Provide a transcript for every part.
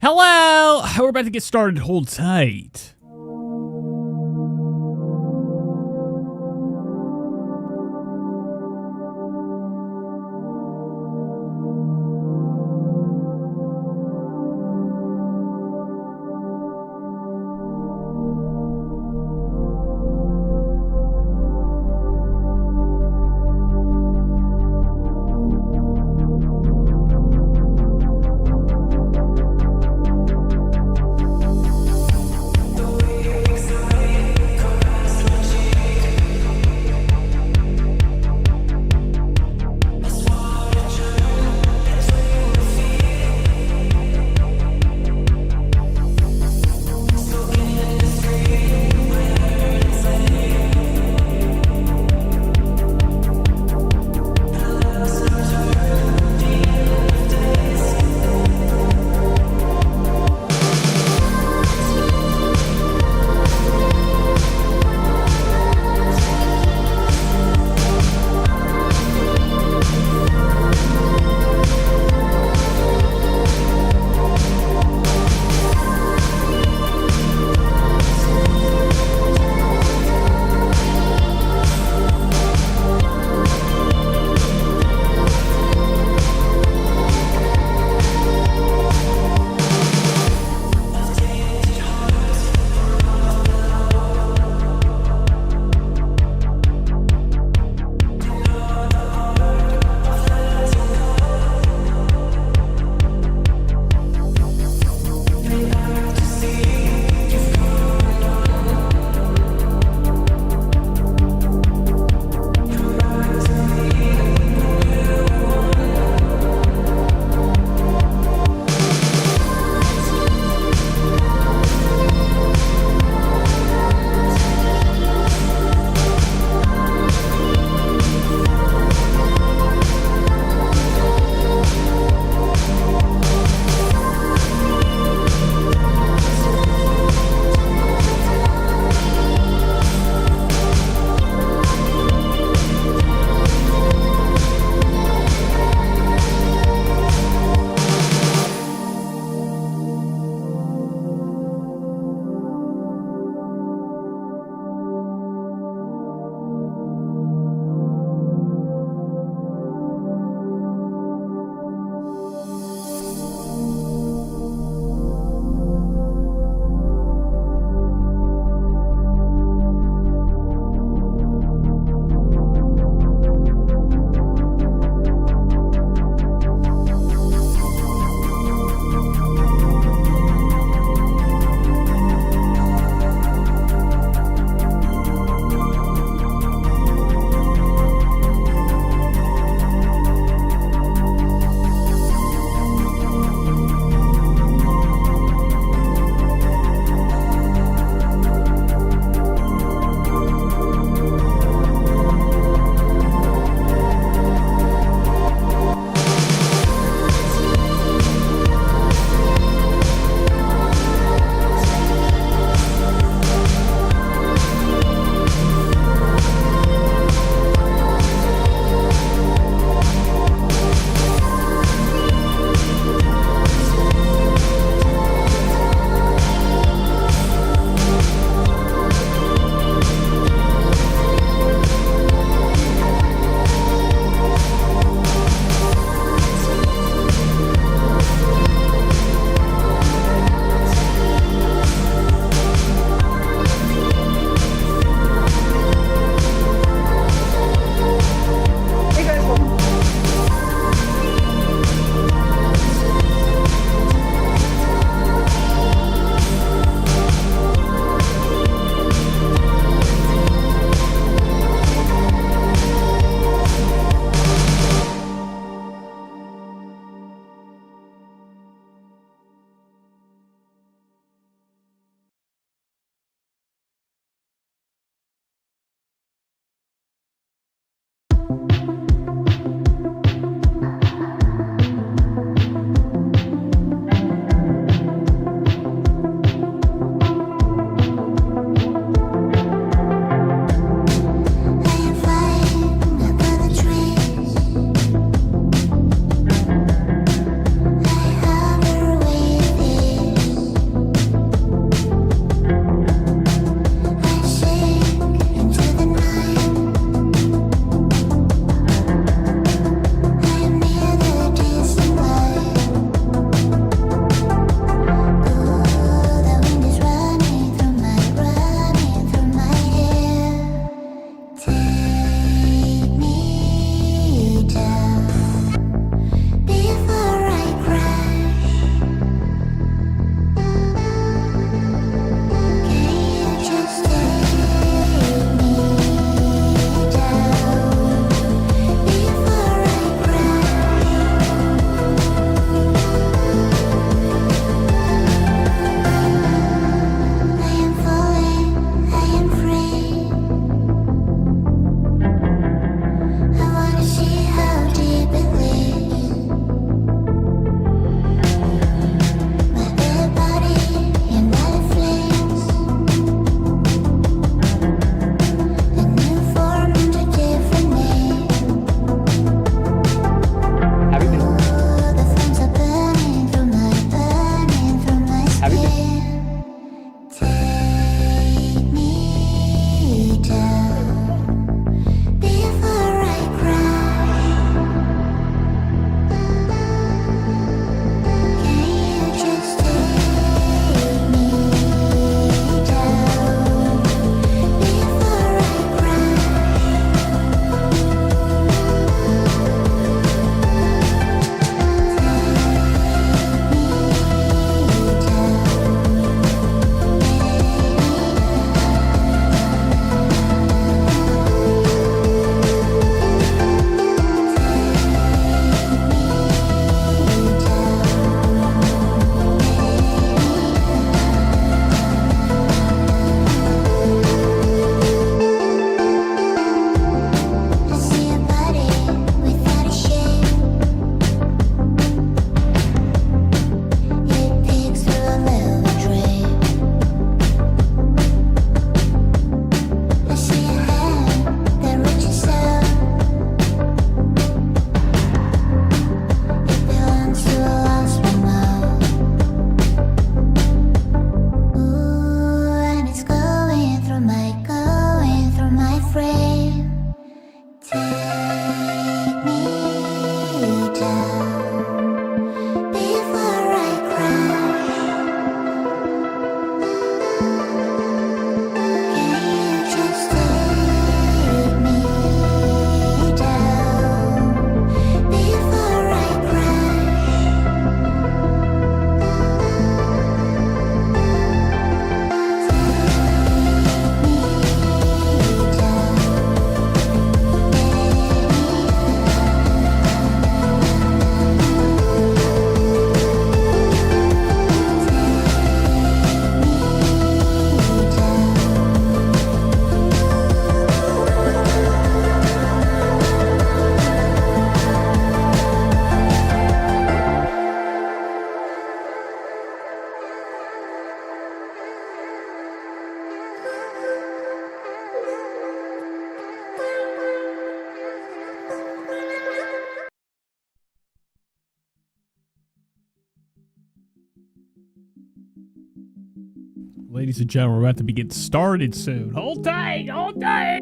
Hello! We're about to get started. Hold tight. Ladies and gentlemen, we're about to be getting started soon. Hold tight, hold tight.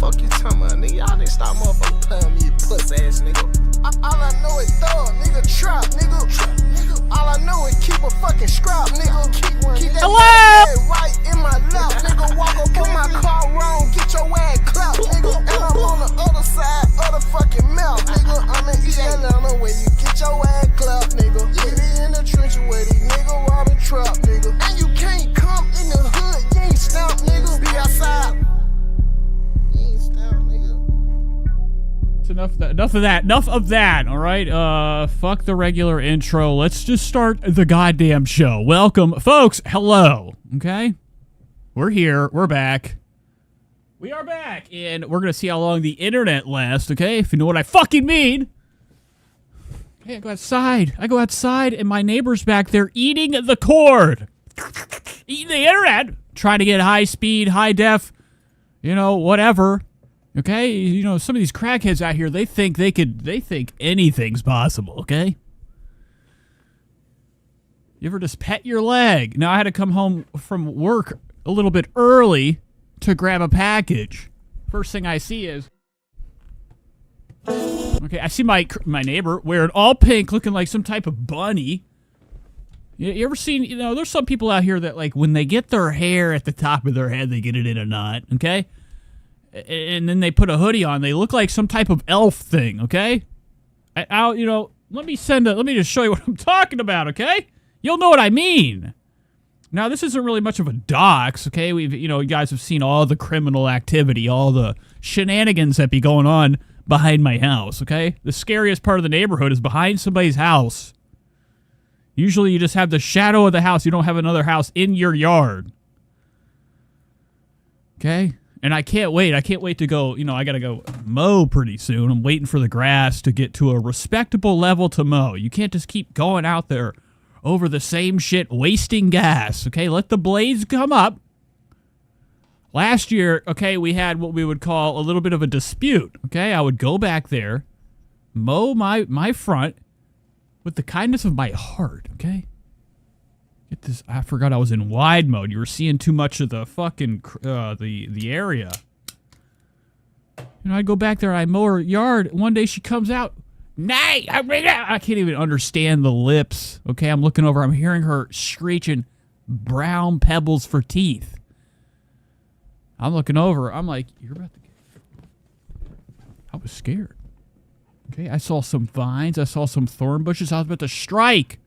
Fuck you talking about, nigga. Y'all niggas stop motherfucking playing me, you puss ass nigga. All I know enough of that. Enough of that, all right? Fuck the regular intro. Let's just start the goddamn show. Welcome. Folks, hello, okay? We're here. We're back. We are back, and we're going to see how long the internet lasts, okay? If you know what I fucking mean. Okay, I go outside, and my neighbor's back there eating the cord. Eating the internet. Trying to get high speed, high def, you know, whatever. Okay? You know, some of these crackheads out here, they think anything's possible, okay? You ever just pet your leg? Now, I had to come home from work a little bit early to grab a package. First thing I see is... Okay, I see my neighbor wearing all pink, looking like some type of bunny. You ever seen, you know, there's some people out here that, like, when they get their hair at the top of their head, they get it in a knot, okay? And then they put a hoodie on, they look like some type of elf thing, okay? You know, let me just show you what I'm talking about, okay? You'll know what I mean. Now, this isn't really much of a dox, okay? You guys have seen all the criminal activity, all the shenanigans that be going on behind my house, okay? The scariest part of the neighborhood is behind somebody's house. Usually you just have the shadow of the house. You don't have another house in your yard. Okay? And I can't wait. I can't wait to go, you know, I gotta go mow pretty soon. I'm waiting for the grass to get to a respectable level to mow. You can't just keep going out there over the same shit, wasting gas, okay? Let the blades come up. Last year, okay, we had what we would call a little bit of a dispute, okay? I would go back there, mow my front with the kindness of my heart, okay? Get this, I forgot I was in wide mode. You were seeing too much of the fucking, the area. You know, I'd go back there, I mow her yard. One day she comes out, nay, I can't even understand the lips. Okay, I'm looking over, I'm hearing her screeching brown pebbles for teeth. I'm looking over, I'm like, you're about to get... I was scared. Okay, I saw some vines, I saw some thorn bushes, I was about to strike.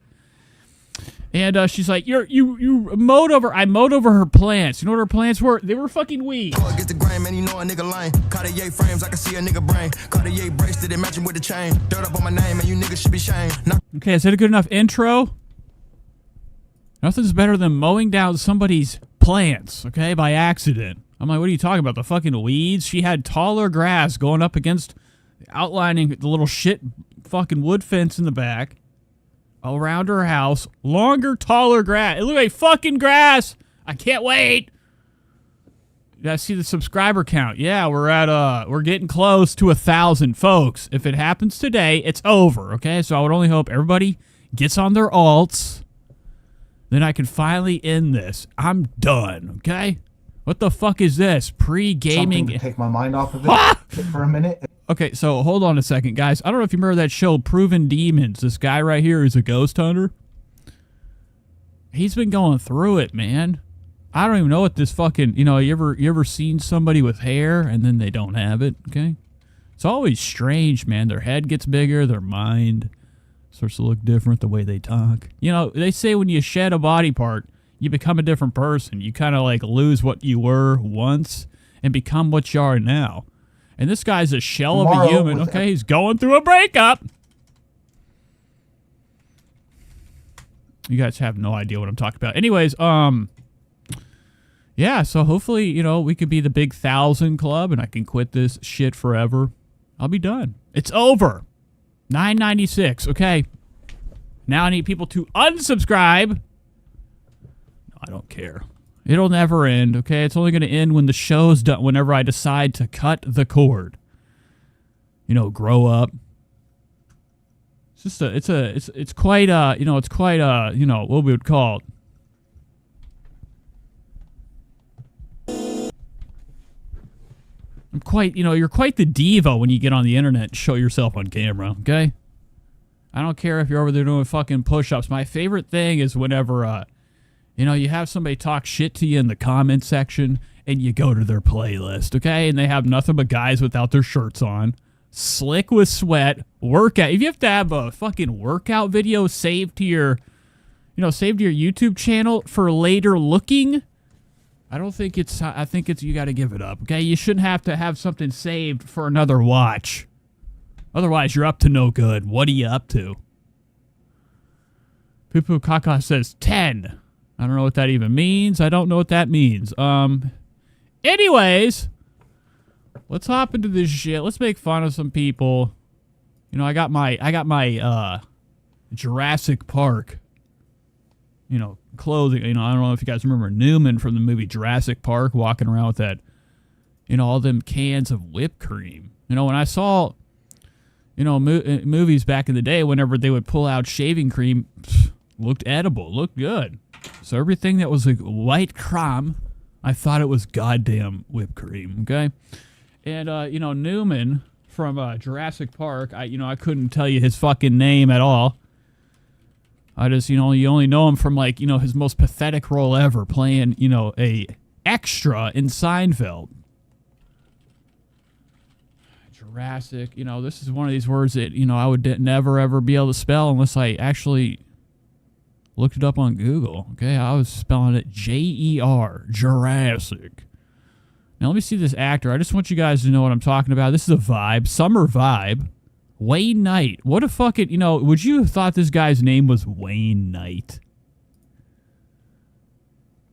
And she's like, you mowed over, I mowed over her plants. You know what her plants were? They were fucking weeds. Get the grain, man, you know a nigga lame. Cartier frames, I can see a nigga brain. Cartier bracelet, it matching with the chain. Dirt up on my name, and you niggas should be shamed. Okay, is that a good enough intro? Nothing's better than mowing down somebody's plants, okay, by accident. I'm like, what are you talking about? The fucking weeds? She had taller grass going up against, outlining the little shit fucking wood fence in the back. Around her house. Longer, taller grass. It looked like fucking grass. I can't wait. You guys see the subscriber count? Yeah, we're getting close to 1,000, folks. If it happens today, it's over, okay? So I would only hope everybody gets on their alts. Then I can finally end this. I'm done, okay? What the fuck is this? Pre-gaming. Something to take my mind off of it for a minute. Okay, so hold on a second, guys. I don't know if you remember that show, Proven Demons. This guy right here is a ghost hunter. He's been going through it, man. I don't even know what this fucking, you know, you ever seen somebody with hair and then they don't have it, okay? It's always strange, man. Their head gets bigger, their mind starts to look different, the way they talk. You know, they say when you shed a body part, you become a different person. You kind of like lose what you were once and become what you are now. And this guy's a shell of a human, okay? He's going through a breakup. You guys have no idea what I'm talking about. Anyways, yeah, so hopefully, you know, we could be the big 1,000 club and I can quit this shit forever. I'll be done. It's over. 996, okay? Now I need people to unsubscribe. No, I don't care. It'll never end, okay? It's only going to end when the show's done, whenever I decide to cut the cord. You know, grow up. It's just it's quite, you know, you know, what we would call I'm quite, you know, you're quite the diva when you get on the internet and show yourself on camera, okay? I don't care if you're over there doing fucking push-ups. My favorite thing is whenever, you know, you have somebody talk shit to you in the comment section and you go to their playlist, okay? And they have nothing but guys without their shirts on, slick with sweat, workout. If you have to have a fucking workout video saved to your, you know, saved to your YouTube channel for later looking, I don't think it's, I think it's, you got to give it up, okay? You shouldn't have to have something saved for another watch. Otherwise, you're up to no good. What are you up to? Poo Kaka says 10. I don't know what that even means. I don't know what that means. Anyways, let's hop into this shit. Let's make fun of some people. You know, I got my Jurassic Park, you know, clothing. You know, I don't know if you guys remember Newman from the movie Jurassic Park walking around with that, you know, all them cans of whipped cream. You know, when I saw, you know, movies back in the day, whenever they would pull out shaving cream, looked edible, looked good. So everything that was like white crumb, I thought it was goddamn whipped cream, okay? And, you know, Newman from Jurassic Park, I couldn't tell you his fucking name at all. I just, you know, you only know him from, like, you know, his most pathetic role ever, playing, you know, a extra in Seinfeld. Jurassic, you know, this is one of these words that, you know, I would never, ever be able to spell unless I actually looked it up on Google, okay? I was spelling it J-E-R, Jurassic. Now, let me see this actor. I just want you guys to know what I'm talking about. This is a vibe, summer vibe. Wayne Knight. What a fucking, you know, would you have thought this guy's name was Wayne Knight?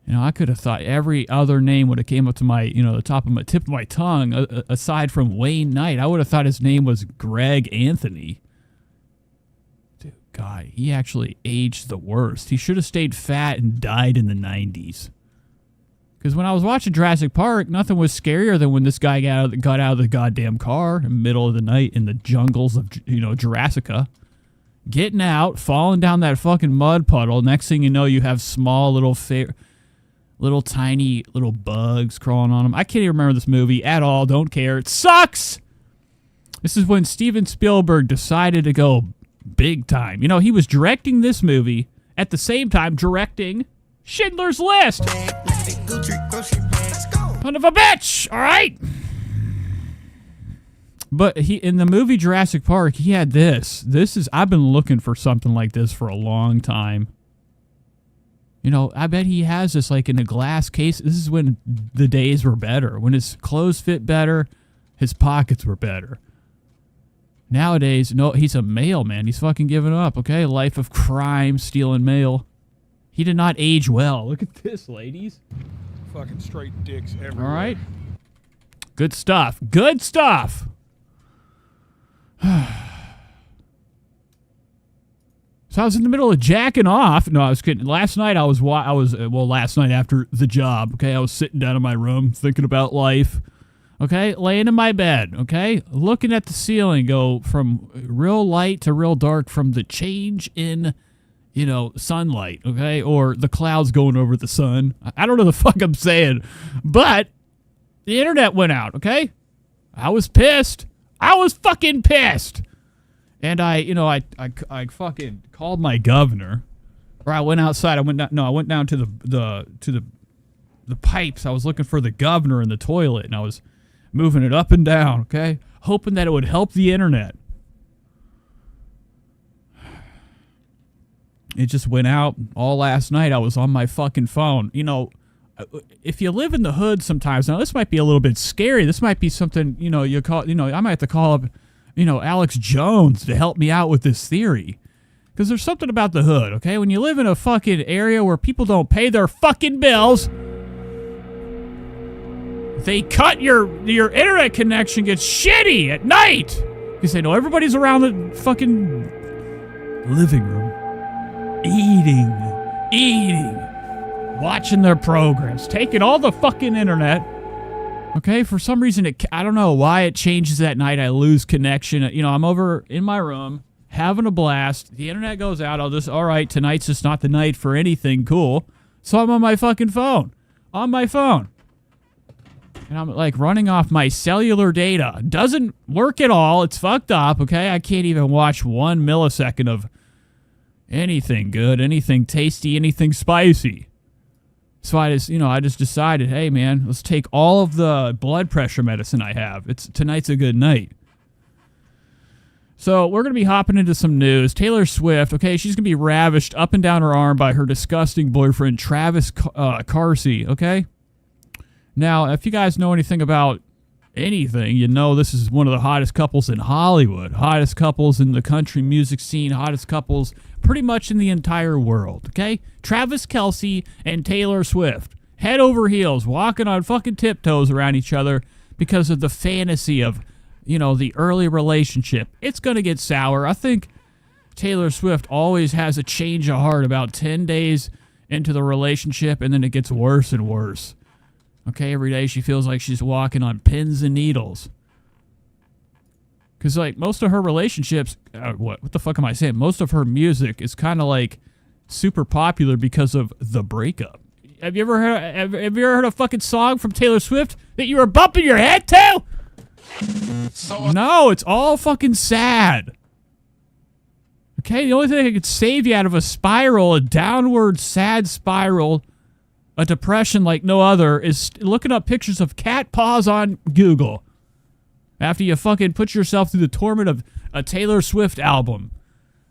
You know, I could have thought every other name would have came up to my, you know, the top of my tip of my tongue, aside from Wayne Knight. I would have thought his name was Greg Anthony. Dude, God, he actually aged the worst. He should have stayed fat and died in the 90s. Because when I was watching Jurassic Park, nothing was scarier than when this guy got out of the goddamn car in the middle of the night in the jungles of, you know, Jurassica. Getting out, falling down that fucking mud puddle. Next thing you know, you have small little tiny little bugs crawling on them. I can't even remember this movie at all. Don't care. It sucks! This is when Steven Spielberg decided to go big time. You know, he was directing this movie at the same time directing Schindler's List. Son of a bitch! All right? But in the movie Jurassic Park, he had this. I've been looking for something like this for a long time. You know, I bet he has this like in a glass case. This is when the days were better. When his clothes fit better, his pockets were better. Nowadays, no, he's a mailman. He's fucking giving up, okay? Life of crime, stealing mail. He did not age well. Look at this, ladies. Fucking straight dicks everywhere. All right. Good stuff. Good stuff. So I was in the middle of jacking off. No, I was kidding. Last night last night after the job, okay, I was sitting down in my room thinking about life, okay, laying in my bed, okay, looking at the ceiling go from real light to real dark from the change in, you know, sunlight, okay, or the clouds going over the sun. I don't know the fuck I'm saying, but the internet went out, okay? I was pissed. I was fucking pissed. And I fucking called my governor, or I went outside. I went down to the pipes. I was looking for the governor in the toilet, and I was moving it up and down, okay, hoping that it would help the internet. It just went out all last night. I was on my fucking phone. You know, if you live in the hood sometimes, now this might be a little bit scary. This might be something, you know, I might have to call up, you know, Alex Jones to help me out with this theory. Because there's something about the hood, okay? When you live in a fucking area where people don't pay their fucking bills, they cut your internet connection gets shitty at night. Because they know everybody's around the fucking living room. Eating. Watching their programs. Taking all the fucking internet. Okay, for some reason, I don't know why it changes at night. I lose connection. You know, I'm over in my room, having a blast. The internet goes out. All right, tonight's just not the night for anything cool. So I'm on my fucking phone. On my phone. And I'm like running off my cellular data. Doesn't work at all. It's fucked up, okay? I can't even watch 1 millisecond of anything good, anything tasty, anything spicy. So I just decided, hey man, let's take all of the blood pressure medicine I have. Tonight's a good night. So we're going to be hopping into some news. Taylor Swift, okay, she's going to be ravished up and down her arm by her disgusting boyfriend, Travis Kelce, okay? Now, if you guys know anything about, anything, you know this is one of the hottest couples in Hollywood, hottest couples in the country music scene, hottest couples pretty much in the entire world, okay? Travis Kelce and Taylor Swift, head over heels, walking on fucking tiptoes around each other because of the fantasy of, you know, the early relationship. It's going to get sour. I think Taylor Swift always has a change of heart about 10 days into the relationship, and then it gets worse and worse. Okay, every day she feels like she's walking on pins and needles. Because, like, most of her relationships, what the fuck am I saying? Most of her music is kind of, like, super popular because of the breakup. Have you ever heard a fucking song from Taylor Swift that you were bumping your head to? No, it's all fucking sad. Okay, the only thing that could save you out of a spiral, a downward sad spiral, a depression like no other, is looking up pictures of cat paws on Google after you fucking put yourself through the torment of a Taylor Swift album.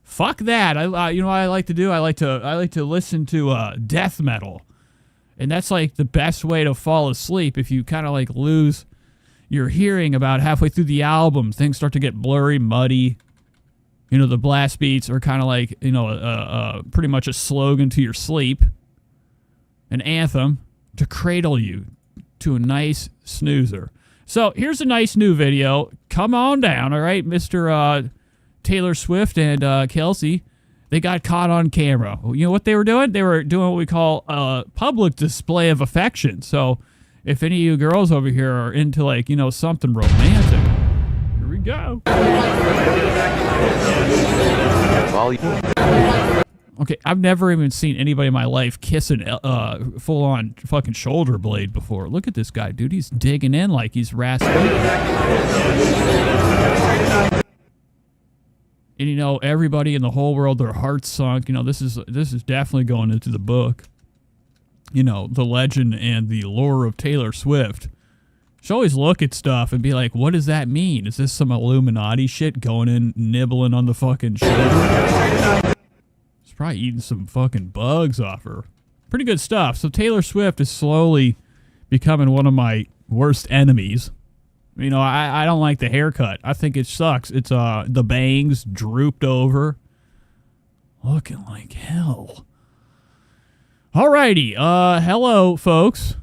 Fuck that. You know what I like to do? I like to listen to death metal, and that's like the best way to fall asleep. If you kind of like lose your hearing about halfway through the album, things start to get blurry, muddy. You know, the blast beats are kind of like, you know, pretty much a slogan to your sleep. An anthem to cradle you to a nice snoozer. So here's a nice new video. Come on down, all right, Mr. Taylor Swift and Kelce. They got caught on camera. You know what they were doing? They were doing what we call a public display of affection. So if any of you girls over here are into, like, you know, something romantic, here we go. Okay, I've never even seen anybody in my life kiss a full-on fucking shoulder blade before. Look at this guy, dude. He's digging in like he's Rasputin. And, you know, everybody in the whole world, their hearts sunk. You know, this is definitely going into the book. You know, the legend and the lore of Taylor Swift. She'll always look at stuff and be like, what does that mean? Is this some Illuminati shit going in, nibbling on the fucking shoulder? Probably eating some fucking bugs off her. Pretty good stuff. So Taylor Swift is slowly becoming one of my worst enemies. You know, I don't like the haircut. I think it sucks. It's the bangs drooped over. Looking like hell. Alrighty. Hello, folks.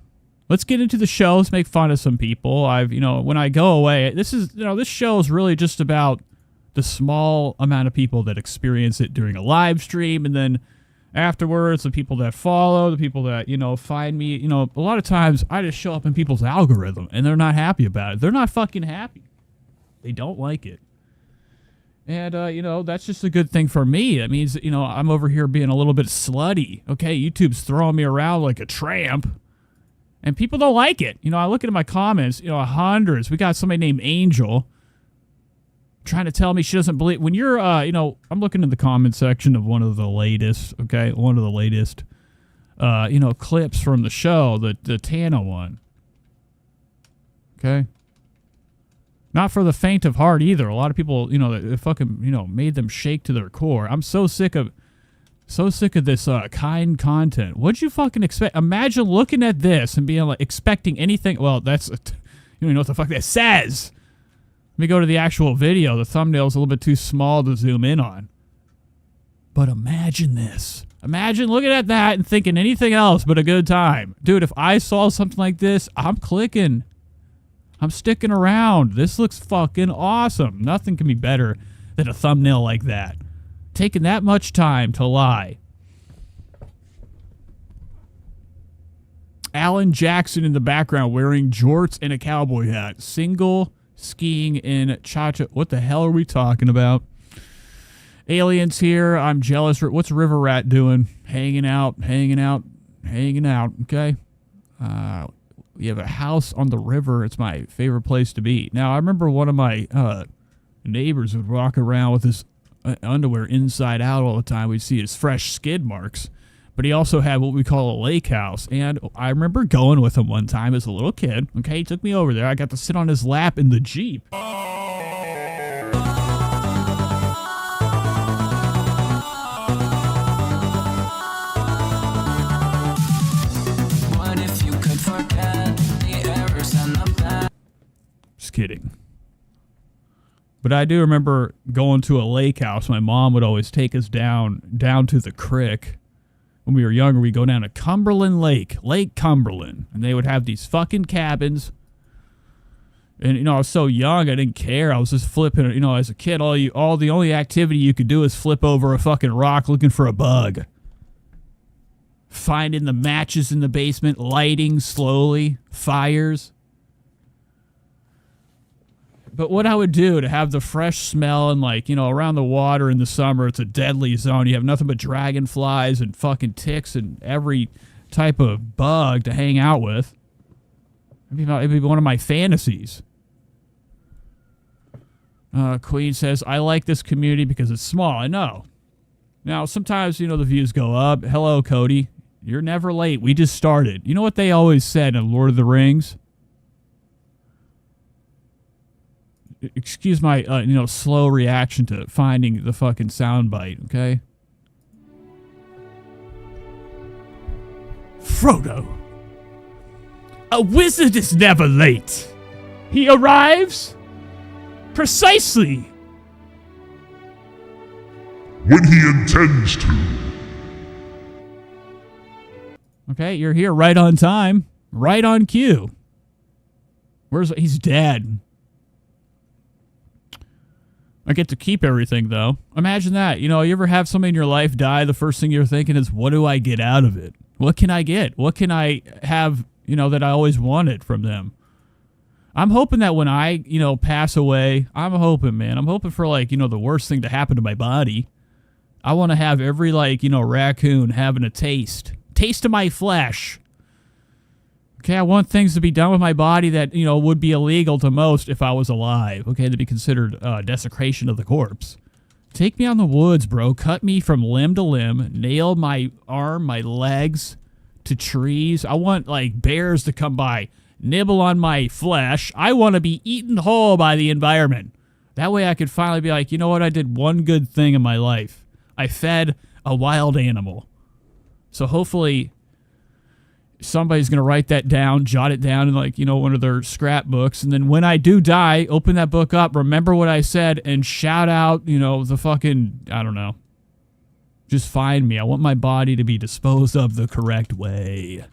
Let's get into the show. Let's make fun of some people. You know, when I go away, this show is really just about the small amount of people that experience it during a live stream, and then afterwards, the people that follow, the people that, you know, find me. You know, a lot of times I just show up in people's algorithm, and they're not happy about it. They're not fucking happy. They don't like it. And, you know, that's just a good thing for me. That means, you know, I'm over here being a little bit slutty. Okay, YouTube's throwing me around like a tramp, and people don't like it. You know, I look at my comments, you know, hundreds. We got somebody named Angel trying to tell me she doesn't believe. When you're, you know, I'm looking in the comment section of one of the latest, you know, clips from the show, the Tana one. Okay? Not for the faint of heart either. A lot of people, you know, it fucking, you know, made them shake to their core. I'm so sick of this kind content. What'd you fucking expect? Imagine looking at this and being like, expecting anything. Well, that's, you don't even know what the fuck that says. Let me go to the actual video. The thumbnail's a little bit too small to zoom in on. But imagine this. Imagine looking at that and thinking anything else but a good time. Dude, if I saw something like this, I'm clicking. I'm sticking around. This looks fucking awesome. Nothing can be better than a thumbnail like that. Taking that much time to lie. Alan Jackson in the background wearing jorts and a cowboy hat. Single skiing in Cha-Cha. What the hell are we talking about? Aliens here. I'm jealous. What's River Rat doing? Hanging out. Okay. We have a house on the river. It's my favorite place to be. Now, I remember one of my neighbors would walk around with his underwear inside out all the time. We'd see his fresh skid marks. But he also had what we call a lake house. And I remember going with him one time as a little kid. Okay, he took me over there. I got to sit on his lap in the Jeep. But I do remember going to a lake house. My mom would always take us down to the creek. When we were younger, we'd go down to Cumberland Lake, Lake Cumberland. And they would have these fucking cabins. And, you know, I was so young, I didn't care. I was just flipping, you know, as a kid, the only activity you could do is flip over a fucking rock looking for a bug. Finding the matches in the basement, lighting slowly, fires. But what I would do to have the fresh smell and, like, you know, around the water in the summer, it's a deadly zone. You have nothing but dragonflies and fucking ticks and every type of bug to hang out with. It'd be one of my fantasies. Queen says, I like this community because it's small. I know. Now, sometimes, you know, the views go up. Hello, Cody. You're never late. We just started. You know what they always said in Lord of the Rings? Excuse my, you know, slow reaction to finding the fucking soundbite, okay? Frodo. A wizard is never late. He arrives precisely when he intends to. Okay, you're here right on time, right on cue. He's dead. I get to keep everything, though. Imagine that. You know, you ever have somebody in your life die, the first thing you're thinking is, what do I get out of it? What can I get? What can I have, you know, that I always wanted from them? I'm hoping that when I, you know, pass away, I'm hoping for, like, you know, the worst thing to happen to my body. I want to have every, like, you know, raccoon having a taste of my flesh. Okay, I want things to be done with my body that, you know, would be illegal to most if I was alive. Okay, to be considered desecration of the corpse. Take me on the woods, bro. Cut me from limb to limb. Nail my arm, my legs to trees. I want, like, bears to come by, nibble on my flesh. I want to be eaten whole by the environment. That way I could finally be like, you know what? I did one good thing in my life. I fed a wild animal. So hopefully somebody's going to write that down, jot it down in, like, you know, one of their scrapbooks. And then when I do die, open that book up, remember what I said, and shout out, you know, the fucking, I don't know. Just find me. I want my body to be disposed of the correct way.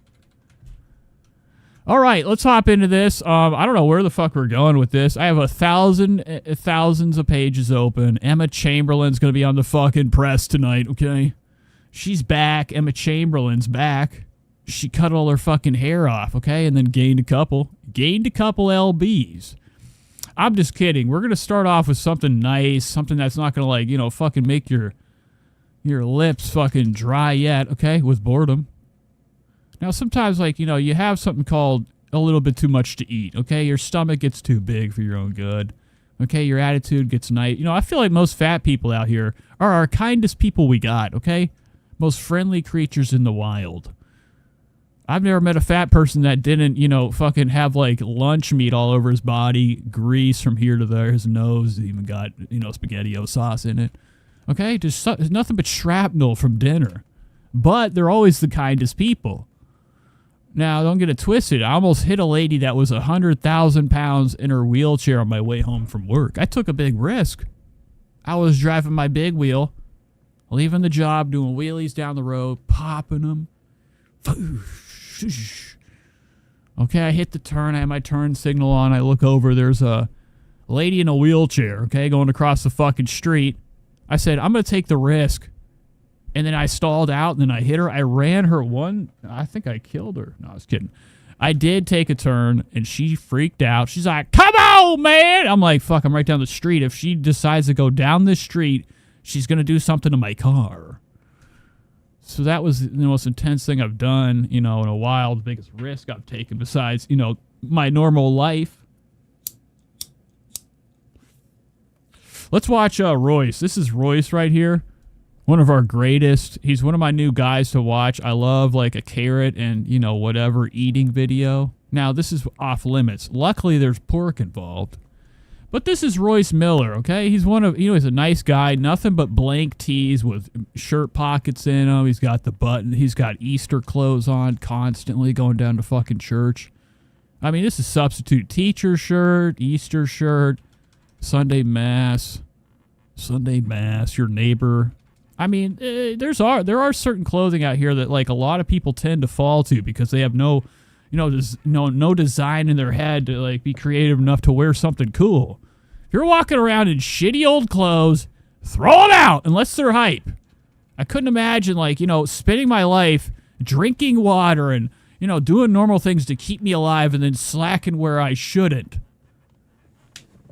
All right, let's hop into this. I don't know where the fuck we're going with this. I have thousands of pages open. Emma Chamberlain's going to be on the fucking press tonight, okay? She's back. Emma Chamberlain's back. She cut all her fucking hair off, okay? And then gained a couple LBs. I'm just kidding. We're going to start off with something nice, something that's not going to, like, you know, fucking make your lips fucking dry yet, okay? With boredom. Now, sometimes, like, you know, you have something called a little bit too much to eat, okay? Your stomach gets too big for your own good. Okay, your attitude gets nice. You know, I feel like most fat people out here are our kindest people we got, okay? Most friendly creatures in the wild. I've never met a fat person that didn't, you know, fucking have, like, lunch meat all over his body, grease from here to there. His nose even got, you know, SpaghettiO sauce in it. Okay? Just nothing but shrapnel from dinner. But they're always the kindest people. Now, don't get it twisted. I almost hit a lady that was 100,000 pounds in her wheelchair on my way home from work. I took a big risk. I was driving my big wheel, leaving the job, doing wheelies down the road, popping them. Okay, I hit the turn. I had my turn signal on. I look over. There's a lady in a wheelchair, okay, going across the fucking street. I said, I'm going to take the risk. And then I stalled out, and then I hit her. I ran her one. I think I killed her. No, I was kidding. I did take a turn, and she freaked out. She's like, come on, man. I'm like, fuck, I'm right down the street. If she decides to go down this street, she's going to do something to my car. So that was the most intense thing I've done, you know, in a while. The biggest risk I've taken besides, you know, my normal life. Let's watch Royce. This is Royce right here. One of our greatest. He's one of my new guys to watch. I love, like, a carrot and, you know, whatever eating video. Now, this is off limits. Luckily, there's pork involved. But this is Royce Miller, okay? He's one of, you know, he's a nice guy. Nothing but blank tees with shirt pockets in them. He's got the button. He's got Easter clothes on constantly going down to fucking church. I mean, this is substitute teacher shirt, Easter shirt. Sunday mass, your neighbor. I mean, there are certain clothing out here that like a lot of people tend to fall to because they have no design in their head to like be creative enough to wear something cool. If you're walking around in shitty old clothes, throw them out unless they're hype. I couldn't imagine like, spending my life drinking water and, doing normal things to keep me alive and then slacking where I shouldn't.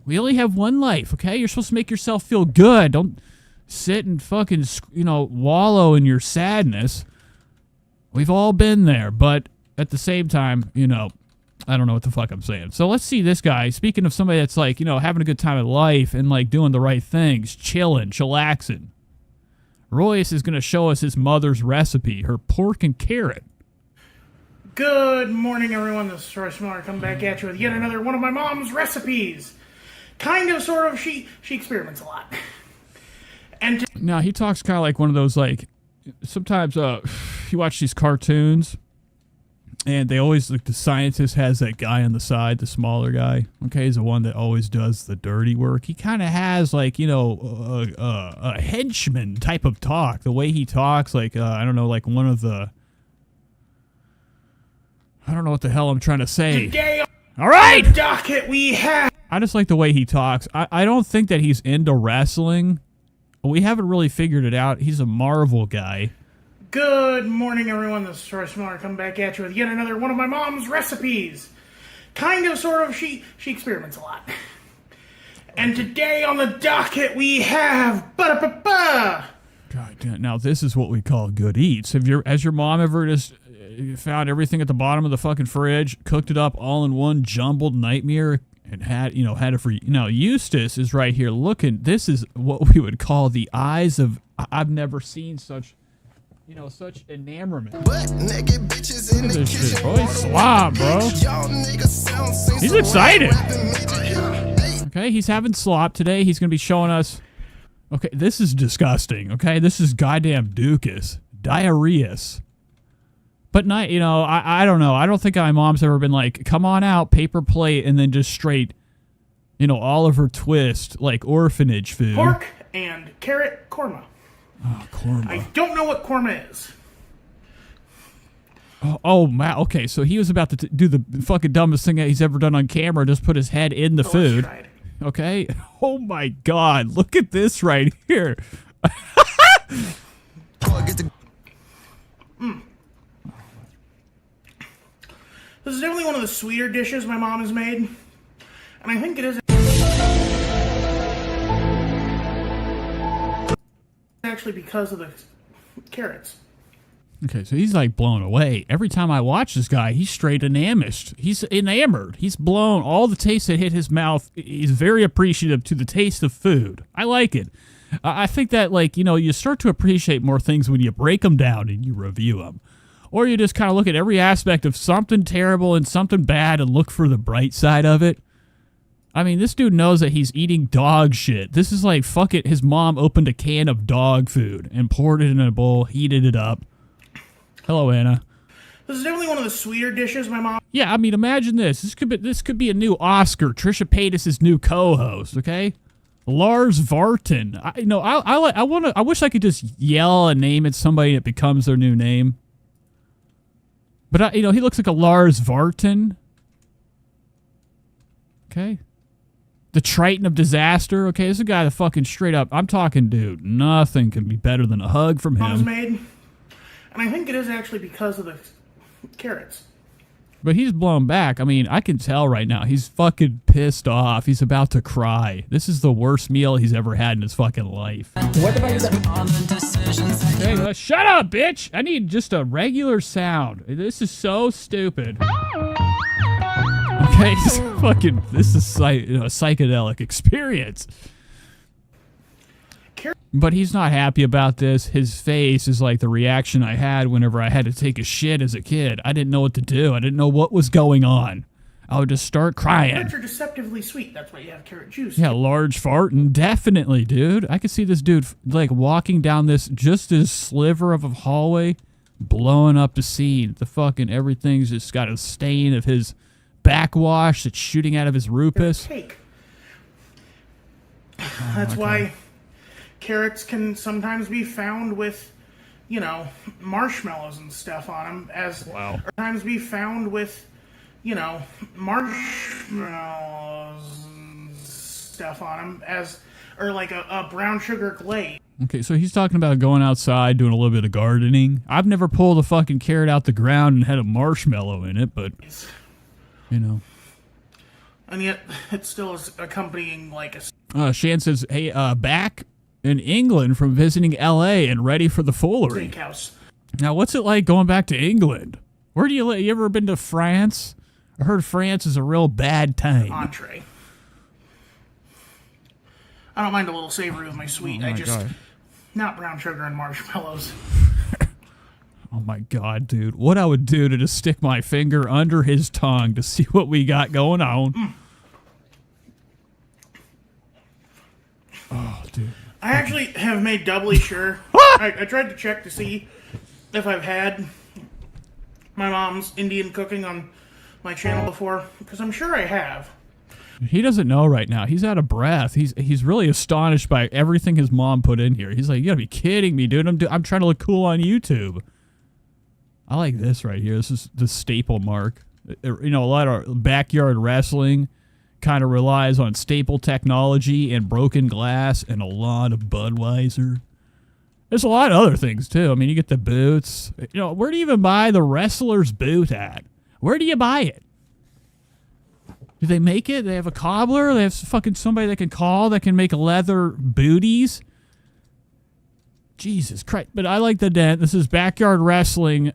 We only have one life, okay? You're supposed to make yourself feel good. Don't sit and fucking, wallow in your sadness. We've all been there, but at the same time, I don't know what the fuck I'm saying. So let's see this guy. Speaking of somebody that's like, having a good time in life and like doing the right things, chilling, chillaxing. Royce is going to show us his mother's recipe, her pork and carrot. Good morning, everyone. This is Royce Miller coming back at you with yet another one of my mom's recipes. Kind of, sort of, she experiments a lot. And now he talks kind of like one of those like, sometimes you watch these cartoons and they always, like the scientist has that guy on the side, the smaller guy, okay, he's the one that always does the dirty work. He kind of has like, a henchman type of talk. The way he talks, like, I don't know, like one of the, I don't know what the hell I'm trying to say. today All right! on the docket we have... I just like the way he talks. I don't think that he's into wrestling. We haven't really figured it out. He's a Marvel guy. Good morning, everyone. This is Royce Miller coming back at you with yet another one of my mom's recipes. Kind of, sort of, she experiments a lot. And today on the docket we have... Ba-da-ba-ba! God damn. Now, this is what we call good eats. Has your mom ever just found everything at the bottom of the fucking fridge, cooked it up all in one jumbled nightmare, and had it for... Eustace is right here looking. This is what we would call the eyes of... I've never seen such... such enamorment. Butt naked bitches in Look the at this shit, kitchen. bro. He's slob, bro. Y'all niggas sound sing He's some excited. rapping midget. Okay, he's having slop today. He's going to be showing us... Okay, this is disgusting, okay? This is goddamn Dukas. Diarrheus. But not, I don't know. I don't think my mom's ever been like, come on out, paper plate, and then just straight, Oliver Twist, like orphanage food. Pork and carrot korma. Oh, korma. I don't know what korma is. Oh, man. Okay, so he was about to do the fucking dumbest thing that he's ever done on camera, just put his head in the So food. let's try it. Okay? Oh, my God. Look at this right here. This is definitely one of the sweeter dishes my mom has made. And I think it is actually because of the carrots. Okay, so he's like blown away. Every time I watch this guy, he's straight enamored. He's enamored. He's blown. All the taste that hit his mouth, he's very appreciative to the taste of food. I like it. I think that, like, you start to appreciate more things when you break them down and you review them. Or you just kind of look at every aspect of something terrible and something bad and look for the bright side of it. I mean, this dude knows that he's eating dog shit. This is like, fuck it, his mom opened a can of dog food and poured it in a bowl, heated it up. Hello, Anna. This is definitely one of the sweeter dishes my mom... Yeah, I mean, imagine this. This could be a new Oscar. Trisha Paytas' new co-host, okay? Lars Vartan. I wish I could just yell a name at somebody that becomes their new name. But, he looks like a Lars Vartan. Okay? The Triton of Disaster. Okay, this is a guy that fucking straight up... I'm talking, dude. Nothing can be better than a hug from mom's him. made. And I think it is actually because of the carrots. But he's blown back. I mean, I can tell right now. He's fucking pissed off. He's about to cry. This is the worst meal he's ever had in his fucking life. What about that? Okay, shut up, bitch! I need just a regular sound. This is so stupid. Okay, this is a psychedelic experience. But he's not happy about this. His face is like the reaction I had whenever I had to take a shit as a kid. I didn't know what to do. I didn't know what was going on. I would just start crying. Carrots are deceptively sweet. That's why you have carrot juice. Yeah, large farting. Definitely, dude. I could see this dude like walking down this sliver of a hallway, blowing up the scene. The fucking everything's just got a stain of his backwash that's shooting out of his rupus. Cake. That's why carrots can sometimes be found with, marshmallows and stuff on them, as Wow. or sometimes be found with, marshmallows and stuff on them, or like a brown sugar glaze. Okay, so he's talking about going outside, doing a little bit of gardening. I've never pulled a fucking carrot out the ground and had a marshmallow in it, but, And yet, it still is accompanying like a Shan says, hey, back in England from visiting L.A. and ready for the foolery. steakhouse. Now, what's it like going back to England? Where do you live? You ever been to France? I heard France is a real bad time. Entree. I don't mind a little savory with my sweet. Oh my God. Not brown sugar and marshmallows. Oh my God, dude. What I would do to just stick my finger under his tongue to see what we got going on. Oh, dude. I actually have made doubly sure. I tried to check to see if I've had my mom's Indian cooking on my channel before, because I'm sure I have. He doesn't know right now. He's out of breath. He's really astonished by everything his mom put in here. He's like, you gotta be kidding me, dude. I'm trying to look cool on YouTube. I like this right here. This is the staple mark. A lot of backyard wrestling kind of relies on staple technology and broken glass and a lot of Budweiser. There's a lot of other things, too. I mean, you get the boots. Where do you even buy the wrestler's boot at? Where do you buy it? Do they make it? They have a cobbler? They have fucking somebody they can call that can make leather booties? Jesus Christ. But I like the dent. This is backyard wrestling,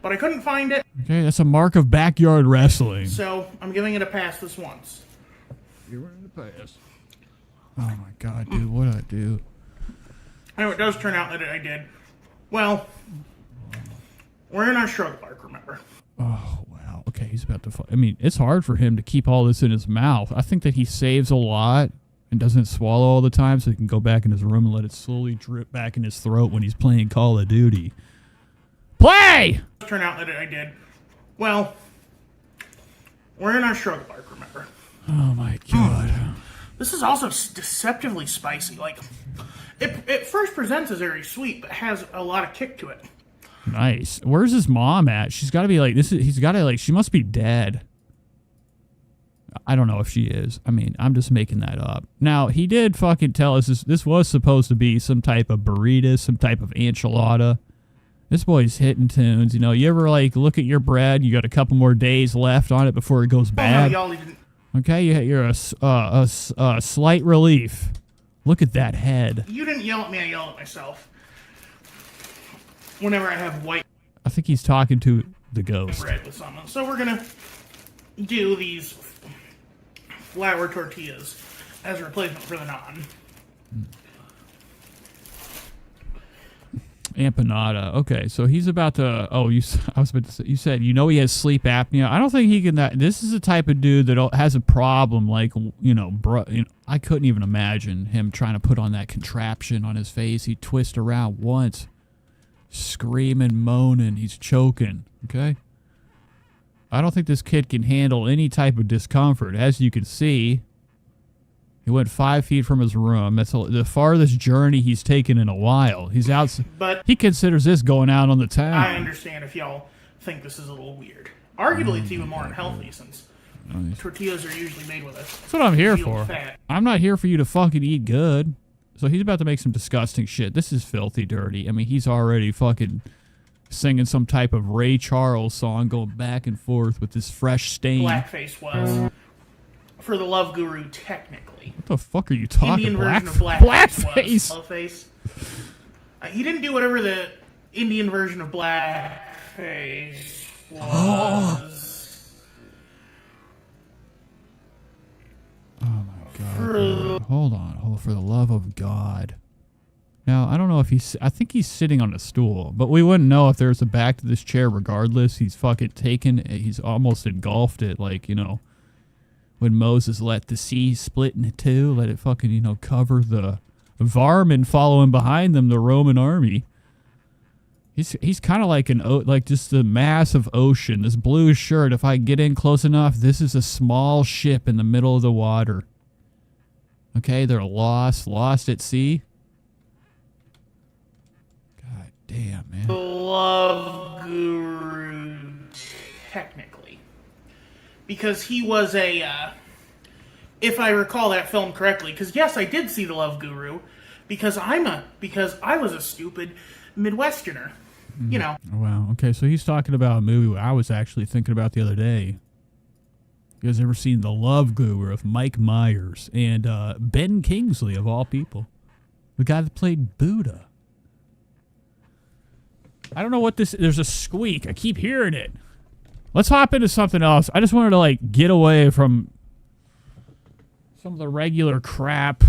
But I couldn't find it, Okay, that's a mark of backyard wrestling. so I'm giving it a pass this once. You're running the pass. Oh my God, dude, what'd I do? I know it does turn out that I did. Well, we're in our stroke park, remember? Oh, wow. Okay, he's about to... I mean, it's hard for him to keep all this in his mouth. I think that he saves a lot and doesn't swallow all the time so he can go back in his room and let it slowly drip back in his throat when he's playing Call of Duty. Play! Turn out that I did. Well, we're in our stroke park, remember? Oh my God. This is also deceptively spicy. Like, it first presents as very sweet, but has a lot of kick to it. Nice. Where's his mom at? She's got to be like, she must be dead. I don't know if she is. I mean, I'm just making that up. Now, he did fucking tell us this was supposed to be some type of burrito, some type of enchilada. This boy's hitting tunes. You ever look at your bread, you got a couple more days left on it before it goes bad? Oh, no, y'all didn't. Okay, you're a slight relief. Look at that head. You didn't yell at me, I yelled at myself. Whenever I have white I think he's talking to the ghost. bread with something. So we're gonna do these flour tortillas as a replacement for the naan. Empanada. Okay, so he's about to... Oh, I was about to say... You said, he has sleep apnea. I don't think he can... This is the type of dude that has a problem, I couldn't even imagine him trying to put on that contraption on his face. He twists around once. Screaming, moaning. He's choking. Okay? I don't think this kid can handle any type of discomfort. As you can see... He went 5 feet from his room. That's the farthest journey he's taken in a while. He's out. But he considers this going out on the town. I understand if y'all think this is a little weird. Arguably, it's even more unhealthy since tortillas are usually made with us. That's what I'm here for. Fat. I'm not here for you to fucking eat good. So he's about to make some disgusting shit. This is filthy dirty. I mean, he's already fucking singing some type of Ray Charles song, going back and forth with this fresh stain. Blackface was for the Love Guru, technically. What the fuck are you talking? Indian version of blackface. Blackface. Loveface. He didn't do whatever the Indian version of blackface was. Oh my God. Hold on. For the love of God. Now, I don't know if I think he's sitting on a stool, but we wouldn't know if there's a back to this chair regardless. He's fucking he's almost engulfed it when Moses let the sea split in two, let it fucking, cover the varmin following behind them, the Roman army. He's kind of like like just the massive ocean. This blue shirt, if I get in close enough, this is a small ship in the middle of the water. Okay, they're lost at sea. God damn, man. Love guru, technically. Because he was a, if I recall that film correctly, because yes, I did see The Love Guru, because I was a stupid Midwesterner. You know. Wow. Okay, so he's talking about a movie I was actually thinking about the other day. You guys ever seen The Love Guru of Mike Myers and Ben Kingsley, of all people? The guy that played Buddha. I don't know what this... There's a squeak. I keep hearing it. Let's hop into something else. I just wanted to, like, get away from some of the regular crap.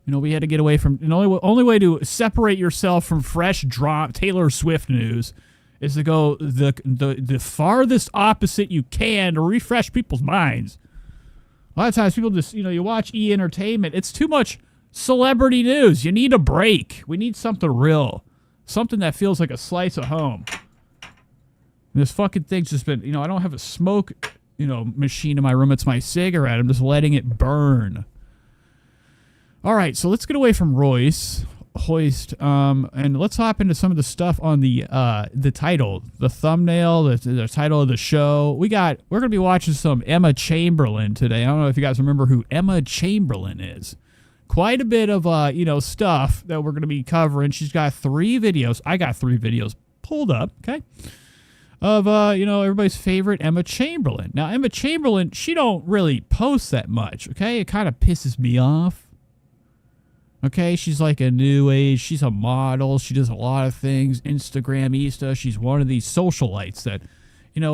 You know, we had to get away from... The only way to separate yourself from fresh drop Taylor Swift news is to go the farthest opposite you can to refresh people's minds. A lot of times people just, you watch E! Entertainment. It's too much celebrity news. You need a break. We need something real. Something that feels like a slice of home. And this fucking thing's just been... I don't have a smoke, machine in my room. It's my cigarette. I'm just letting it burn. All right, so let's get away from Hoist, and let's hop into some of the stuff on the title, the thumbnail, the title of the show. We're gonna be watching some Emma Chamberlain today. I don't know if you guys remember who Emma Chamberlain is. Quite a bit of stuff that we're gonna be covering. She's got 3 videos. I got 3 videos pulled up. Okay. Of everybody's favorite Emma Chamberlain. Now Emma Chamberlain, she don't really post that much. Okay, it kind of pisses me off. Okay, she's like a new age. She's a model. She does a lot of things. Instagramista. She's one of these socialites that,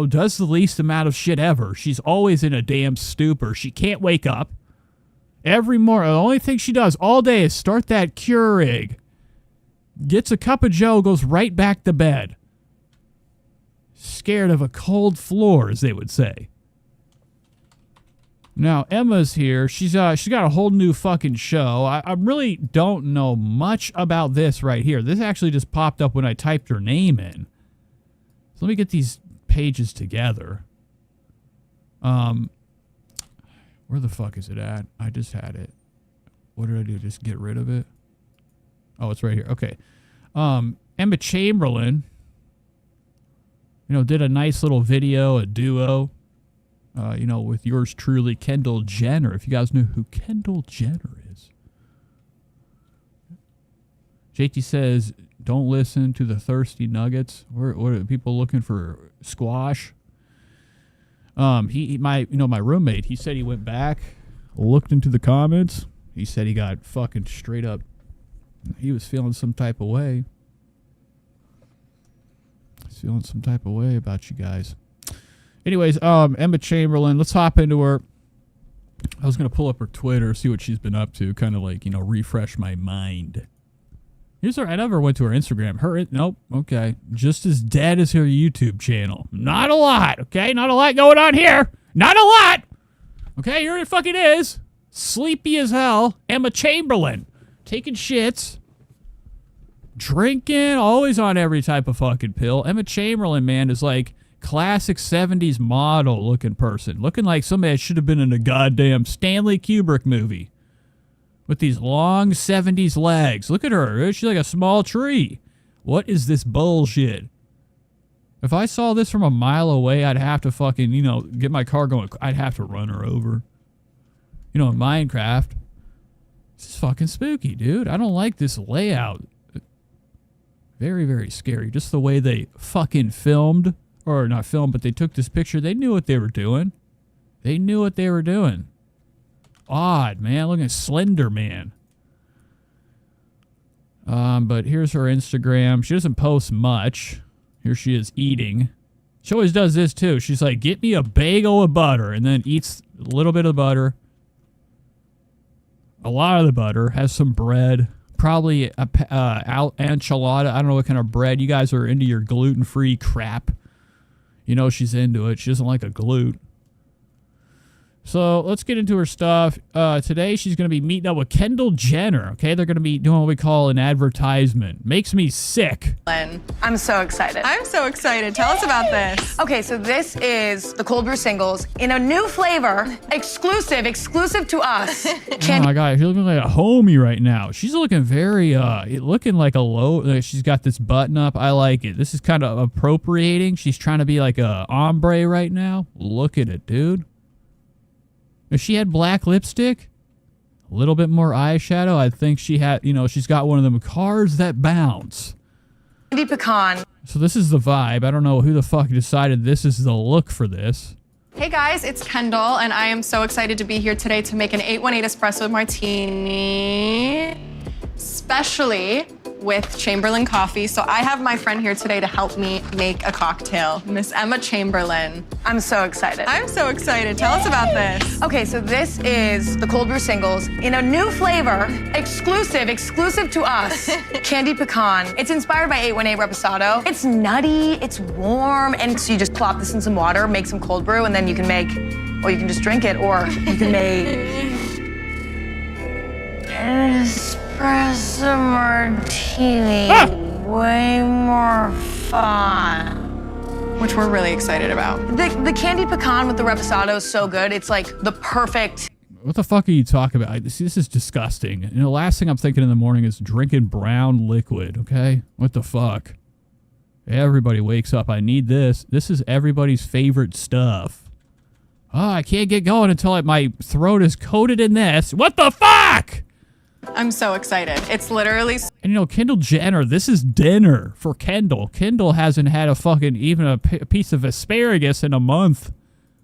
does the least amount of shit ever. She's always in a damn stupor. She can't wake up. Every morning, the only thing she does all day is start that Keurig. Gets a cup of joe, goes right back to bed. Scared of a cold floor, as they would say. Now, Emma's here. She's got a whole new fucking show. I really don't know much about this right here. This actually just popped up when I typed her name in. So let me get these pages together. Where the fuck is it at? I just had it. What did I do? Just get rid of it? Oh, it's right here. Okay. Emma Chamberlain, did a nice little video, a duo. With yours truly, Kendall Jenner. If you guys know who Kendall Jenner is. JT says, don't listen to the thirsty nuggets. What are people looking for? Squash? My roommate, he said he went back, looked into the comments. He said he got fucking straight up. He was feeling some type of way. He's feeling some type of way about you guys. Anyways, Emma Chamberlain, let's hop into her. I was going to pull up her Twitter, see what she's been up to, kind of like, refresh my mind. Here's her, I never went to her Instagram. Nope, okay. Just as dead as her YouTube channel. Not a lot, okay? Not a lot going on here. Not a lot. Okay, here it fucking is. Sleepy as hell. Emma Chamberlain. Taking shits. Drinking. Always on every type of fucking pill. Emma Chamberlain, man, is like... classic 70s model looking person. Looking like somebody that should have been in a goddamn Stanley Kubrick movie. With these long 70s legs. Look at her. She's like a small tree. What is this bullshit? If I saw this from a mile away, I'd have to fucking, get my car going. I'd have to run her over. In Minecraft. This is fucking spooky, dude. I don't like this layout. Very, very scary. Just the way they fucking filmed. Or not filmed, but they took this picture. They knew what they were doing. They knew what they were doing. Odd, man. Look at Slender Man. But here's her Instagram. She doesn't post much. Here she is eating. She always does this, too. She's like, get me a bagel of butter. And then eats a little bit of butter. A lot of the butter. Has some bread. Probably a enchilada. I don't know what kind of bread. You guys are into your gluten-free crap. She's into it. She doesn't like a glute. So let's get into her stuff. Today she's going to be meeting up with Kendall Jenner. Okay, they're going to be doing what we call an advertisement. Makes me sick. I'm so excited. I'm so excited. Tell us about this. Okay, so this is the cold brew singles in a new flavor, exclusive to us. Oh my God, she's looking like a homie right now. She's looking very, looking like a low. She's got this button up. I like it. This is kind of appropriating. She's trying to be like a ombre right now. Look at it, dude. If she had black lipstick, a little bit more eyeshadow, I think she had, she's got one of them cars that bounce. Candy pecan. So this is the vibe. I don't know who the fuck decided this is the look for this. Hey guys, it's Kendall, and I am so excited to be here today to make an 818 espresso martini, especially with Chamberlain coffee. So I have my friend here today to help me make a cocktail, Miss Emma Chamberlain. I'm so excited. I'm so excited. Tell us about this. Okay, so this is the cold brew singles in a new flavor, exclusive to us, candy pecan. It's inspired by 818 Reposado. It's nutty, it's warm, and so you just plop this in some water, make some cold brew, and then you can make, or you can just drink it, or you can make espresso martini. Way more fun. Which we're really excited about. The candy pecan with the reposado is so good. It's like the perfect. What the fuck are you talking about? This is disgusting. And the last thing I'm thinking in the morning is drinking brown liquid, okay? What the fuck? Everybody wakes up. I need this. This is everybody's favorite stuff. Oh, I can't get going until my throat is coated in this. What the fuck? I'm so excited. It's literally... And Kendall Jenner, this is dinner for Kendall. Kendall hasn't had even a piece of asparagus in a month.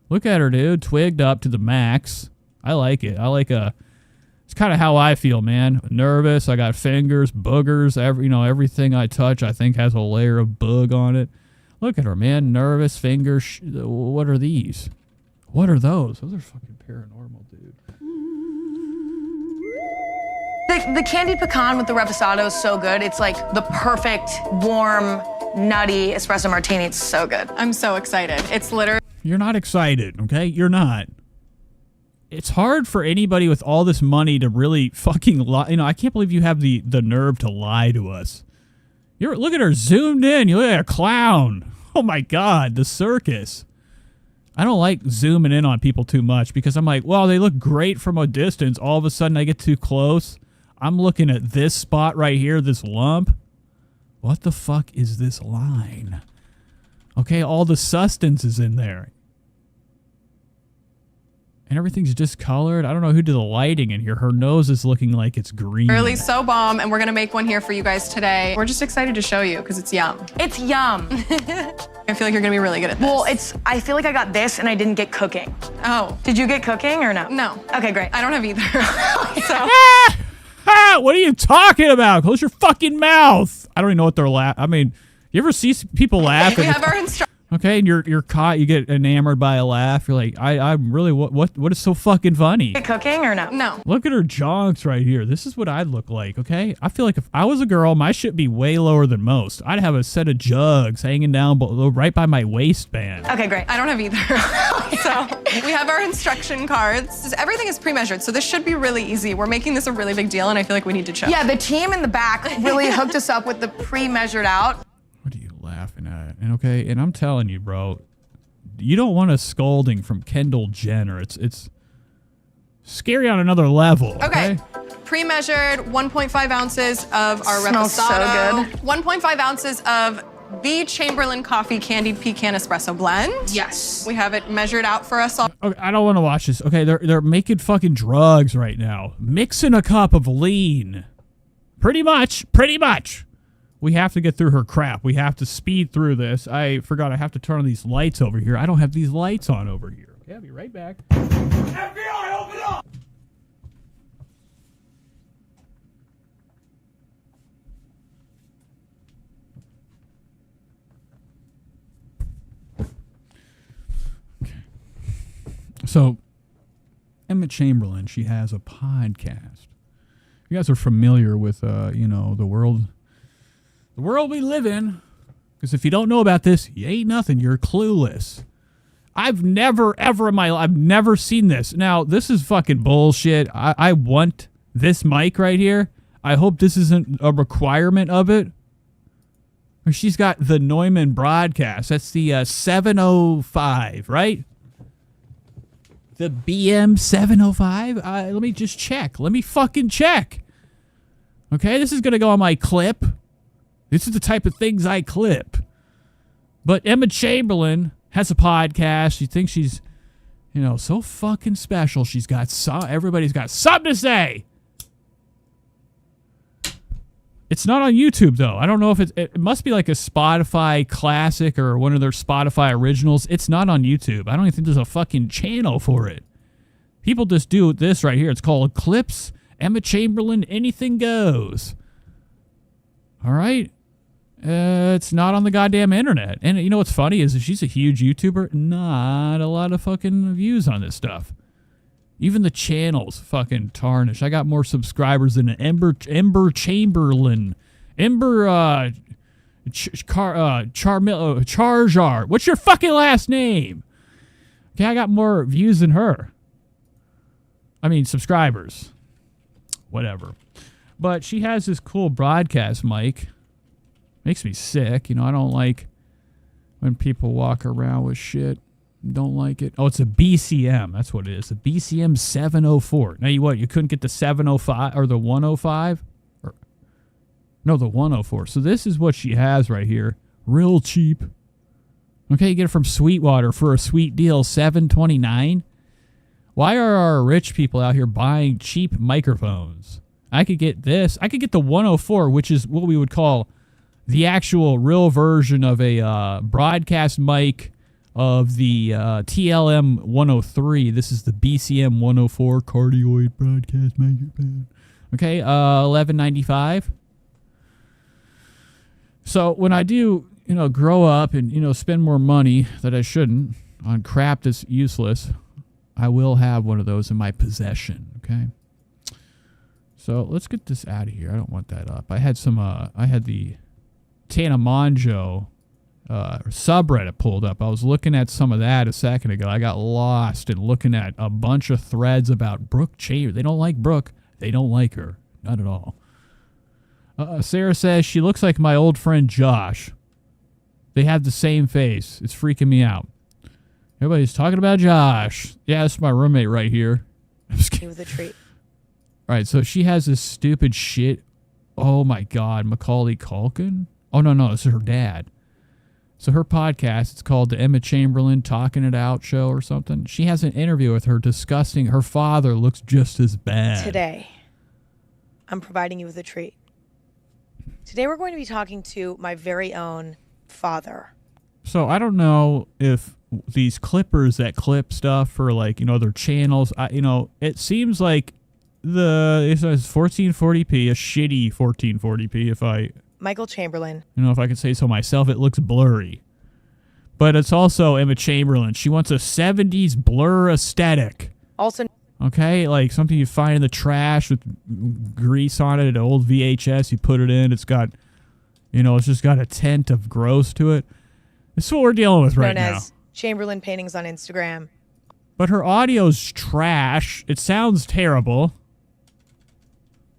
Look at her, dude. Twigged up to the max. I like it. It's kind of how I feel, man. Nervous. I got fingers, boogers. Everything I touch, I think has a layer of bug on it. Look at her, man. Nervous fingers. What are these? What are those? Those are fucking paranormal, dude. The candy pecan with the reposado is so good. It's like the perfect, warm, nutty espresso martini. It's so good. I'm so excited. It's literally... You're not excited, okay? You're not. It's hard for anybody with all this money to really fucking lie. I can't believe you have the nerve to lie to us. Look at her zoomed in. You look like a clown. Oh my God, the circus. I don't like zooming in on people too much because I'm like, well, they look great from a distance. All of a sudden I get too close. I'm looking at this spot right here, this lump. What the fuck is this line? Okay, all the sustenance is in there. And everything's discolored. I don't know who did the lighting in here. Her nose is looking like it's green. Really so bomb, and we're gonna make one here for you guys today. We're just excited to show you because it's yum. It's yum. I feel like you're gonna be really good at this. Well, I feel like I got this and I didn't get cooking. Oh. Did you get cooking or no? No. Okay, great. I don't have either. So. What are you talking about? Close your fucking mouth. I don't even know what they're laughing. I mean, you ever see people laugh? We have our instructions. Okay, and you're caught. You get enamored by a laugh. You're like, I'm really what is so fucking funny? Get cooking or no? No. Look at her jonks right here. This is what I'd look like. Okay, I feel like if I was a girl, my shit would be way lower than most. I'd have a set of jugs hanging down right by my waistband. Okay, great. I don't have either. So we have our instruction cards. Everything is pre-measured, so this should be really easy. We're making this a really big deal, and I feel like we need to chill. Yeah, the team in the back really hooked us up with the pre-measured out. What are you laughing at? And okay, and I'm telling you, bro, you don't want a scolding from Kendall Jenner. It's scary on another level. Okay. Pre-measured 1.5 ounces of our Smells so reposado. good. 1.5 ounces of the Chamberlain Coffee Candied Pecan Espresso Blend. Yes. We have it measured out for us all. Okay, I don't want to watch this. Okay, they're making fucking drugs right now. Mixing a cup of lean. Pretty much. We have to get through her crap. We have to speed through this. I forgot I have to turn on these lights over here. I don't have these lights on over here. Okay, I'll be right back. FBI, open up! So, Emma Chamberlain, she has a podcast. You guys are familiar with, the world we live in. Because if you don't know about this, you ain't nothing. You're clueless. I've never, ever in my life, I've never seen this. Now, this is fucking bullshit. I want this mic right here. I hope this isn't a requirement of it. She's got the Neumann broadcast. That's the 705, right? The BM 705? Let me just check. Let me fucking check. Okay, this is going to go on my clip. This is the type of things I clip. But Emma Chamberlain has a podcast. She thinks she's, you know, so fucking special. She's got everybody's got something to say. It's not on YouTube, though. I don't know if it must be like a Spotify classic or one of their Spotify originals. It's not on YouTube. I don't even think there's a fucking channel for it. People just do this right here. It's called Clips, Emma Chamberlain, Anything Goes. All right? It's not on the goddamn internet. And you know what's funny is that she's a huge YouTuber. Not a lot of fucking views on this stuff. Even the channel's fucking tarnished. I got more subscribers than Ember Chamberlain. Charjar. What's your fucking last name? Okay, I got more views than her. I mean, subscribers. Whatever. But she has this cool broadcast mic. Makes me sick. You know, I don't like when people walk around with shit. Don't like it. Oh, it's a BCM. That's what it is. The BCM 704. Now, you couldn't get the 705 or the 105? No, the 104. So this is what she has right here. Real cheap. Okay, you get it from Sweetwater for a sweet deal, $729. Why are our rich people out here buying cheap microphones? I could get this. I could get the 104, which is what we would call the actual real version of a broadcast mic of the TLM 103. This is the BCM 104 cardioid broadcast microphone. Okay, $11.95. So when I do, you know, grow up and, you know, spend more money that I shouldn't on crap that's useless, I will have one of those in my possession. Okay. So let's get this out of here. I don't want that up. I had the Tana Mongeau subreddit pulled up. I was looking at some of that a second ago. I got lost in looking at a bunch of threads about Brooke Chambers. They don't like Brooke. They don't like her. Not at all. Sarah says she looks like my old friend Josh. They have the same face. It's freaking me out. Everybody's talking about Josh. Yeah, that's my roommate right here. I'm just kidding. With a treat. All right, so she has this stupid shit. Oh my God, Macaulay Culkin? Oh no, this is her dad. So her podcast, it's called the Emma Chamberlain Talking It Out Show or something. She has an interview with her discussing her father looks just as bad. Today, I'm providing you with a treat. Today we're going to be talking to my very own father. So I don't know if these clippers that clip stuff for, like, you know, their channels, it seems like it says 1440p, a shitty 1440p Michael Chamberlain. If I could say so myself, it looks blurry. But it's also Emma Chamberlain. She wants a 70s blur aesthetic. Also, okay, like something you find in the trash with grease on it, an old VHS, you put it in, it's got, it's just got a tint of gross to it. This is what we're dealing with right now. Known as Chamberlain Paintings on Instagram. But her audio's trash. It sounds terrible.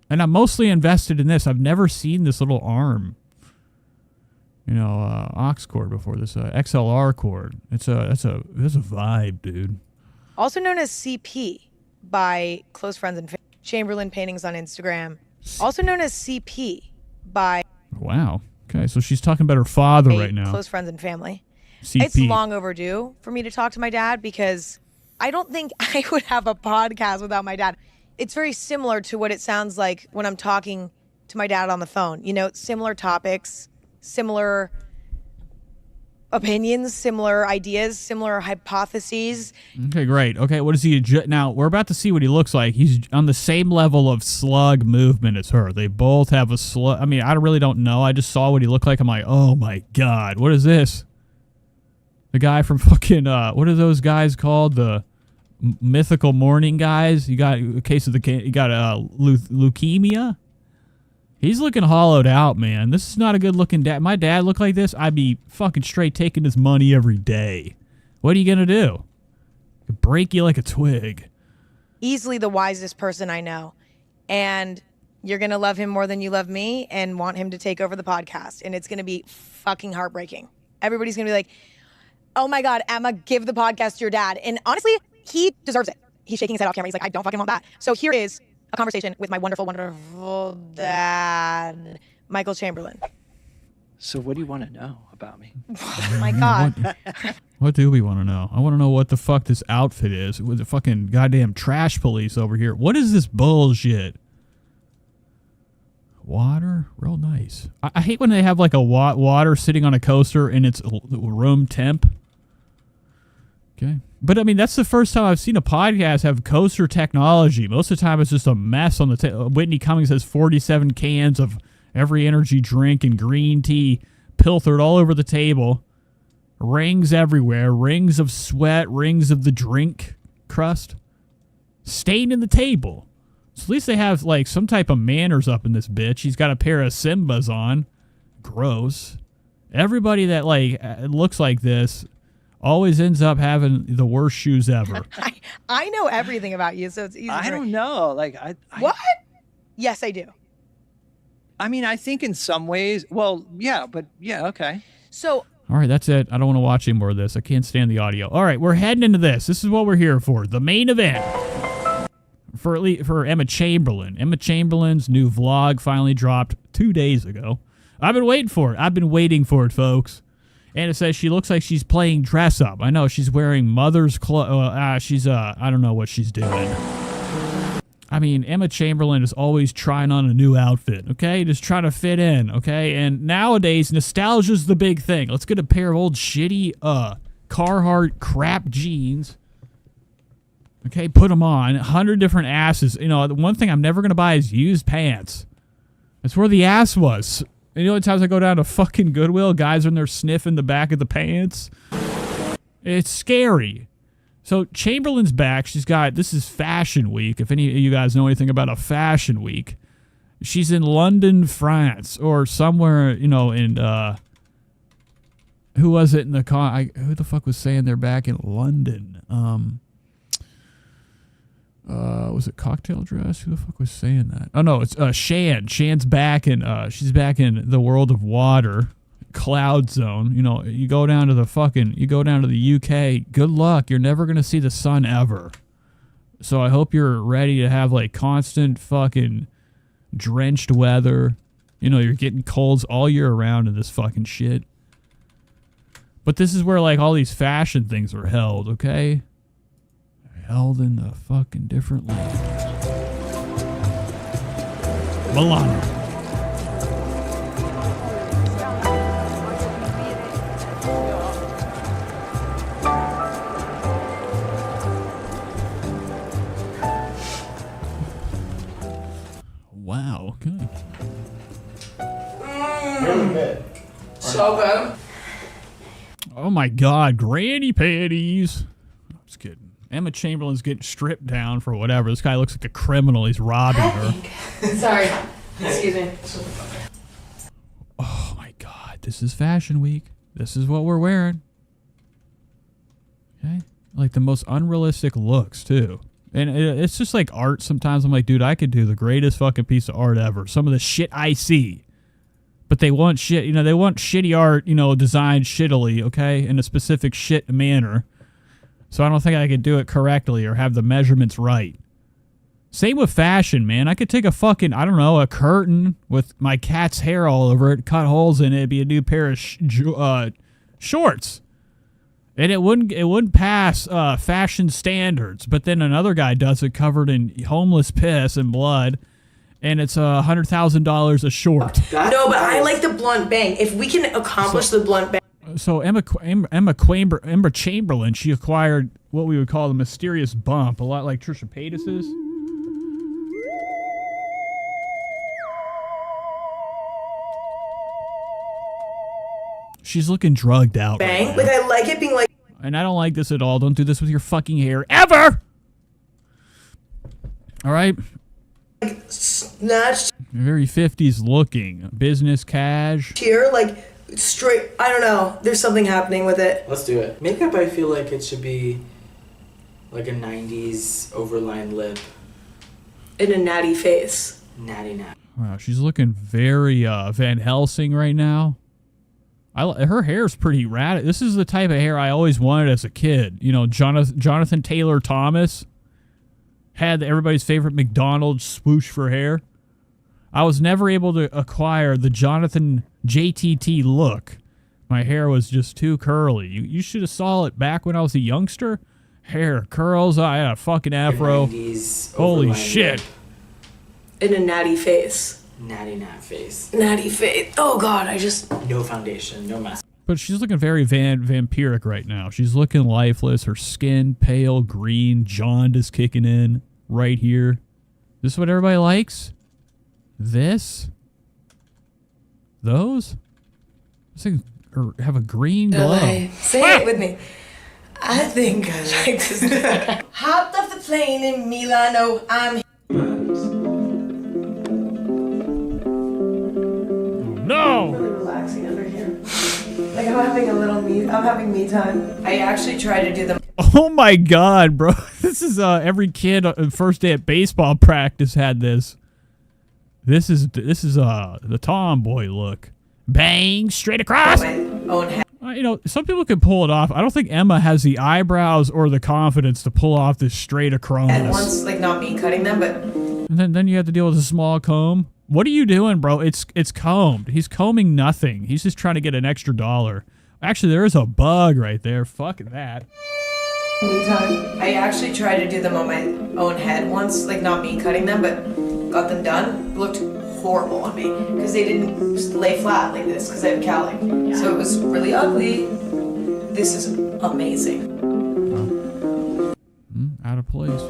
And I'm mostly invested in this. I've never seen this little arm, aux cord before. This XLR cord. That's a vibe, dude. Also known as CP by close friends and family. Chamberlain Paintings on Instagram. Also known as CP by. Wow. Okay, so she's talking about her father right now. Close friends and family. CP. It's long overdue for me to talk to my dad because I don't think I would have a podcast without my dad. It's very similar to what it sounds like when I'm talking to my dad on the phone. Similar topics, similar opinions, similar ideas, similar hypotheses. Okay, great. Okay, what is he? Now, we're about to see what he looks like. He's on the same level of slug movement as her. They both have a slug. I mean, I really don't know. I just saw what he looked like. I'm like, oh my God, what is this? The guy from fucking, what are those guys called? The mythical morning guys. You got a case of leukemia. He's looking hollowed out, man. This is not a good looking dad. My dad looked like this, I'd be fucking straight taking his money every day. What are you going to do? Break you like a twig. Easily the wisest person I know. And you're going to love him more than you love me and want him to take over the podcast. And it's going to be fucking heartbreaking. Everybody's going to be like, oh my God, Emma, give the podcast to your dad. And honestly, he deserves it. He's shaking his head off camera. He's like, I don't fucking want that. So here is a conversation with my wonderful, wonderful dad, Michael Chamberlain. So what do you want to know about me? Oh my God. What do we want to know? I want to know what the fuck this outfit is with the fucking goddamn trash police over here. What is this bullshit? Water? Real nice. I hate when they have like a water sitting on a coaster and it's room temp. Okay. But I mean, that's the first time I've seen a podcast have coaster technology. Most of the time it's just a mess on the table. Whitney Cummings has 47 cans of every energy drink and green tea pilfered all over the table. Rings everywhere. Rings of sweat. Rings of the drink crust. Stained in the table. So at least they have like some type of manners up in this bitch. He's got a pair of Simbas on. Gross. Everybody that like looks like this always ends up having the worst shoes ever. I know everything about you, so it's easy. I don't know. Like What? Yes, I do. I mean, I think in some ways, well, yeah, but yeah, okay. So all right, that's it. I don't want to watch any more of this. I can't stand the audio. All right, we're heading into this. This is what we're here for. The main event for Emma Chamberlain. Emma Chamberlain's new vlog finally dropped 2 days ago. I've been waiting for it. I've been waiting for it, folks. And it says she looks like she's playing dress up. I know she's wearing mother's clothes. I don't know what she's doing. I mean, Emma Chamberlain is always trying on a new outfit, okay? Just trying to fit in, okay? And nowadays, nostalgia's the big thing. Let's get a pair of old shitty Carhartt crap jeans. Okay, put them on. 100 different asses. You know, the one thing I'm never going to buy is used pants. That's where the ass was. And the only times I go down to fucking Goodwill, guys are in there sniffing the back of the pants. It's scary. So Chamberlain's back. She's got, this is Fashion Week. If any of you guys know anything about a Fashion Week, she's in London, France, or somewhere, you know, in, who was it in the who the fuck was saying they're back in London? Was it Cocktail Dress? Who the fuck was saying that? Oh no, it's Shan. Shan's back in, she's back in the world of water. Cloud zone. You know, you go down to the UK, good luck. You're never gonna see the sun ever. So I hope you're ready to have like constant fucking drenched weather. You know, you're getting colds all year around in this fucking shit. But this is where like all these fashion things are held, okay? They're held in the fucking different land. Milan. Wow, okay. So good. Oh my God, granny panties. I'm just kidding. Emma Chamberlain's getting stripped down for whatever. This guy looks like a criminal. He's robbing her. Sorry. Excuse me. Oh my God, this is Fashion Week. This is what we're wearing. Okay? Like the most unrealistic looks, too. And it's just like art sometimes. I'm like, dude, I could do the greatest fucking piece of art ever. Some of the shit I see. But they want shit, you know, they want shitty art, you know, designed shittily, okay? In a specific shit manner. So I don't think I could do it correctly or have the measurements right. Same with fashion, man. I could take a fucking, I don't know, a curtain with my cat's hair all over it, cut holes in it, it'd be a new pair of shorts. And it wouldn't pass fashion standards. But then another guy does it covered in homeless piss and blood, and it's $100,000 a short. No, but I like the blunt bang. If we can accomplish the blunt bang. So Emma Chamberlain, she acquired what we would call the mysterious bump, a lot like Trisha Paytas's. She's looking drugged out. Bang. Like, I like it being like. And I don't like this at all. Don't do this with your fucking hair. Ever! All right? Like, snatched. Very 50s looking. Business cash. Here, like, straight. I don't know. There's something happening with it. Let's do it. Makeup, I feel like it should be like a 90s overlined lip. In a natty face. Natty. Wow, she's looking very Van Helsing right now. Her hair's pretty rad. This is the type of hair I always wanted as a kid. You know, Jonathan Taylor Thomas had everybody's favorite McDonald's swoosh for hair. I was never able to acquire the Jonathan JTT look. My hair was just too curly. You should have saw it back when I was a youngster. Hair, curls, I had a fucking afro. Holy shit. In a natty face. Natty face. Natty face. Oh God, No foundation, no mask. But she's looking very vampiric right now. She's looking lifeless. Her skin pale green. Jaundice kicking in right here. This is what everybody likes? This? Those? This thing have a green glow. Say it with me. I think I like this. Hopped off the plane in Milano. I'm No! really relaxing under here. Like I'm having me time. I actually try to do them. Oh my God, bro. This is every kid on first day at baseball practice had this. This is the tomboy look. Bang, straight across. My own head. You know, some people can pull it off. I don't think Emma has the eyebrows or the confidence to pull off this straight across. And once, like, not me cutting them, but And then you have to deal with a small comb. What are you doing, bro? It's combed. He's combing nothing. He's just trying to get an extra $1. Actually, there is a bug right there. Fuck that. me time. I actually tried to do them on my own head once, like not me cutting them, but got them done. It looked horrible on me because they didn't just lay flat like this because I have cowling. So it was really ugly. This is amazing. Out of place.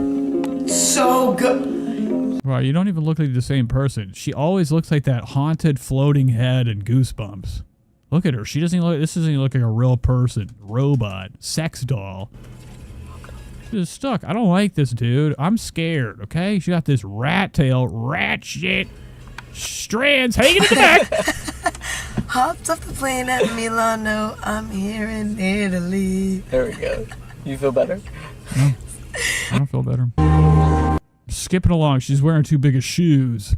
So good. Wow, you don't even look like the same person. She always looks like that haunted floating head in Goosebumps. Look at her. She doesn't even look. This doesn't even look like a real person. Robot. Sex doll. She's stuck. I don't like this, dude. I'm scared, okay? She got this rat tail, rat shit, strands hanging in the back. Hopped off the plane at Milano. I'm here in Italy. There we go. You feel better? No, I don't feel better. Skipping along. She's wearing too big of shoes.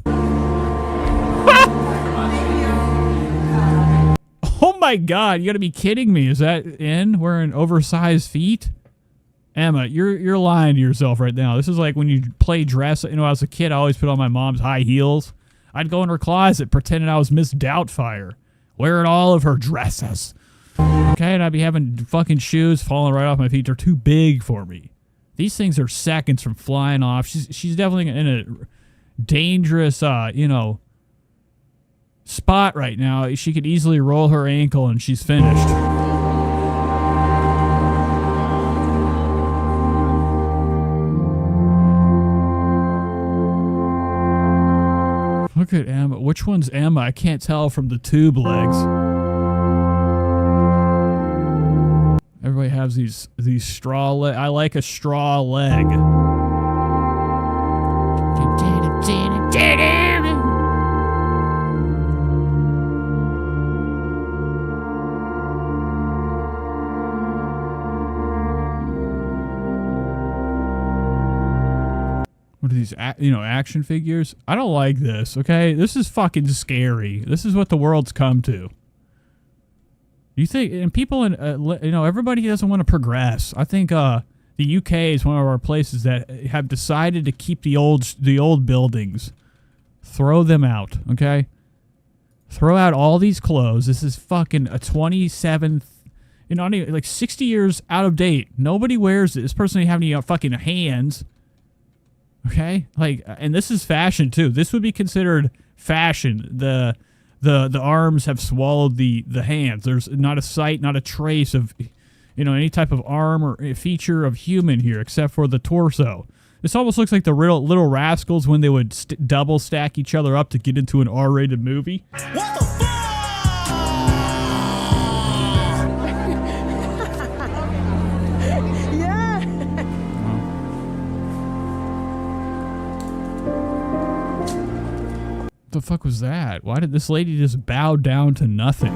Oh my God! You gotta be kidding me! Is that in wearing oversized feet? Emma, you're lying to yourself right now. This is like when you play dress. You know, as a kid, I always put on my mom's high heels. I'd go in her closet pretending I was Miss Doubtfire, wearing all of her dresses. Okay, and I'd be having fucking shoes falling right off my feet. They're too big for me. These things are seconds from flying off. She's definitely in a dangerous, spot right now. She could easily roll her ankle and she's finished. Look at Emma. Which one's Emma? I can't tell from the tube legs. Everybody has these straw legs. I like a straw leg. What are these, action figures? I don't like this, okay? This is fucking scary. This is what the world's come to. You think, and people in, everybody doesn't want to progress. I think the UK is one of our places that have decided to keep the old buildings. Throw them out, okay? Throw out all these clothes. This is fucking a 27th, like 60 years out of date. Nobody wears it. This person doesn't have any fucking hands. Okay, and this is fashion too. This would be considered fashion. The arms have swallowed the hands. There's not a sight, not a trace of, any type of arm or feature of human here, except for the torso. This almost looks like the Little Rascals when they would double stack each other up to get into an R-rated movie. What the fuck? What the fuck was that? Why did this lady just bow down to nothing?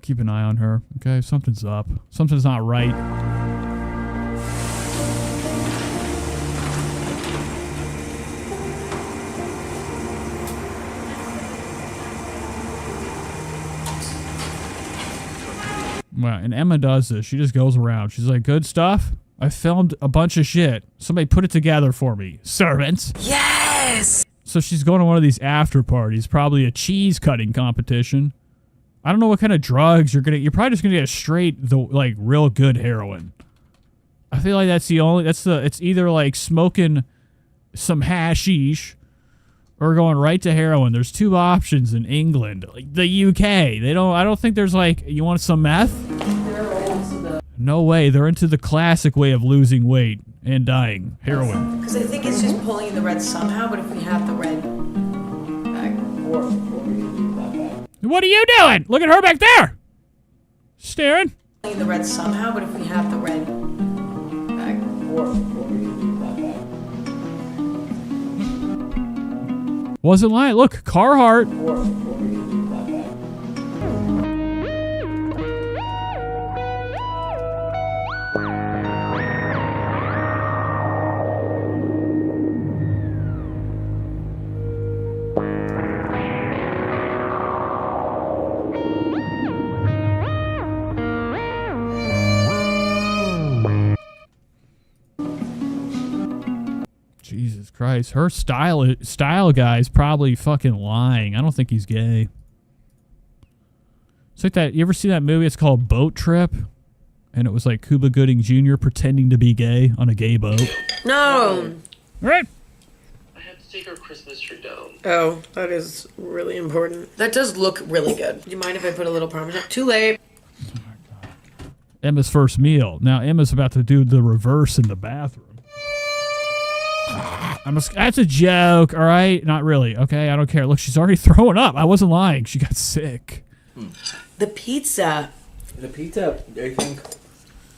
Keep an eye on her, okay? Something's up. Something's not right. Well, and Emma does this. She just goes around. She's like, good stuff. I filmed a bunch of shit. Somebody put it together for me. Servants. Yes! So she's going to one of these after parties, probably a cheese cutting competition. I don't know what kind of drugs you're gonna. You're probably just gonna get straight like real good heroin. I feel like that's the only. It's either like smoking some hashish or going right to heroin. There's two options in England, like the UK. I don't think there's like, you want some meth? No way. They're into the classic way of losing weight and dying, heroin. Because I think it's just pulling in the red somehow, but if we have the red back. What are you doing? Look at her back there. Staring. In the red somehow, but if we have the red back. Wasn't lying. Look, Carhartt. Jesus Christ. Her style guy's probably fucking lying. I don't think he's gay. It's like that. You ever see that movie? It's called Boat Trip. And it was like Cuba Gooding Jr. pretending to be gay on a gay boat. No. Right. I have to take our Christmas tree down. Oh, that is really important. That does look really good. Do you mind if I put a little Parmesan? Too late. Emma's first meal. Now Emma's about to do the reverse in the bathroom. That's a joke, all right? Not really, okay? I don't care. Look, she's already throwing up. I wasn't lying. She got sick. The pizza. The pizza, I think.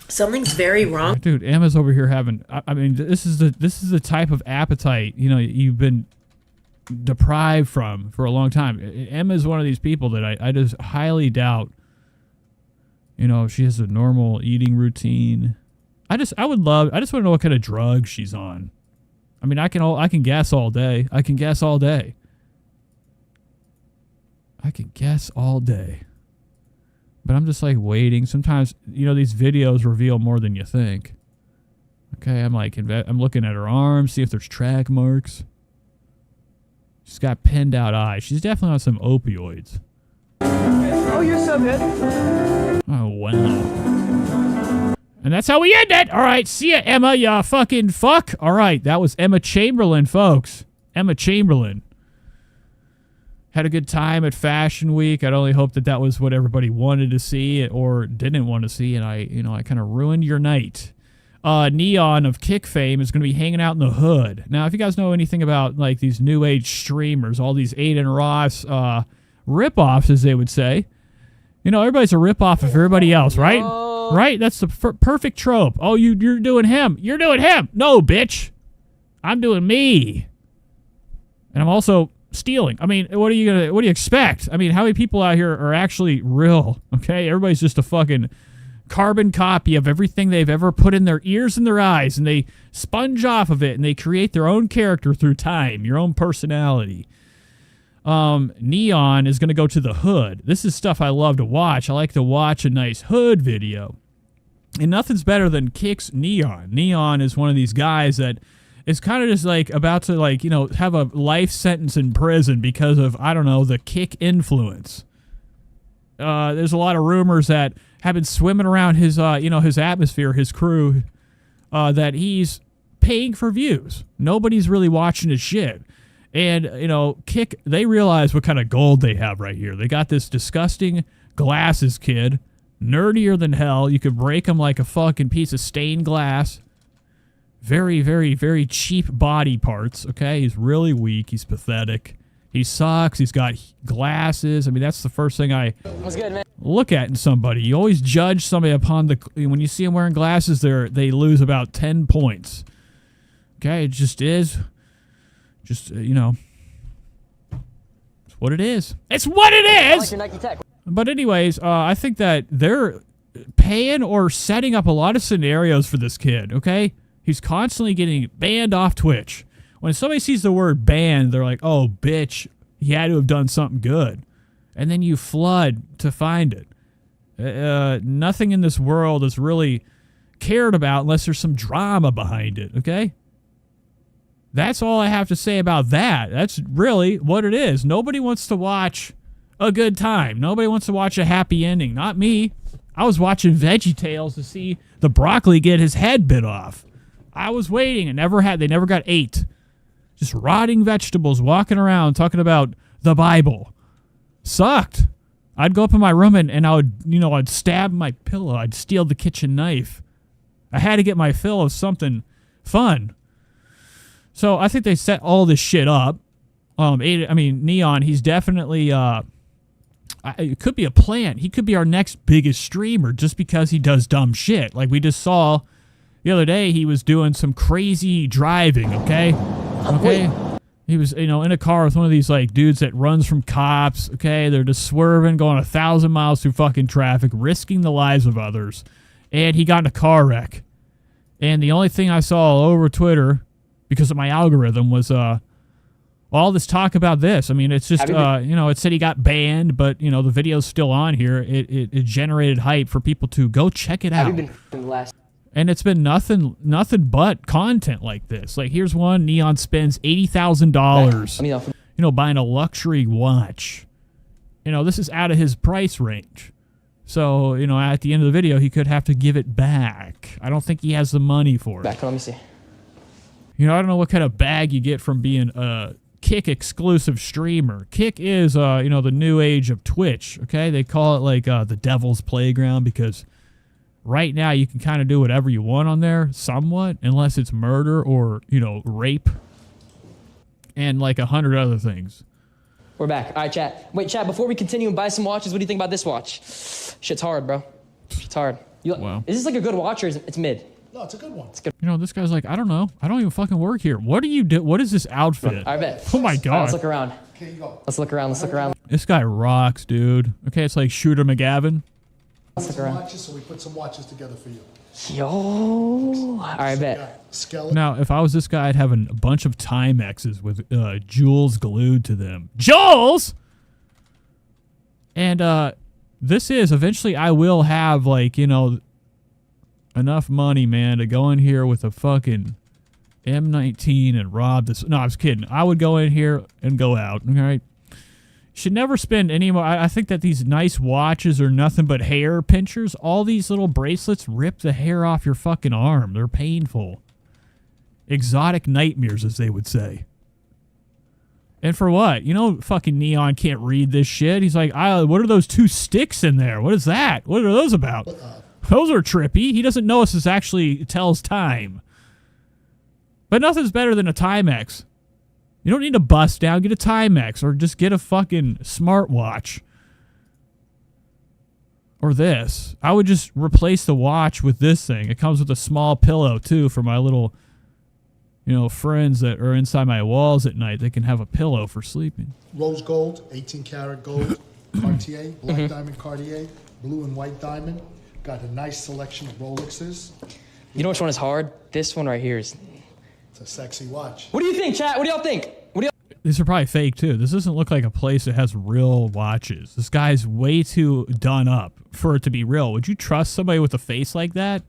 Something's very wrong. Dude, Emma's over here having. I mean, this is the type of appetite you've been deprived from for a long time. Emma's one of these people that I just highly doubt. She has a normal eating routine. I just want to know what kind of drugs she's on. I mean, I can guess all day. I can guess all day. But I'm just like waiting. Sometimes, these videos reveal more than you think. Okay, I'm looking at her arms, see if there's track marks. She's got pinned out eyes. She's definitely on some opioids. Oh, you're so good. Oh, wow. And that's how we end it. All right, see ya, Emma, ya fucking fuck. All right, that was Emma Chamberlain, folks. Emma Chamberlain. Had a good time at Fashion Week. I'd only hope that was what everybody wanted to see or didn't want to see, and I kind of ruined your night. Neon of Kick fame is going to be hanging out in the hood. Now, if you guys know anything about like these new age streamers, all these Aiden Ross rip-offs, as they would say, everybody's a rip-off of everybody else, right? Right? That's the perfect trope. Oh, you're doing him. You're doing him. No, bitch. I'm doing me. And I'm also stealing. I mean, what do you expect? I mean, how many people out here are actually real? Okay? Everybody's just a fucking carbon copy of everything they've ever put in their ears and their eyes, and they sponge off of it, and they create their own character through time, your own personality. Neon is going to go to the hood. This is stuff I love to watch. I like to watch a nice hood video. And nothing's better than Kick's Neon. Neon is one of these guys that is kind of just like about to have a life sentence in prison because of, I don't know, the Kick influence. There's a lot of rumors that have been swimming around his atmosphere, his crew, that he's paying for views. Nobody's really watching his shit. And, Kick, they realize what kind of gold they have right here. They got this disgusting glasses kid, nerdier than hell. You could break him like a fucking piece of stained glass. Very, very, very cheap body parts, okay? He's really weak. He's pathetic. He sucks. He's got glasses. I mean, that's the first thing I look at in somebody. You always judge somebody upon when you see them wearing glasses, they lose about 10 points. Okay? It just is. Just, it's what it is. It's what it is! I like your Nike Tech. But anyways, I think that they're paying or setting up a lot of scenarios for this kid, okay? He's constantly getting banned off Twitch. When somebody sees the word banned, they're like, oh, bitch, he had to have done something good. And then you flood to find it. Nothing in this world is really cared about unless there's some drama behind it, okay? That's all I have to say about that. That's really what it is. Nobody wants to watch a good time. Nobody wants to watch a happy ending. Not me. I was watching VeggieTales to see the broccoli get his head bit off. I was waiting and they never got ate. Just rotting vegetables walking around talking about the Bible. Sucked. I'd go up in my room and I would, I'd stab my pillow. I'd steal the kitchen knife. I had to get my fill of something fun. So I think they set all this shit up. Neon, he's definitely, it could be a plant. He could be our next biggest streamer just because he does dumb shit. Like we just saw the other day, he was doing some crazy driving, okay? Okay? He was, in a car with one of these, like, dudes that runs from cops, okay? They're just swerving, going 1,000 miles through fucking traffic, risking the lives of others. And he got in a car wreck. And the only thing I saw all over Twitter, because of my algorithm, was all this talk about this. I mean, it's just, it said he got banned, but, the video's still on here. It generated hype for people to go check it out. Have you been the last? And it's been nothing but content like this. Like, here's one. Neon spends $80,000, buying a luxury watch. This is out of his price range. So, at the end of the video, he could have to give it back. I don't think he has the money for it. Back, let me see. I don't know what kind of bag you get from being a Kick exclusive streamer. Kick is, the new age of Twitch, okay? They call it, like, the devil's playground because right now you can kind of do whatever you want on there, somewhat, unless it's murder or, rape and, like, 100 other things. We're back. All right, chat. Wait, chat, before we continue and buy some watches, what do you think about this watch? Shit's hard, bro. Shit's hard. Wow. Is this like a good watch or is it's mid? No, it's a good one. It's good. This guy's like, I don't know. I don't even fucking work here. What do you do? What is this outfit? I bet. Oh my God. All right, let's look around. Okay, you go. Let's look around. Let's look around. This guy rocks, dude. Okay, it's like Shooter McGavin. Let's look around. Watches, so we put some watches together for you. Yo. All right, I bet. Skeleton. Now, if I was this guy, I'd have a bunch of Timexes with jewels glued to them. Jewels! And this is, eventually I will have, like, enough money, man, to go in here with a fucking M19 and rob this. No, I was kidding. I would go in here and go out, all right? Should never spend any more. I think that these nice watches are nothing but hair pinchers. All these little bracelets rip the hair off your fucking arm. They're painful. Exotic nightmares, as they would say. And for what? Fucking Neon can't read this shit. He's like, what are those two sticks in there? What is that? What are those about? Those are trippy. He doesn't know this actually tells time. But nothing's better than a Timex. You don't need to bust down. Get a Timex or just get a fucking smartwatch. Or this. I would just replace the watch with this thing. It comes with a small pillow, too, for my little, friends that are inside my walls at night. They can have a pillow for sleeping. Rose gold, 18 karat gold, Cartier, black diamond Cartier, blue and white diamond. Got a nice selection of Rolexes. You know which one is hard? This one right here is. It's a sexy watch. What do you think, chat? What do y'all think? These are probably fake, too. This doesn't look like a place that has real watches. This guy's way too done up for it to be real. Would you trust somebody with a face like that?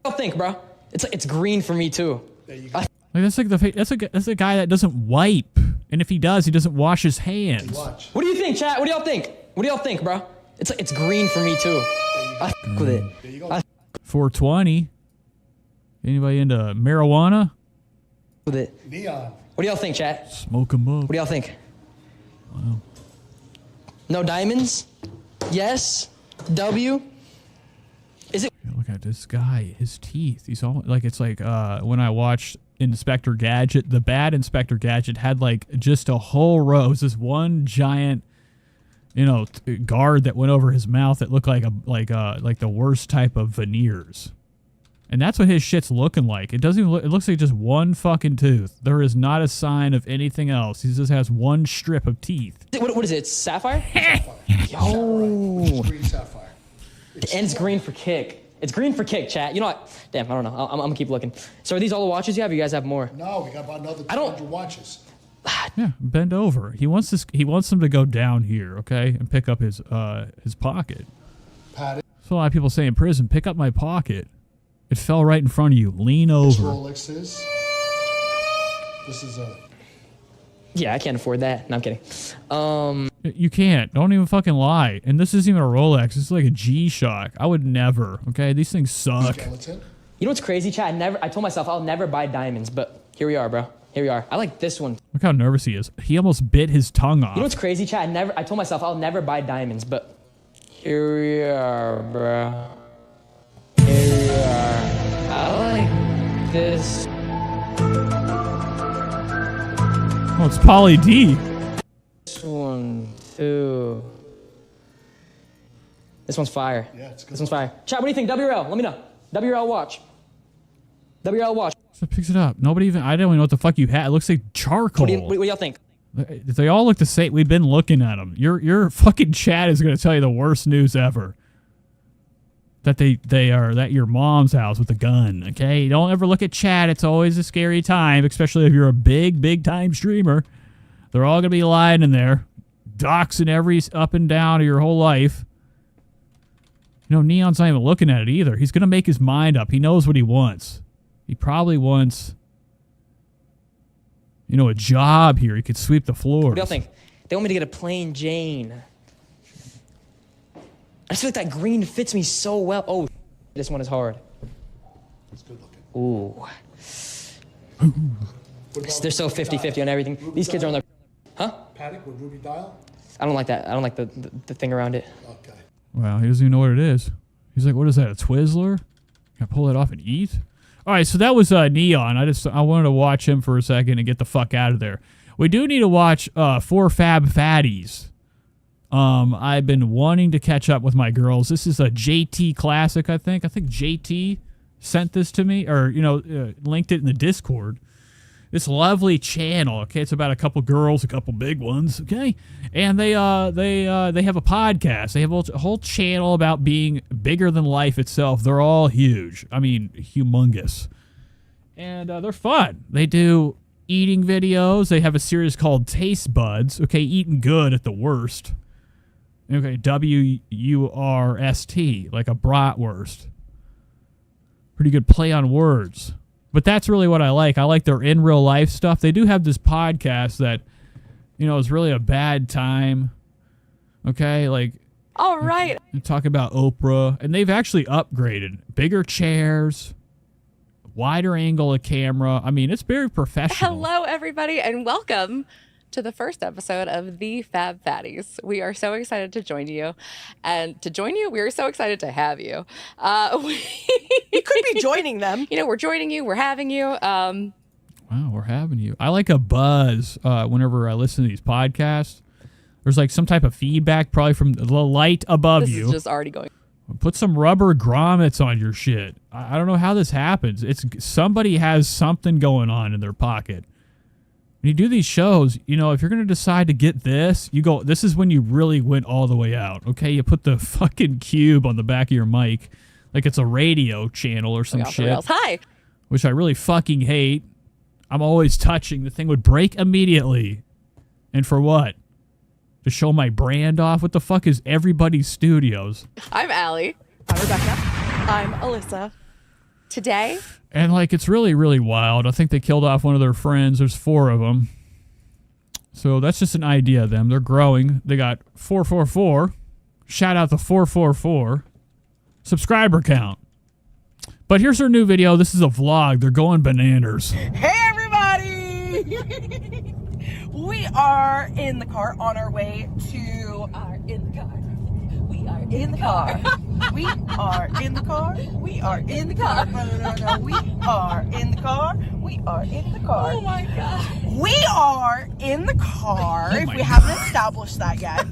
What do y'all think, bro? It's green for me, too. There you go. Like that's like that's a guy that doesn't wipe, and if he does, he doesn't wash his hands. Watch. What do you think, chat? What do y'all think? What do y'all think, bro? It's green for me too. I with it. There you go. 420. Anybody into marijuana? With it. Neon. What do y'all think, chat? Smoke 'em up. What do y'all think? Wow. No diamonds? Yes. W. Is it? Look at this guy. His teeth. He's all like it's like when I watched Inspector Gadget. The bad Inspector Gadget had like just a whole row. It was this one giant, guard that went over his mouth that looked like the worst type of veneers. And that's what his shit's looking like. It doesn't even look, it looks like just one fucking tooth. There is not a sign of anything else. He just has one strip of teeth. What is it? It's sapphire? Yo. Green sapphire. And it's green for kick. It's green for kick, chat. You know what? Damn, I don't know. I'm gonna keep looking. So are these all the watches you have? Or you guys have more? No, we got about another 200 watches. Yeah, bend over. He wants this. He wants them to go down here, okay, and pick up his pocket. Pat it. So a lot of people say in prison, pick up my pocket. It fell right in front of you. Lean over. This Rolex is. This is a. Yeah, I can't afford that. No, I'm kidding. You can't. Don't even fucking lie. And this isn't even a Rolex. This is like a G-Shock. I would never. Okay, these things suck. Skeleton. You know what's crazy, chat? I told myself I'll never buy diamonds, but here we are, bro. Here we are. I like this one. Look how nervous he is. He almost bit his tongue off. You know what's crazy, chat? I told myself I'll never buy diamonds, but here we are, bro. Here we are. I like this. Oh, it's Pauly D. This one, too. This one's fire. Yeah, it's good. This one's fire. Chat, what do you think? WRL, let me know. WRL watch. WRL watch. So it picks it up. Nobody even. I don't even know what the fuck you had. It looks like charcoal. What do y'all think? They all look the same. We've been looking at them. Your fucking chat is going to tell you the worst news ever. That they are at your mom's house with a gun. Okay, don't ever look at chat. It's always a scary time, especially if you're a big time streamer. They're all gonna be lying in there, doxing every up and down of your whole life. You know, Neon's not even looking at it either. He's gonna make his mind up. He knows what he wants. He probably wants, you know, a job here. He could sweep the floors. What do y'all think? They want me to get a plain Jane. I just feel like that green fits me so well. Oh, this one is hard. It's good looking. Ooh. They're so 50-50 on everything. These kids are on their... Huh? Paddock with ruby dial? I don't like that. I don't like the thing around it. Okay. Wow, he doesn't even know what it is. He's like, what is that, a Twizzler? Can I pull that off and eat? All right, so that was Neon. I wanted to watch him for a second and get the fuck out of there. We do need to watch 4 Fab Fatties. I've been wanting to catch up with my girls. This is a JT classic, I think. I think JT sent this to me, or, you know, linked it in the Discord. This lovely channel, okay? It's about a couple girls, a couple big ones, okay? And they have a podcast. They have a whole channel about being bigger than life itself. They're all huge. I mean, humongous. And they're fun. They do eating videos. They have a series called Taste Buds, okay? Eating good at the worst. Okay, W-U-R-S-T, like a bratwurst. Pretty good play on words. But that's really what I like. I like their in real life stuff. They do have this podcast that, you know, is really a bad time. Okay, like... All right. You talk about Oprah. And they've actually upgraded. Bigger chairs, wider angle of camera. I mean, it's very professional. Hello, everybody, and welcome to the first episode of the Fab Fatties. We are so excited to join you. And to join you, we are so excited to have you. You could be joining them. You know, we're joining you. We're having you. Wow, we're having you. I like a buzz whenever I listen to these podcasts. There's like some type of feedback probably from the light above you. This is just already going. Put some rubber grommets on your shit. I don't know how this happens. It's somebody has something going on in their pocket. When you do these shows, you know, if you're going to decide to get this, you go, this is when you really went all the way out, okay? You put the fucking cube on the back of your mic like it's a radio channel or some shit. Hi. Which I really fucking hate. I'm always touching. The thing would break immediately. And for what? To show my brand off? What the fuck is Everybody's Studios? I'm Allie. I'm Rebecca. I'm Alyssa. Today... And, like, it's really, really wild. I think they killed off one of their friends. There's 4 of them. So that's just an idea of them. They're growing. They got 444. Shout out to 444. Subscriber count. But here's their new video. This is a vlog. They're going bananas. Hey, everybody! We are in the car on our way to... We are in the car. We are in the car. We are in the car. No. We are in the car. We are in the car. Oh my God. We are in the car, if we haven't established that yet,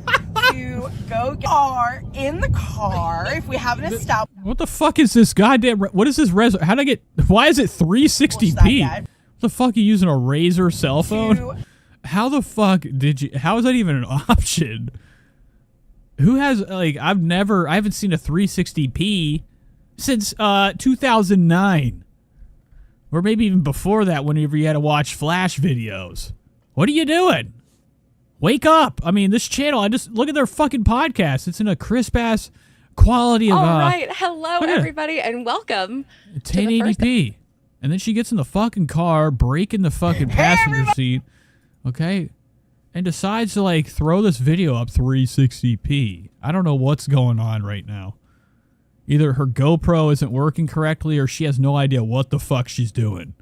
to to go get are in the car if we haven't established. What the fuck is this goddamn? What is this How did I get? Why is it 360p? What the fuck are you using a Razr cell phone? How the fuck did you? How is that even an option? Who has like? I haven't seen a 360p since 2009, or maybe even before that. Whenever you had to watch Flash videos, what are you doing? Wake up! I mean, this channel. I just look at their fucking podcast. It's in a crisp ass quality of. All right, hello everybody, and welcome. 1080p, and then she gets in the fucking car, breaking the fucking passenger seat. Okay, and decides to like throw this video up 360p. I don't know what's going on right now. Either her GoPro isn't working correctly, or she has no idea what the fuck she's doing.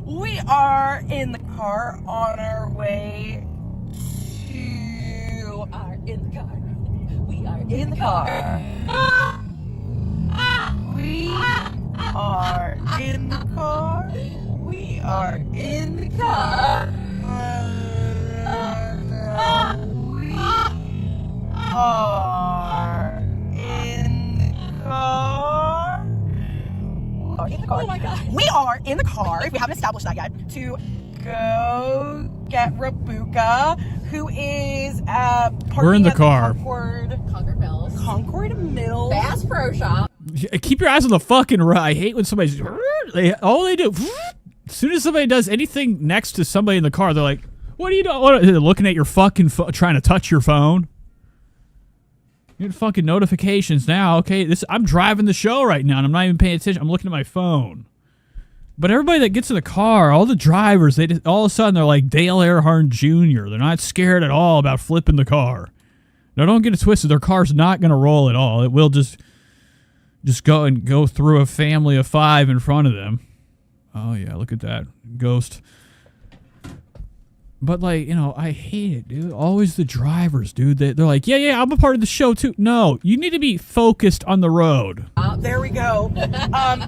We are in the car on our way to. Are in the car. We are in the car. We are in the car. We are in the car. We are in the car. Oh my God. We are in the car, if we haven't established that yet, to go get Rabuka, who is we're in the car. Concord Mills. Bass Pro Shop. Keep your eyes on the fucking road. I hate when somebody's. All they do. As soon as somebody does anything next to somebody in the car, they're like, "What are you doing?" What, looking at your fucking trying to touch your phone. You get fucking notifications now. Okay, I'm driving the show right now, and I'm not even paying attention. I'm looking at my phone. But everybody that gets in the car, all the drivers, they just, all of a sudden they're like Dale Earnhardt Jr. They're not scared at all about flipping the car. Now, don't get it twisted. Their car's not going to roll at all. It will just go through a family of 5 in front of them. Oh yeah, look at that ghost. But like, you know, I hate it, dude. Always the drivers, dude. They're like, yeah, I'm a part of the show too. No, you need to be focused on the road. There we go.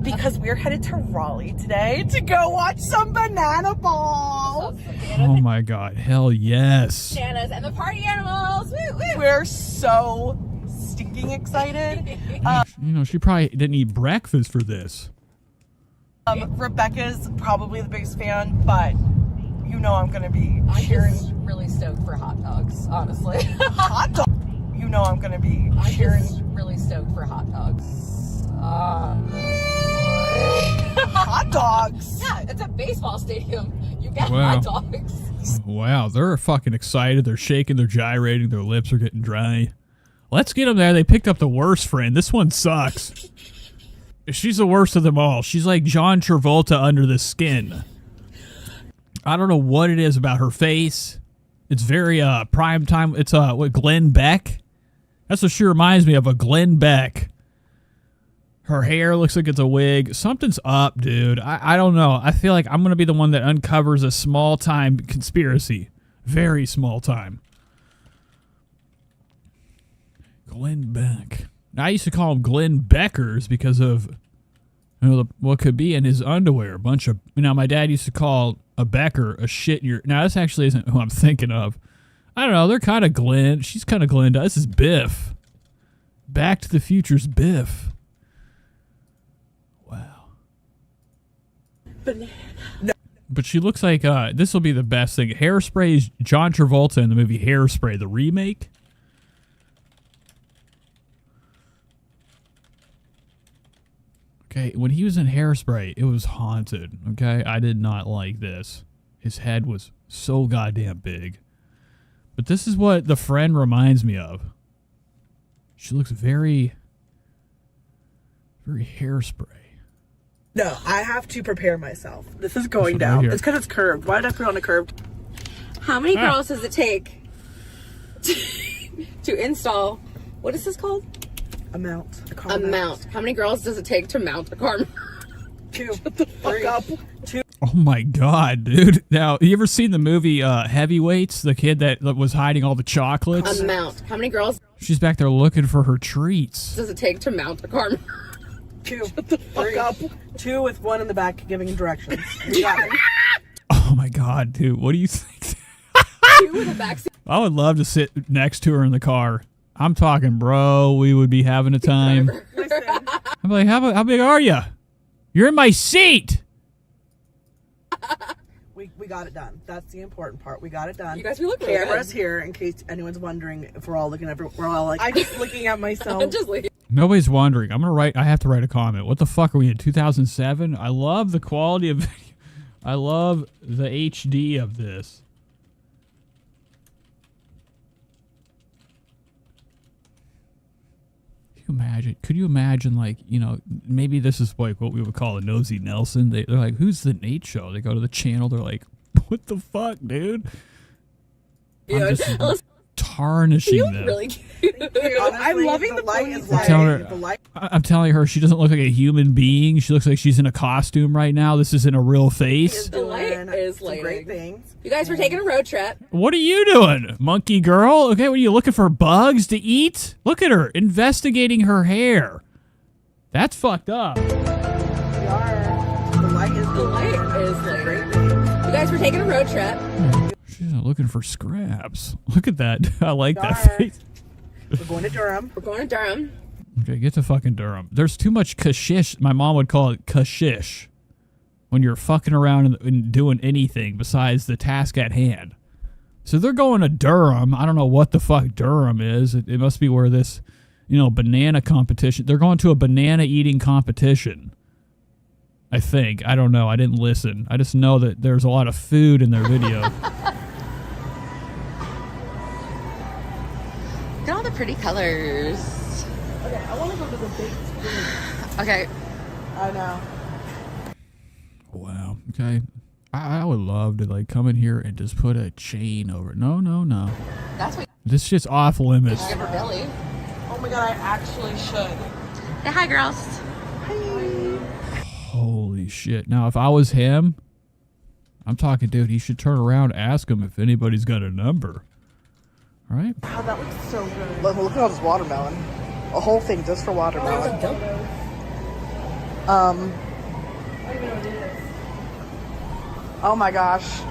Because we're headed to Raleigh today to go watch some banana balls. Oh my God, hell yes. Bananas and the party animals. Woo, woo. We're so stinking excited. You know, she probably didn't eat breakfast for this. Rebecca's probably the biggest fan, but you know I'm gonna be cheering. I'm really stoked for hot dogs, honestly. Hot dog. You know I'm gonna be cheering. I'm really stoked for hot dogs. Hot dogs. Yeah, it's a baseball stadium. You got Wow. hot dogs. Wow, they're fucking excited. They're shaking, they're gyrating, their lips are getting dry. Let's get them there. They picked up the worst friend. This one sucks. She's the worst of them all. She's like John Travolta under the skin. I don't know what it is about her face. It's very prime time. It's what, Glenn Beck? That's what she reminds me of, a Glenn Beck. Her hair looks like it's a wig. Something's up, dude. I don't know. I feel like I'm going to be the one that uncovers a small-time conspiracy. Very small time. Glenn Beck. I used to call him Glenn Beckers because of, you know, what could be in his underwear. A bunch of, you know, my dad used to call a Becker a shit in your. Now this actually isn't who I'm thinking of. I don't know. They're kind of Glenn. She's kind of Glenda. This is Biff. Back to the Future's Biff. Wow. But she looks like this will be the best thing. Hairspray is John Travolta in the movie Hairspray, the remake. Okay, when he was in Hairspray, it was haunted, okay? I did not like this. His head was so goddamn big. But this is what the friend reminds me of. She looks very, very Hairspray. No, I have to prepare myself. This is going Right down. here. It's because it's curved. Why did I put it on a curved? How many Ah. girls does it take to install? What is this called? A mount. A car A mount. How many girls does it take to mount a car? 2. Fuck up. 2. Oh my god, dude. Now, you ever seen the movie Heavyweights? The kid that was hiding all the chocolates? A mount. How many girls She's back there looking for her treats. does it take to mount a car? 2. Fuck up. 2 with 1 in the back giving directions. You got it. Oh my god, dude. What do you think? you in the backseat. I would love to sit next to her in the car. I'm talking, bro. We would be having a time. I'm like, how big are you? You're in my seat. We got it done. That's the important part. We got it done. You guys, we look really Camera's good. here in case anyone's wondering if we're all looking at. We're all like, I'm just looking at myself. I'm just looking. Nobody's wondering. I have to write a comment. What the fuck are we in 2007? I love the quality of video. I love the HD of this. Could you imagine, like, you know, maybe this is like what we would call a nosy Nelson. They're like, who's the Nate Show? They go to the channel. They're like, what the fuck, dude? Yeah, I'm just tarnishing them. Really cute. I'm loving the light. I'm telling her she doesn't look like a human being. She looks like she's in a costume right now. This isn't a real face. The light is some great things. You guys were taking a road trip. What are you doing, monkey girl? Okay, what are you looking for, bugs to eat? Look at her investigating her hair. That's fucked up. The light is great things. You guys were taking a road trip. She's not looking for scraps. Look at that. I like that face. We're going to Durham. Okay, get to fucking Durham. There's too much kashish. My mom would call it kashish when you're fucking around and doing anything besides the task at hand. So they're going to Durham. I don't know what the fuck Durham is. It must be where this, you know, banana competition. They're going to a banana eating competition. I think. I don't know. I didn't listen. I just know that there's a lot of food in their video. Look at all the pretty colors. Okay, I want to go to the big screen. Okay. I know. Wow. Okay. I would love to like come in here and just put a chain over it. No. That's what. This shit's off limits. Give her belly. Oh my god, I actually should. Say hi, girls. Holy shit. Now, if I was him, I'm talking, dude, he should turn around and ask him if anybody's got a number. All right? Wow, that looks so good. Look at all this watermelon. A whole thing just for watermelon. Oh my gosh.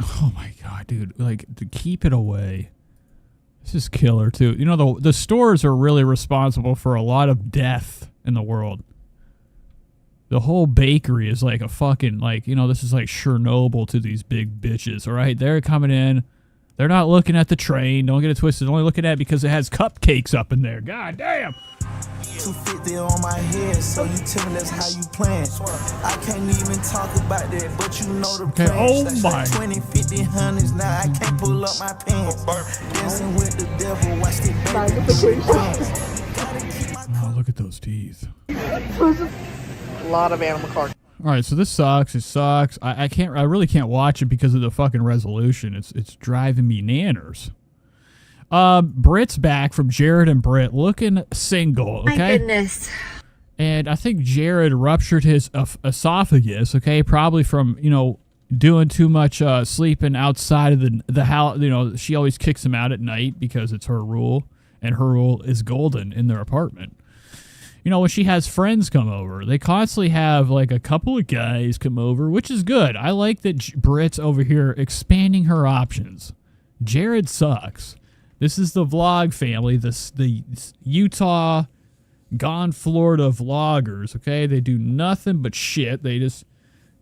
Oh my god, dude. Like, to keep it away. This is killer, too. You know, the stores are really responsible for a lot of death in the world. The whole bakery is like a fucking, like, you know, this is like Chernobyl to these big bitches, all right? They're coming in. They're not looking at the train. Don't get it twisted. They're only looking at it because it has cupcakes up in there. God damn. 250 on my head, so you tell me that's how you plan. I can't even talk about that, but you know the okay, plan. oh my. 20, 50, hundreds, now I can't pull up my pants. Dancing with the devil, watch the baby. Oh, look at those teeth. A lot of animal cartoons. All right, so this sucks. It sucks. I really can't watch it because of the fucking resolution. It's driving me nanners. Britt's back from Jared and Britt looking single. Okay. My goodness. And I think Jared ruptured his esophagus. Okay, probably from, you know, doing too much sleeping outside of the house. You know, she always kicks him out at night because it's her rule, and her rule is golden in their apartment. You know, when she has friends come over, they constantly have like a couple of guys come over, which is good. I like that Britt's over here expanding her options. Jared sucks. This is the vlog family, the Utah, Gone Florida vloggers, okay? They do nothing but shit. They just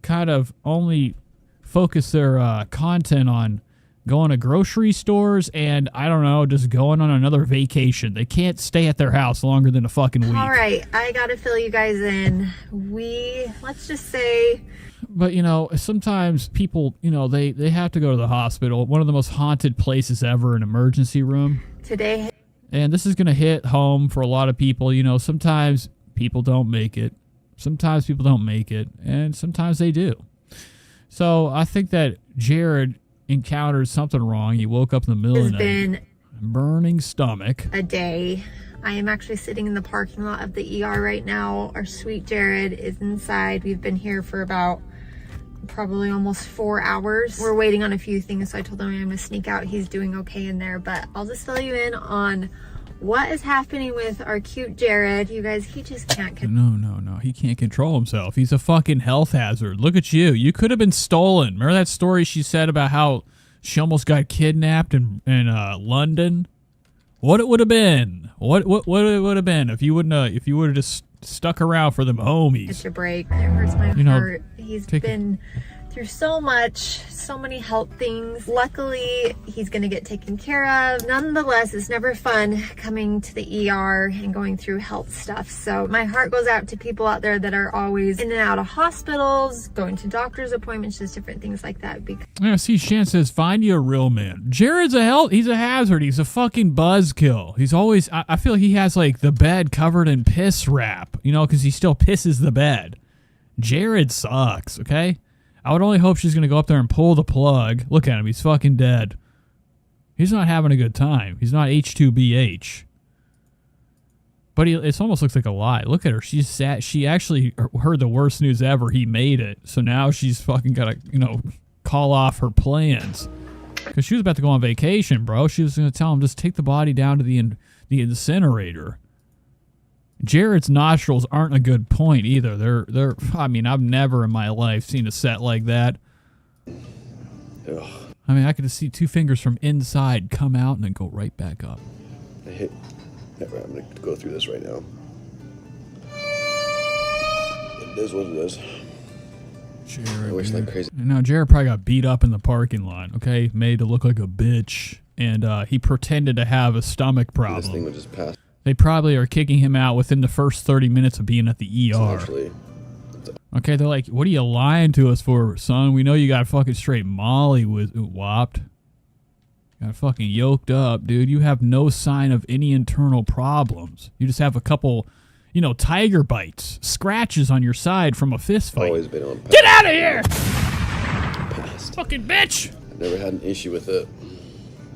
kind of only focus their content on going to grocery stores and, I don't know, just going on another vacation. They can't stay at their house longer than a fucking week. All right, I gotta fill you guys in. Let's just say... But, you know, sometimes people, you know, they have to go to the hospital. One of the most haunted places ever, an emergency room. Today... And this is going to hit home for a lot of people. You know, sometimes people don't make it. Sometimes people don't make it. And sometimes they do. So I think that Jared encountered something wrong. He woke up in the middle of the night. It's been burning stomach. a day. I am actually sitting in the parking lot of the ER right now. Our sweet Jared is inside. We've been here for about probably almost 4 hours. We're waiting on a few things, so I told him I'm gonna sneak out. He's doing okay in there, but I'll just fill you in on what is happening with our cute Jared. You guys, he just can't No. He can't control himself. He's a fucking health hazard. Look at you. You could have been stolen. Remember that story she said about how She almost got kidnapped in London. What it would have been? What it would have been if you would have just stuck around for them homies? It's a break. It hurts my You know, heart. He's been through so much, so many health things. Luckily, he's gonna get taken care of. Nonetheless, it's never fun coming to the ER and going through health stuff. So my heart goes out to people out there that are always in and out of hospitals, going to doctor's appointments, just different things like that. Because Yeah, see, Shan says, find you a real man. Jared's he's a hazard. He's a fucking buzzkill. He's always, I feel he has like the bed covered in piss wrap, you know, because he still pisses the bed. Jared sucks, okay? I would only hope she's going to go up there and pull the plug. Look at him. He's fucking dead. He's not having a good time. He's not H2BH. But it almost looks like a lie. Look at her. She's sad. She actually heard the worst news ever. He made it. So now she's fucking got to, call off her plans. Because she was about to go on vacation, bro. She was going to tell him, just take the body down to the incinerator. Jared's nostrils aren't a good point either. They're. I mean, I've never in my life seen a set like that. Ugh. I mean, I could just see two fingers from inside come out and then go right back up. I'm gonna go through this right now. It is what it is. Jared, I wish like crazy. Now, Jared probably got beat up in the parking lot, okay? Made to look like a bitch. And he pretended to have a stomach problem. This thing would just pass. They probably are kicking him out within the first 30 minutes of being at the ER. Okay, they're like, what are you lying to us for, son? We know you got fucking straight Molly whopped. Got fucking yoked up, dude. You have no sign of any internal problems. You just have a couple, tiger bites, scratches on your side from a fist fight. Always been on. Get out of here! Past. Fucking bitch! I've never had an issue with it.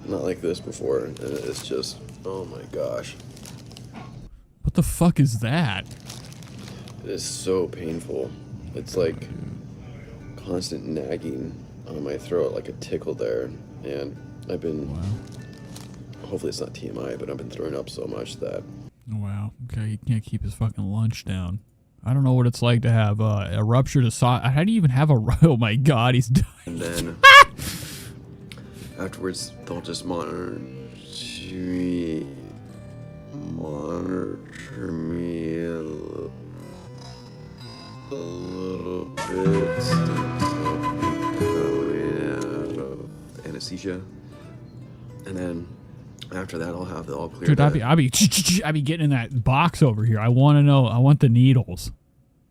Not like this before. And it's just, oh my gosh. What the fuck is that? It is so painful. It's like constant nagging on my throat, like a tickle there. And I've been, hopefully it's not TMI, but I've been throwing up so much that. Wow. Okay, he can't keep his fucking lunch down. I don't know what it's like to have a ruptured esophagus. How do you even have oh my god, he's dying. And then afterwards, they'll just monitor me a little bit. Anesthesia. And then after that, I'll have it all cleared. Dude, I'd be getting in that box over here. I want to know. I want the needles.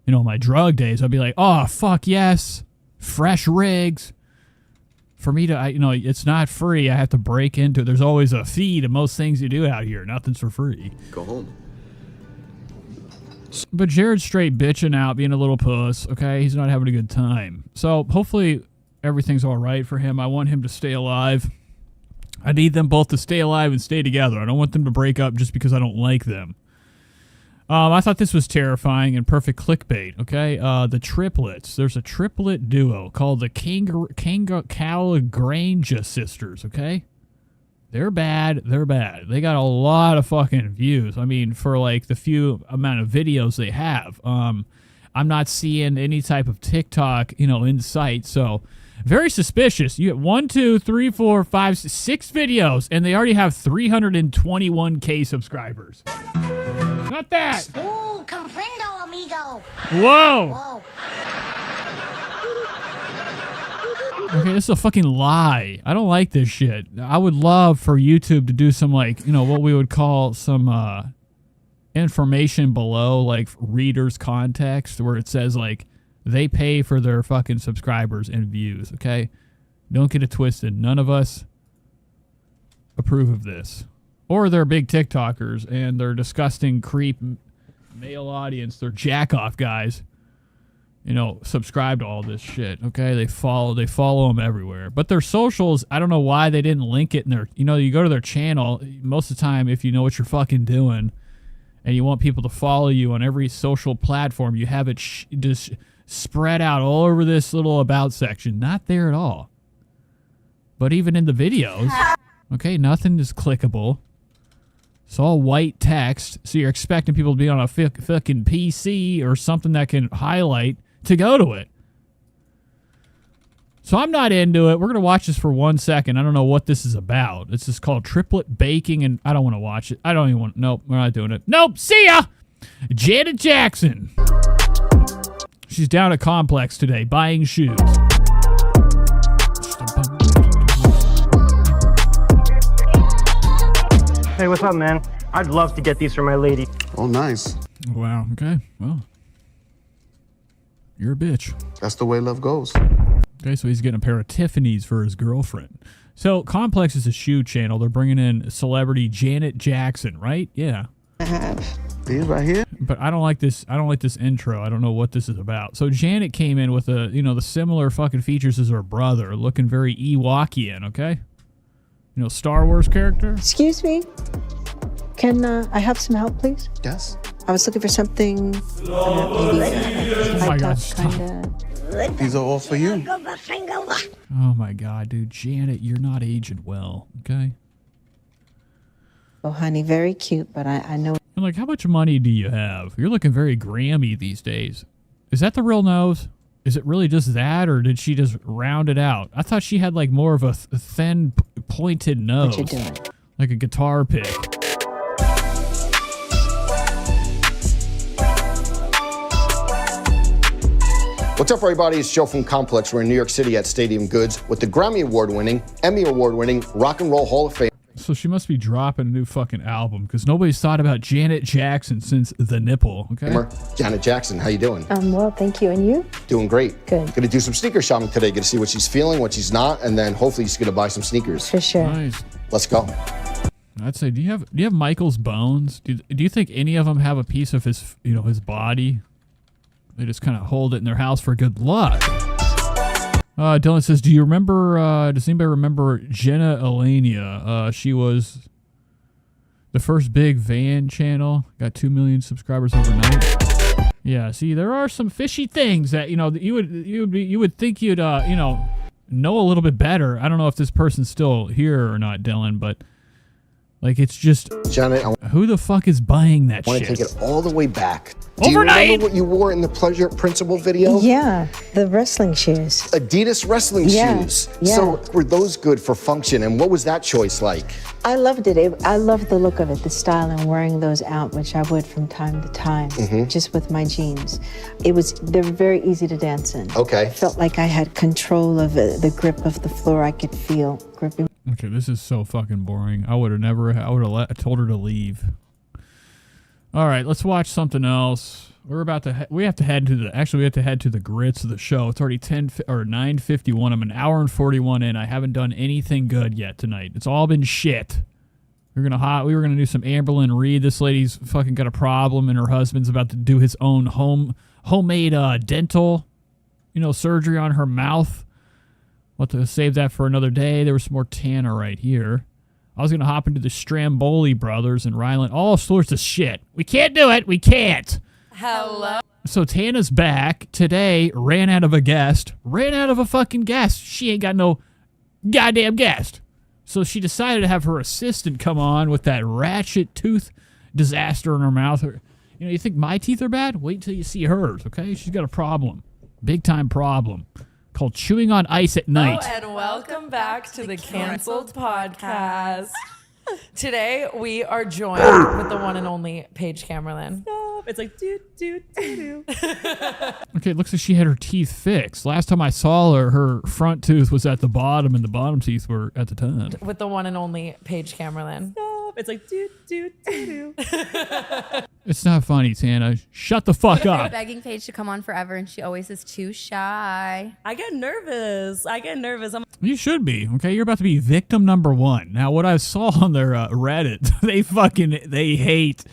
My drug days, I'd be like, oh, fuck yes. Fresh rigs. For me to, it's not free. I have to break into it. There's always a fee to most things you do out here. Nothing's for free. Go home. But Jared's straight bitching out, being a little puss, okay? He's not having a good time. So hopefully everything's all right for him. I want him to stay alive. I need them both to stay alive and stay together. I don't want them to break up just because I don't like them. I thought this was terrifying and perfect clickbait, okay? The triplets. There's a triplet duo called the Calagrange sisters, okay? They're bad. They're bad. They got a lot of fucking views. I mean, for like the few amount of videos they have. I'm not seeing any type of TikTok, in sight, so very suspicious. You get 1, 2, 3, 4, 5, 6 videos, and they already have 321K subscribers. Not that. Ooh, comprendo, amigo. Whoa. Okay, this is a fucking lie. I don't like this shit. I would love for YouTube to do some, like, what we would call some information below, like readers' context, where it says, like, they pay for their fucking subscribers and views, okay? Don't get it twisted. None of us approve of this. Or they're big TikTokers and they're disgusting creep male audience. They're jack-off guys. Subscribe to all this shit, okay? They follow them everywhere. But their socials, I don't know why they didn't link it in their, you go to their channel, most of the time, if you know what you're fucking doing and you want people to follow you on every social platform, you have it just spread out all over this little about section. Not there at all. But even in the videos, okay, nothing is clickable. It's all white text, so you're expecting people to be on a fucking PC or something that can highlight to go to it. So I'm not into it. We're going to watch this for 1 second. I don't know what this is about. It's just called Triplet Baking, and I don't want to watch it. I don't even want... Nope, we're not doing it. Nope, see ya! Janet Jackson. She's down at Complex today, buying shoes. Hey, what's up, man? I'd love to get these for my lady. Oh, nice. Wow, okay. Well, you're a bitch. That's the way love goes. Okay, so he's getting a pair of Tiffany's for his girlfriend. So Complex is a shoe channel. They're bringing in celebrity Janet Jackson, right? Yeah. I have these right here. But I don't like this. I don't like this intro. I don't know what this is about. So Janet came in with the similar fucking features as her brother, looking very Ewokian. Okay. Star Wars character. Excuse me. Can I have some help, please? Yes. I was looking for something. Maybe. Oh my God! Stop. These are all for you. Oh my God, dude, Janet, you're not aging well. Okay. Oh, honey, very cute, but I know. I'm like, how much money do you have? You're looking very Grammy these days. Is that the real nose? Is it really just that, or did she just round it out? I thought she had like more of a thin, pointed nose. What you doing? Like a guitar pick. What's up, everybody? It's Joe from Complex. We're in New York City at Stadium Goods with the Grammy Award-winning, Emmy Award-winning Rock and Roll Hall of Fame. So she must be dropping a new fucking album because nobody's thought about Janet Jackson since The Nipple, okay? Janet Jackson, how you doing? Well, thank you. And you? Doing great. Good. Gonna do some sneaker shopping today. Gonna see what she's feeling, what she's not, and then hopefully she's gonna buy some sneakers. For sure. Nice. Let's go. I'd say, do you have Michael's bones? Do you think any of them have a piece of his body? They just kind of hold it in their house for good luck. Dylan says, do you remember, does anybody remember Jenna Elenia? She was the first big van channel. Got 2 million subscribers overnight. Yeah, see, there are some fishy things that, you would think you'd, know a little bit better. I don't know if this person's still here or not, Dylan, but like, it's just, Janet, who the fuck is buying that I want shit? to take it all the way back. Do Overnight! you remember what you wore in the Pleasure Principle video? Yeah, the wrestling shoes. Adidas wrestling shoes. Yeah. So were those good for function? And what was that choice like? I loved it. I loved the look of it, the style, and wearing those out, which I would from time to time, just with my jeans. They're very easy to dance in. Okay. I felt like I had control of the grip of the floor. I could feel gripping. Okay, this is so fucking boring. I would have told her to leave. All right, let's watch something else. We have to head to the grits of the show. It's already 9:51. I'm an hour and 41 in. I haven't done anything good yet tonight. It's all been shit. We were gonna do some Chamberlain Reed. This lady's fucking got a problem, and her husband's about to do his own homemade dental, surgery on her mouth. We'll have to save that for another day. There was some more Tana right here. I was going to hop into the Stramboli brothers and Ryland. All sorts of shit. We can't do it. We can't. Hello. So Tana's back today. Ran out of a fucking guest. She ain't got no goddamn guest. So she decided to have her assistant come on with that ratchet tooth disaster in her mouth. You think my teeth are bad? Wait till you see hers, okay? She's got a problem. Big time problem. Called Chewing on Ice at Night. Oh, and welcome back to the Canceled Podcast. Today we are joined with the one and only Paige Chamberlain. It's like do do do do. Okay, it looks like she had her teeth fixed. Last time I saw her front tooth was at the bottom, and the bottom teeth were at the top. With the one and only Paige Chamberlain. It's like do do do do. It's not funny, Tana. Shut the fuck I've been up. begging Paige to come on forever, and she always is too shy. I get nervous. You should be, okay? You're about to be victim number one. Now, what I saw on their Reddit, they fucking hate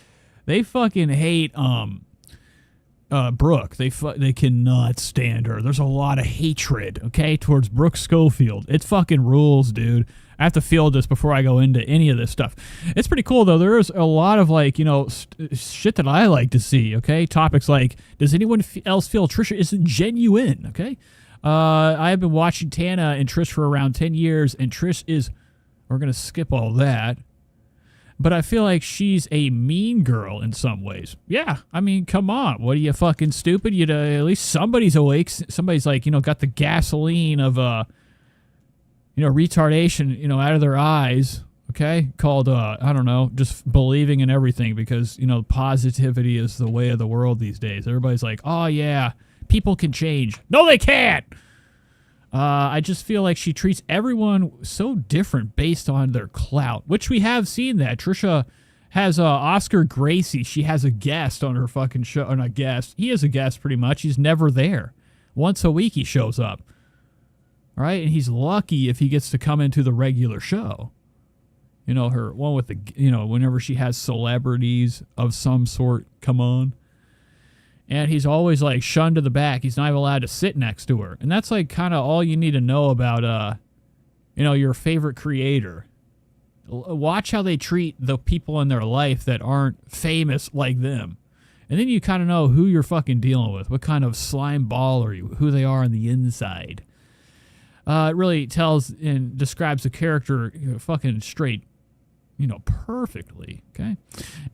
Brooke. They cannot stand her. There's a lot of hatred, okay, towards Brooke Schofield. It fucking rules, dude. I have to field this before I go into any of this stuff. It's pretty cool, though. There is a lot of, shit that I like to see, okay? Topics like, does anyone else feel Trisha isn't genuine, okay? I've been watching Tana and Trish for around 10 years, and Trish is... We're going to skip all that. But I feel like she's a mean girl in some ways. Yeah, I mean, come on. What are you, fucking stupid? At least somebody's awake. Somebody's like, got the gasoline of, retardation, out of their eyes. Okay, called I don't know, just believing in everything because positivity is the way of the world these days. Everybody's like, oh yeah, people can change. No, they can't. I just feel like she treats everyone so different based on their clout, which we have seen that. Trisha has Oscar Gracie. She has a guest on her fucking show. Or not guest. He is a guest pretty much. He's never there. Once a week he shows up. Right? And he's lucky if he gets to come into the regular show. Her one with the, whenever she has celebrities of some sort come on. And he's always like shunned to the back. He's not even allowed to sit next to her. And that's like kind of all you need to know about, your favorite creator. Watch how they treat the people in their life that aren't famous like them. And then you kind of know who you're fucking dealing with. What kind of slime ball are you? Who they are on the inside. It really tells and describes the character fucking straight, perfectly. Okay.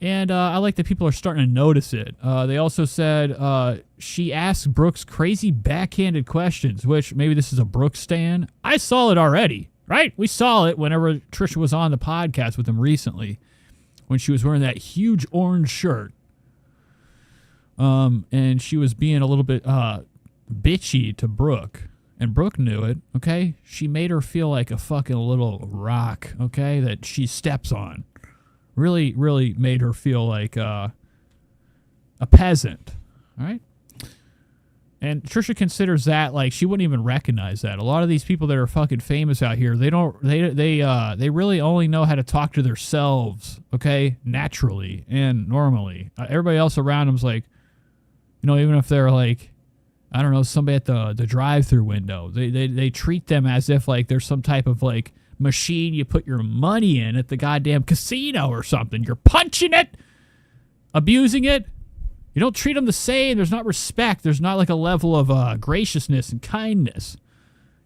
And I like that people are starting to notice it. They also said she asked Brooks crazy backhanded questions, which maybe this is a Brooks stan. I saw it already, right? We saw it whenever Trisha was on the podcast with him recently when she was wearing that huge orange shirt. And she was being a little bit bitchy to Brooke. And Brooke knew it, okay? She made her feel like a fucking little rock, okay, that she steps on. Really, really made her feel like a peasant, all right? And Trisha considers that like she wouldn't even recognize that. A lot of these people that are fucking famous out here, they really only know how to talk to themselves, okay, naturally and normally. Everybody else around them's like, even if they're like, I don't know, somebody at the drive-through window. They treat them as if like there's some type of like machine you put your money in at the goddamn casino or something. You're punching it, abusing it. You don't treat them the same. There's not respect. There's not like a level of graciousness and kindness.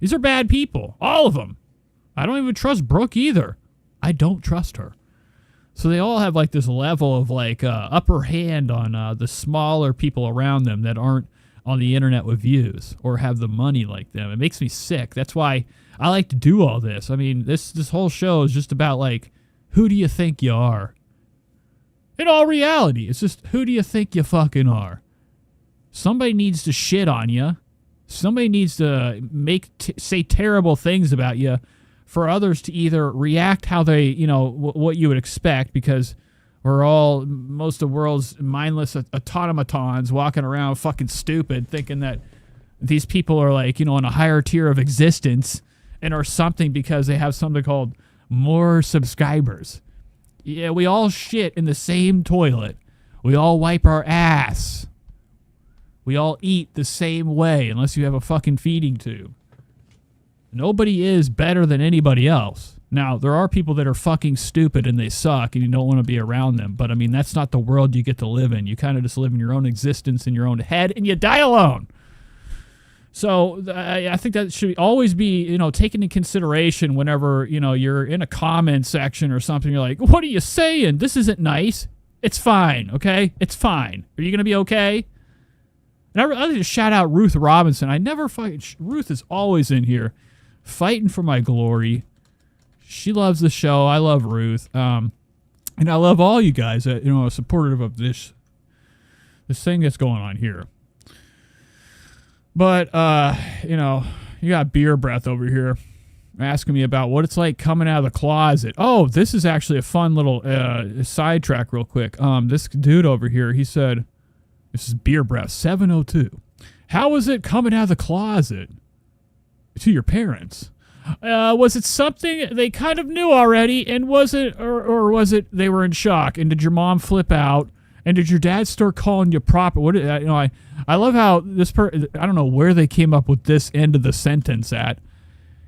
These are bad people, all of them. I don't even trust Brooke either. I don't trust her. So they all have like this level of like upper hand on the smaller people around them that aren't on the internet with views or have the money like them. It makes me sick. That's why I like to do all this. I mean, this whole show is just about like, who do you think you are? In all reality, it's just, who do you think you fucking are? Somebody needs to shit on you. Somebody needs to say terrible things about you for others to either react how they, what you would expect, because we're all, most of the world's mindless automatons walking around fucking stupid, thinking that these people are like, on a higher tier of existence and are something because they have something called more subscribers. Yeah, we all shit in the same toilet. We all wipe our ass. We all eat the same way unless you have a fucking feeding tube. Nobody is better than anybody else. Now, there are people that are fucking stupid and they suck and you don't want to be around them. But, I mean, that's not the world you get to live in. You kind of just live in your own existence in your own head and you die alone. So, I think that should always be, taken into consideration whenever, you're in a comment section or something. You're like, what are you saying? This isn't nice. It's fine, okay? It's fine. Are you going to be okay? And I like to shout out Ruth Robinson. I never fight. Ruth is always in here fighting for my glory. She loves the show. I love Ruth. And I love all you guys that, are supportive of this thing that's going on here. But, you got beer breath over here asking me about what it's like coming out of the closet. Oh, this is actually a fun little sidetrack real quick. This dude over here, he said, this is beer breath 702. How was it coming out of the closet to your parents? Was it something they kind of knew already, and was it, or was it they were in shock? And did your mom flip out? And did your dad start calling you proper? What I love how this I don't know where they came up with this end of the sentence at.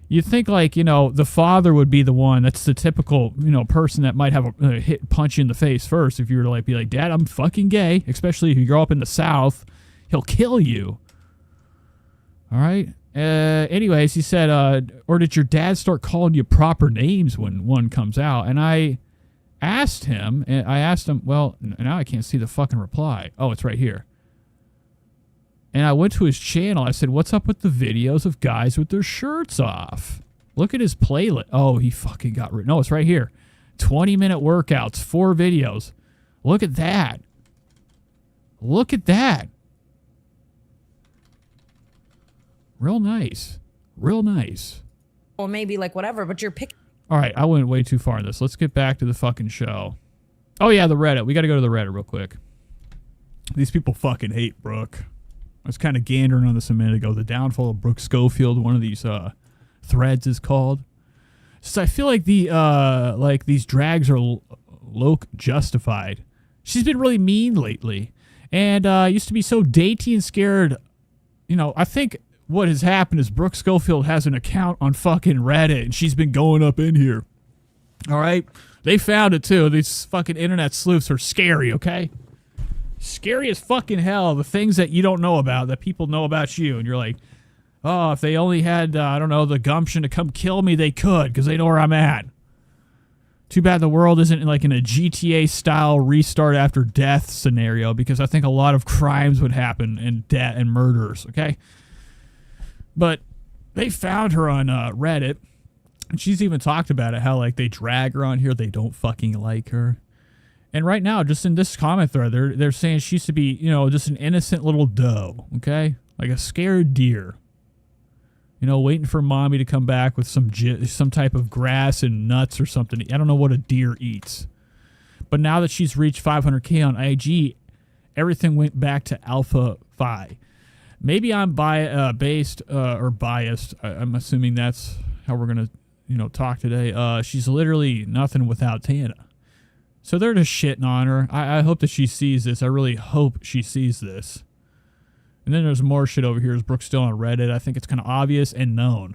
You think like the father would be the one. That's the typical person that might have a punch you in the face first. If you were to be like, Dad, I'm fucking gay. Especially if you grow up in the South, he'll kill you. All right. Anyways, he said, or did your dad start calling you proper names when one comes out? And I asked him, and I asked him, well, now I can't see the fucking reply. Oh, it's right here. And I went to his channel. I said, what's up with the videos of guys with their shirts off? Look at his playlist. Oh, he fucking got rid. No, it's right here. 20-minute workouts, 4 videos. Look at that. Look at that. Real nice. Real nice. Or maybe like whatever, but you're picking. All right, I went way too far in this. Let's get back to the fucking show. Oh, yeah, the Reddit. We got to go to the Reddit real quick. These people fucking hate Brooke. I was kind of gandering on this a minute ago. The downfall of Brooke Schofield, one of these threads is called. So I feel like these drags are loc justified. She's been really mean lately. And used to be so dainty and scared. You know, I think what has happened is Brooke Schofield has an account on fucking Reddit, and she's been going up in here. All right? They found it, too. These fucking internet sleuths are scary, okay? Scary as fucking hell, the things that you don't know about, that people know about you. And you're like, oh, if they only had, I don't know, the gumption to come kill me, they could, because they know where I'm at. Too bad the world isn't like in a GTA-style restart after death scenario, because I think a lot of crimes would happen and murders, okay? But they found her on Reddit, and she's even talked about it, how like they drag her on here, they don't fucking like her. And right now, just in this comment thread, they're saying she used to be, you know, just an innocent little doe, okay? Like a scared deer. You know, waiting for mommy to come back with some type of grass and nuts or something. I don't know what a deer eats. But now that she's reached 500K on IG, everything went back to Alpha Phi. Maybe I'm biased. I'm assuming that's how we're going to, you know, talk today. She's literally nothing without Tana. So they're just shitting on her. I hope that she sees this. I really hope she sees this. And then there's more shit over here. Is Brooke still on Reddit? I think it's kind of obvious and known.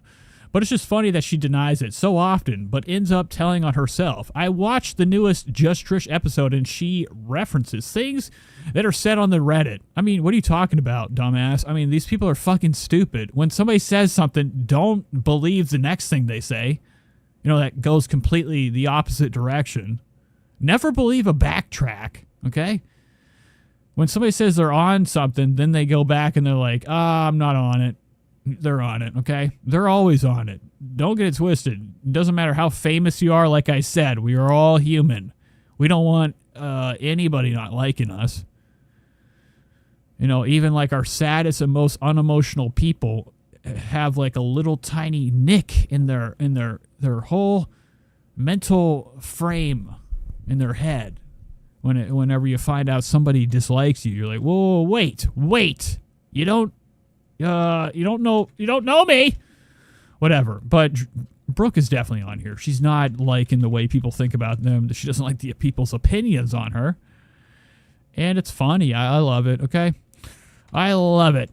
But it's just funny that she denies it so often, but ends up telling on herself. I watched the newest Just Trish episode, and she references things that are said on the Reddit. I mean, what are you talking about, dumbass? I mean, these people are fucking stupid. When somebody says something, don't believe the next thing they say. You know, that goes completely the opposite direction. Never believe a backtrack, okay? When somebody says they're on something, then they go back and they're like, I'm not on it. They're on it, okay? They're always on it. Don't get it twisted. It doesn't matter how famous you are. Like I said, we are all human. We don't want anybody not liking us. You know, even like our saddest and most unemotional people have like a little tiny nick in their whole mental frame in their head. Whenever you find out somebody dislikes you, you're like, whoa, wait, you don't know me, whatever. But Brooke is definitely on here. She's not liking the way people think about them. She doesn't like the people's opinions on her, and it's funny. I love it. Okay, I love it.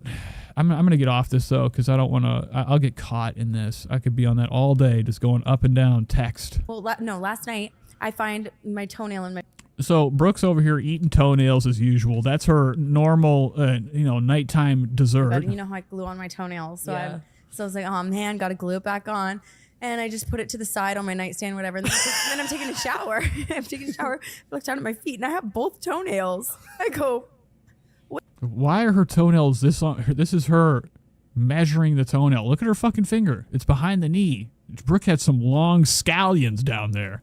I'm gonna get off this though, because I don't want to. I'll get caught in this. I could be on that all day, just going up and down text. Well, no, last night I find my toenail in my. So Brooke's over here eating toenails as usual. That's her normal, nighttime dessert. But you know how I glue on my toenails, so I was like, oh man, gotta glue it back on, and I just put it to the side on my nightstand, whatever. And then I'm taking a shower. I'm taking a shower. I look down at my feet, and I have both toenails. I go, what? Why are her toenails this long? This is her measuring the toenail. Look at her fucking finger. It's behind the knee. Brooke had some long scallions down there.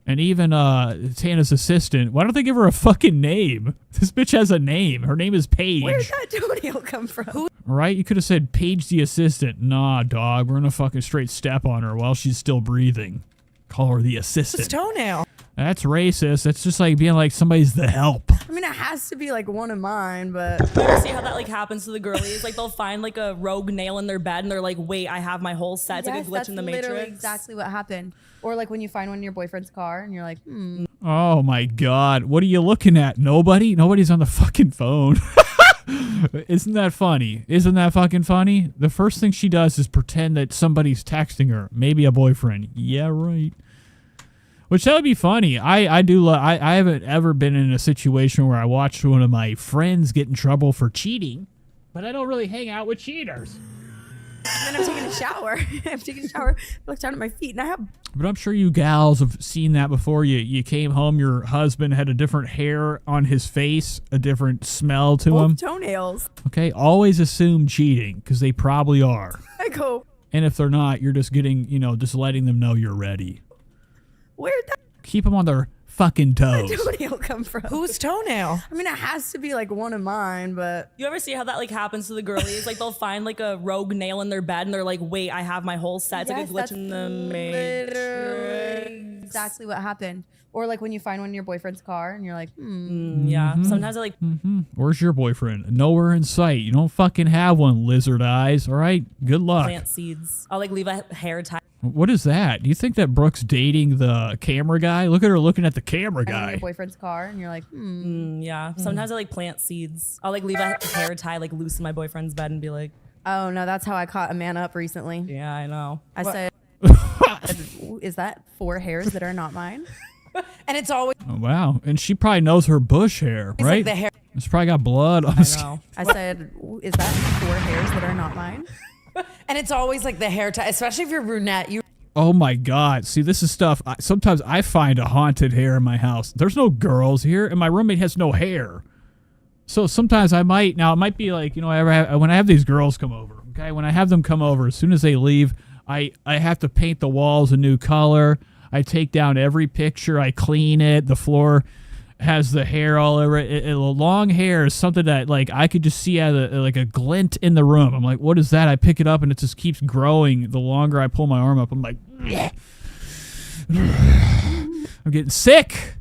And even Tana's assistant, why don't they give her a fucking name? This bitch has a name. Her name is Paige. Where did that toenail come from? Right? You could have said Paige the assistant. Nah, dog. We're going to fucking straight step on her while she's still breathing. Call her the assistant. It's toenail. That's racist. That's just like being like somebody's the help. I mean, it has to be like one of mine, but. You ever see how that like happens to the girlies? Like they'll find like a rogue nail in their bed and they're like, wait, I have my whole set. It's like a glitch in the Matrix. Literally exactly what happened. Or like when you find one in your boyfriend's car and you're like, Oh my God. What are you looking at? Nobody? Nobody's on the fucking phone. Isn't that funny? Isn't that fucking funny? The first thing she does is pretend that somebody's texting her. Maybe a boyfriend. Yeah, right. Which that would be funny. I do. I haven't ever been in a situation where I watched one of my friends get in trouble for cheating, but I don't really hang out with cheaters. And then I'm taking a shower. I'm taking a shower. I look down at my feet, and I have. But I'm sure you gals have seen that before. You came home, your husband had a different hair on his face, a different smell to him. Both toenails. Okay, always assume cheating, because they probably are. I go, And if they're not, you're just getting, just letting them know you're ready. where'd that Keep them on their fucking toes. toenail come from? Whose toenail? I mean, it has to be like one of mine, but You ever see how that like happens to the girlies? Like they'll find like a rogue nail in their bed and they're like, wait, I have my whole set. It's like a glitch in the matrix. exactly what happened. Or like when you find one in your boyfriend's car, and you're like, Yeah. Sometimes I like. Where's your boyfriend? Nowhere in sight. You don't fucking have one, lizard eyes. All right? Good luck. Plant seeds. I'll like leave a hair tie. What is that? Do you think that Brooke's dating the camera guy? Look at her looking at the camera I'm in guy. your boyfriend's car, and you're like, Yeah. Sometimes I like plant seeds. I'll like leave a hair tie like loose in my boyfriend's bed and be like, oh no, that's how I caught a man up recently. yeah, I know. I said, is that 4 hairs that are not mine? And it's always Oh, wow. And she probably knows her bush hair, like right? the hair. It's probably got blood on I the skin. know. I said, is that 4 hairs that are not mine? And it's always like the hair tie, especially if you're brunette. You Oh my God. See, this is stuff. Sometimes I find a haunted hair in my house. There's no girls here, and my roommate has no hair. So sometimes I might, now it might be like, when I have these girls come over, okay? When I have them come over, as soon as they leave, I have to paint the walls a new color. I take down every picture. I clean it. The floor has the hair all over it. Long hair is something that like I could just see out of like a glint in the room. I'm like, what is that? I pick it up and it just keeps growing. The longer I pull my arm up, I'm like, I'm getting sick.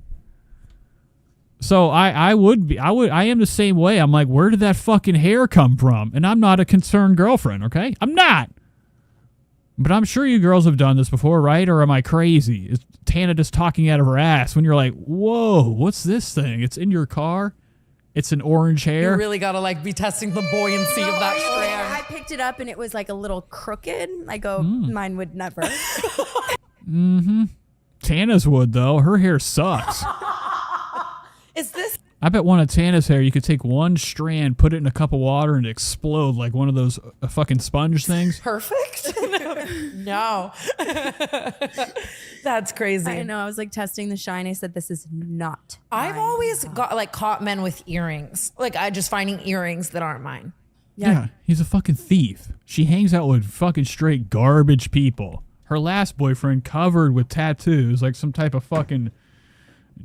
So I am the same way. I'm like, where did that fucking hair come from? And I'm not a concerned girlfriend, okay? I'm not. But I'm sure you girls have done this before, right? Or am I crazy? Is Tana just talking out of her ass when you're like, whoa, what's this thing? It's in your car? It's an orange hair? You really gotta like be testing the buoyancy of that strand. I picked it up and it was like a little crooked. I go, mine would never. Tana's would, though. Her hair sucks. Is this? I bet one of Tana's hair, you could take one strand, put it in a cup of water, and explode like one of those fucking sponge things. Perfect? No. That's crazy. I know. I was like testing the shine. I said, this is not. I've always got like caught men with earrings. Like I just finding earrings that aren't mine. Yeah, he's a fucking thief. She hangs out with fucking straight garbage people. Her last boyfriend covered with tattoos, like some type of fucking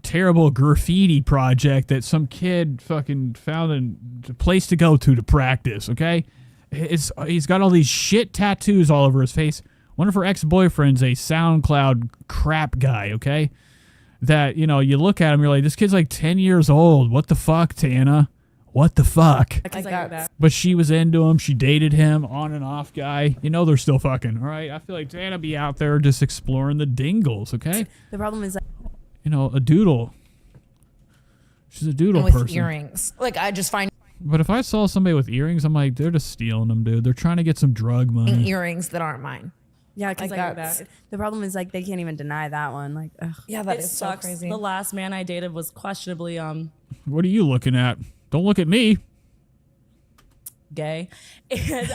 terrible graffiti project that some kid fucking found a place to go to practice, okay? He's got all these shit tattoos all over his face. One of her ex-boyfriends, a SoundCloud crap guy, okay? That, you look at him, you're like, this kid's like 10 years old. What the fuck, Tana? What the fuck? But she was into him. She dated him, on and off guy. They're still fucking, all right? I feel like Tana be out there just exploring the dingles, okay? The problem is, A doodle. She's a doodle And with person. earrings. Like I just find But if I saw somebody with earrings, I'm like, they're just stealing them, dude. They're trying to get some drug money. earrings that aren't mine. yeah, because Like the problem is like they can't even deny that one. Like, ugh. Yeah, that It is so sucks. crazy. The last man I dated was questionably What are you looking at? Don't look at me. gay, and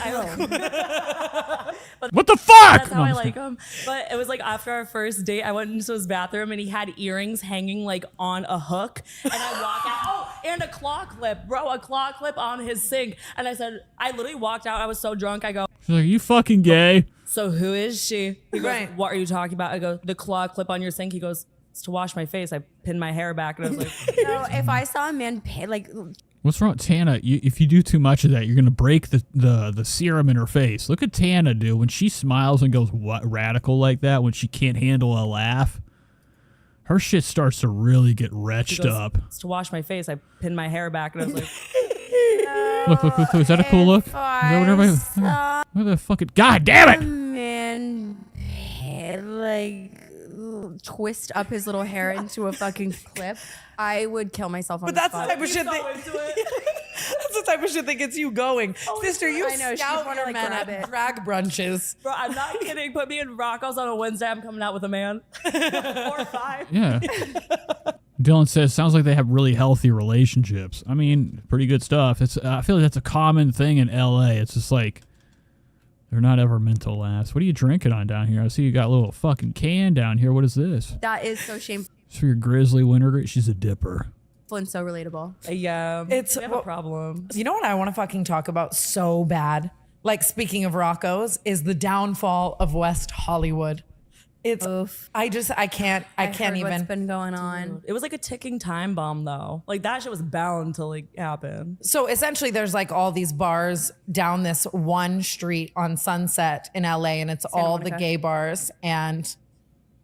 What the fuck? That's how I like him. But it was like after our first date, I went into his bathroom and he had earrings hanging like on a hook, and I walk out. Oh, and a claw clip, bro, a claw clip on his sink. And I said, I literally walked out. I was so drunk. I go, She's like, you fucking gay. so who is she? He goes, what are you talking about? I go, the claw clip on your sink. He goes, it's to wash my face. I pinned my hair back, and I was like, No, if I saw a man pay, like, What's wrong, Tana? If you do too much of that, you're gonna break the serum in her face. Look at Tana, dude. When she smiles and goes radical like that, when she can't handle a laugh, her shit starts to really get wretched up. it's to wash my face. I pinned my hair back, and I was like, Look. Is that a cool look? Is that what everybody? What the fucking? God damn it! man, like, twist up his little hair into a fucking clip, I would kill myself on But the that's the spot. type of shit that's the type of shit that gets you going. Sister, you I know, she'd scout wanna, your like, men grab at it. drag brunches. bro, I'm not kidding. Put me in Rocco's on a Wednesday. I'm coming out with a man. 4 or 5. Yeah. Dylan says, sounds like they have really healthy relationships. I mean, pretty good stuff. I feel like that's a common thing in LA. It's just like, They're not ever meant to last. What are you drinking on down here? I see you got a little fucking can down here. What is this? That is so shameful It's for your grizzly winter grape. She's a dipper. and so relatable. Yeah, It's we have a problem. You know what I want to fucking talk about so bad? Like, speaking of Rocco's, is the downfall of West Hollywood. It's I can't heard even. What's been going on? It was like a ticking time bomb though. Like that shit was bound to like happen. So essentially there's like all these bars down this one street on Sunset in LA, and it's all the gay bars, and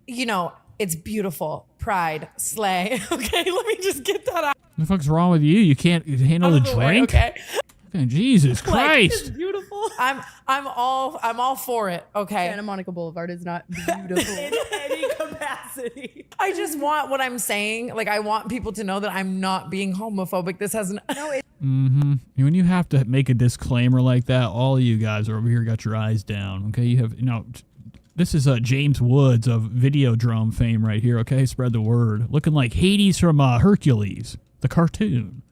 you know, it's beautiful. Pride, slay. Okay, let me just get that out. What the fuck's wrong with you? You can't handle the drink? Okay. Fucking Jesus Christ. It's beautiful. I'm all for it. Okay. Santa Monica Boulevard is not beautiful in any capacity. I just want what I'm saying. Like, I want people to know that I'm not being homophobic. This has no. When you have to make a disclaimer like that, all of you guys are over here got your eyes down. Okay, you have this is James Woods of Videodrome fame right here. Okay, spread the word. Looking like Hades from Hercules, the cartoon.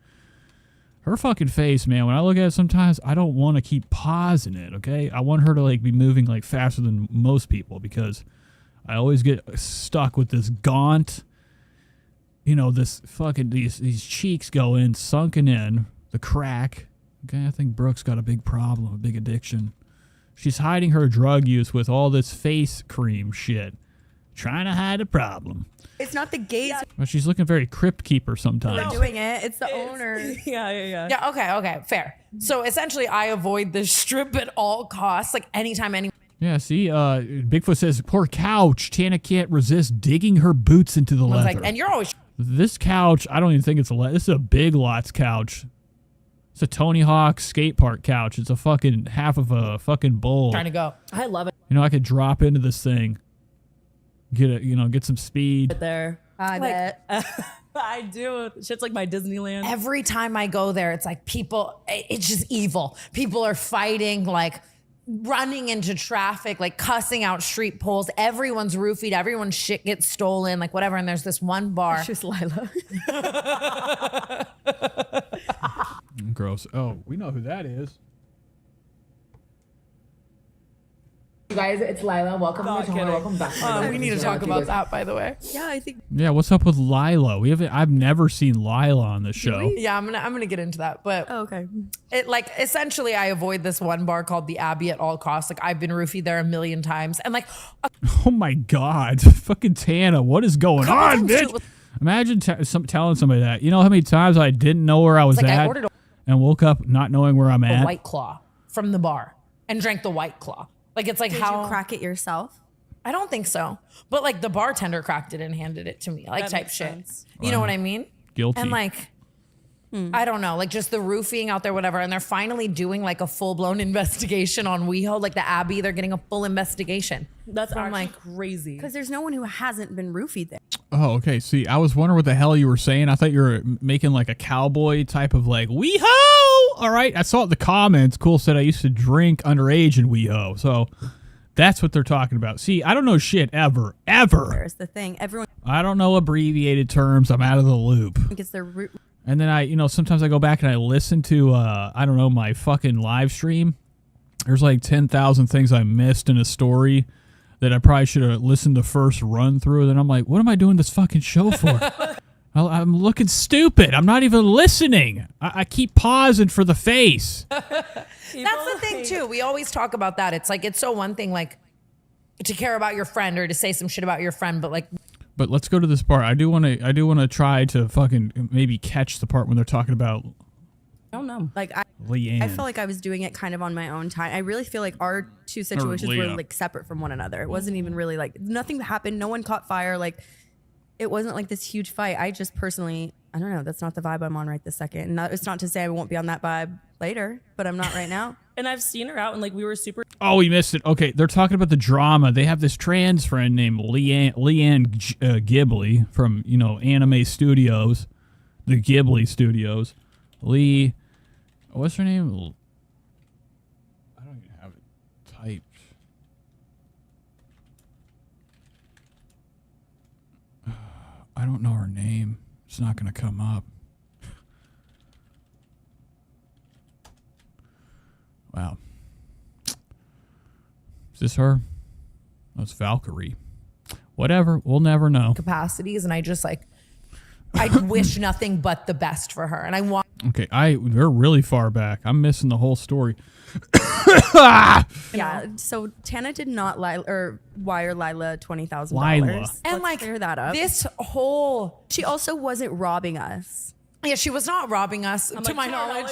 Her fucking face, man, when I look at it sometimes, I don't want to keep pausing it, okay? I want her to like be moving like faster than most people because I always get stuck with this gaunt, this fucking, these cheeks go in, sunken in, the crack. Okay, I think Brooke's got a big problem, a big addiction. She's hiding her drug use with all this face cream shit. Trying to hide a problem. It's not the gays Well, she's looking very crypt keeper sometimes. who are doing it. It's the owners. Yeah, okay, fair. So essentially I avoid the strip at all costs, like anytime, Yeah, see, Bigfoot says, poor couch. Tana can't resist digging her boots into the leather. and you're always This couch, I don't even think it's a this is a Big Lots couch. It's a Tony Hawk skate park couch. It's a fucking half of a fucking bowl. trying to go. I love it. I could drop into this thing. Get some speed. Right there. I bet. I do. Shit's like my Disneyland. Every time I go there, it's like people, it's just evil. People are fighting, like running into traffic, like cussing out street poles. Everyone's roofied. Everyone's shit gets stolen, like whatever. And there's this one bar. It's just Lila. Gross. Oh, we know who that is. You guys, it's Lila. Welcome Not to the channel. kidding. Welcome back. We need to talk about that, by the way. Yeah, I think. Yeah, what's up with Lila? I've never seen Lila on this show. Yeah, I'm gonna get into that, but okay. It like essentially I avoid this one bar called the Abbey at all costs. Like I've been roofied there a million times, and like, Oh my God, fucking Tana, what is going on, bitch? Imagine telling somebody that. You know how many times I didn't know where I was like I at ordered and woke up not knowing where I'm a at. White Claw from the bar and drank the White Claw. Like it's like Did how you crack it yourself? I don't think so, but like the bartender cracked it and handed it to me, like That type makes shit. sense. You know what I mean? Guilty. And like. I don't know, like just the roofing out there, whatever. And they're finally doing like a full blown investigation on WeHo, like the Abbey. They're getting a full investigation. That's So I'm actually like, crazy. Because there's no one who hasn't been roofied there. Oh, okay. See, I was wondering what the hell you were saying. I thought you were making like a cowboy type of like, WeHo! All right. I saw it in the comments. Cool said I used to drink underage in WeHo. So that's what they're talking about. See, I don't know shit ever. There's the thing. Everyone I don't know abbreviated terms. I'm out of the loop. gets their root. And then sometimes I go back and I listen to, I don't know, my fucking live stream. There's like 10,000 things I missed in a story that I probably should have listened to first run through. Then I'm like, what am I doing this fucking show for? I'm looking stupid. I'm not even listening. I keep pausing for the face. that's the thing too. We always talk about that. It's like, it's so one thing like to care about your friend or to say some shit about your friend, but like. But let's go to this part. I do want to try to fucking maybe catch the part when they're talking about I don't know. Like Leanne. I felt like I was doing it kind of on my own time. I really feel like our two situations were Leah. like separate from one another. It wasn't even really like nothing happened. No one caught fire. Like it wasn't like this huge fight. I just personally, I don't know. That's not the vibe I'm on right this second. And it's not to say I won't be on that vibe later, but I'm not right now. And I've seen her out and like we were super. Oh, we missed it. Okay, they're talking about the drama. They have this trans friend named Leanne Ghibli from, Anime Studios, the Ghibli Studios. What's her name? I don't even have it typed. I don't know her name. It's not going to come up. Wow. Is this her? That's Valkyrie. Whatever. We'll never know. Capacities, and I just like, I wish nothing but the best for her, and I want. Okay, we're really far back. I'm missing the whole story. Yeah, so Tana did not wire Lila $20,000. Lila. And like clear that up. This whole, she also wasn't robbing us. Yeah, she was not robbing us, to my knowledge.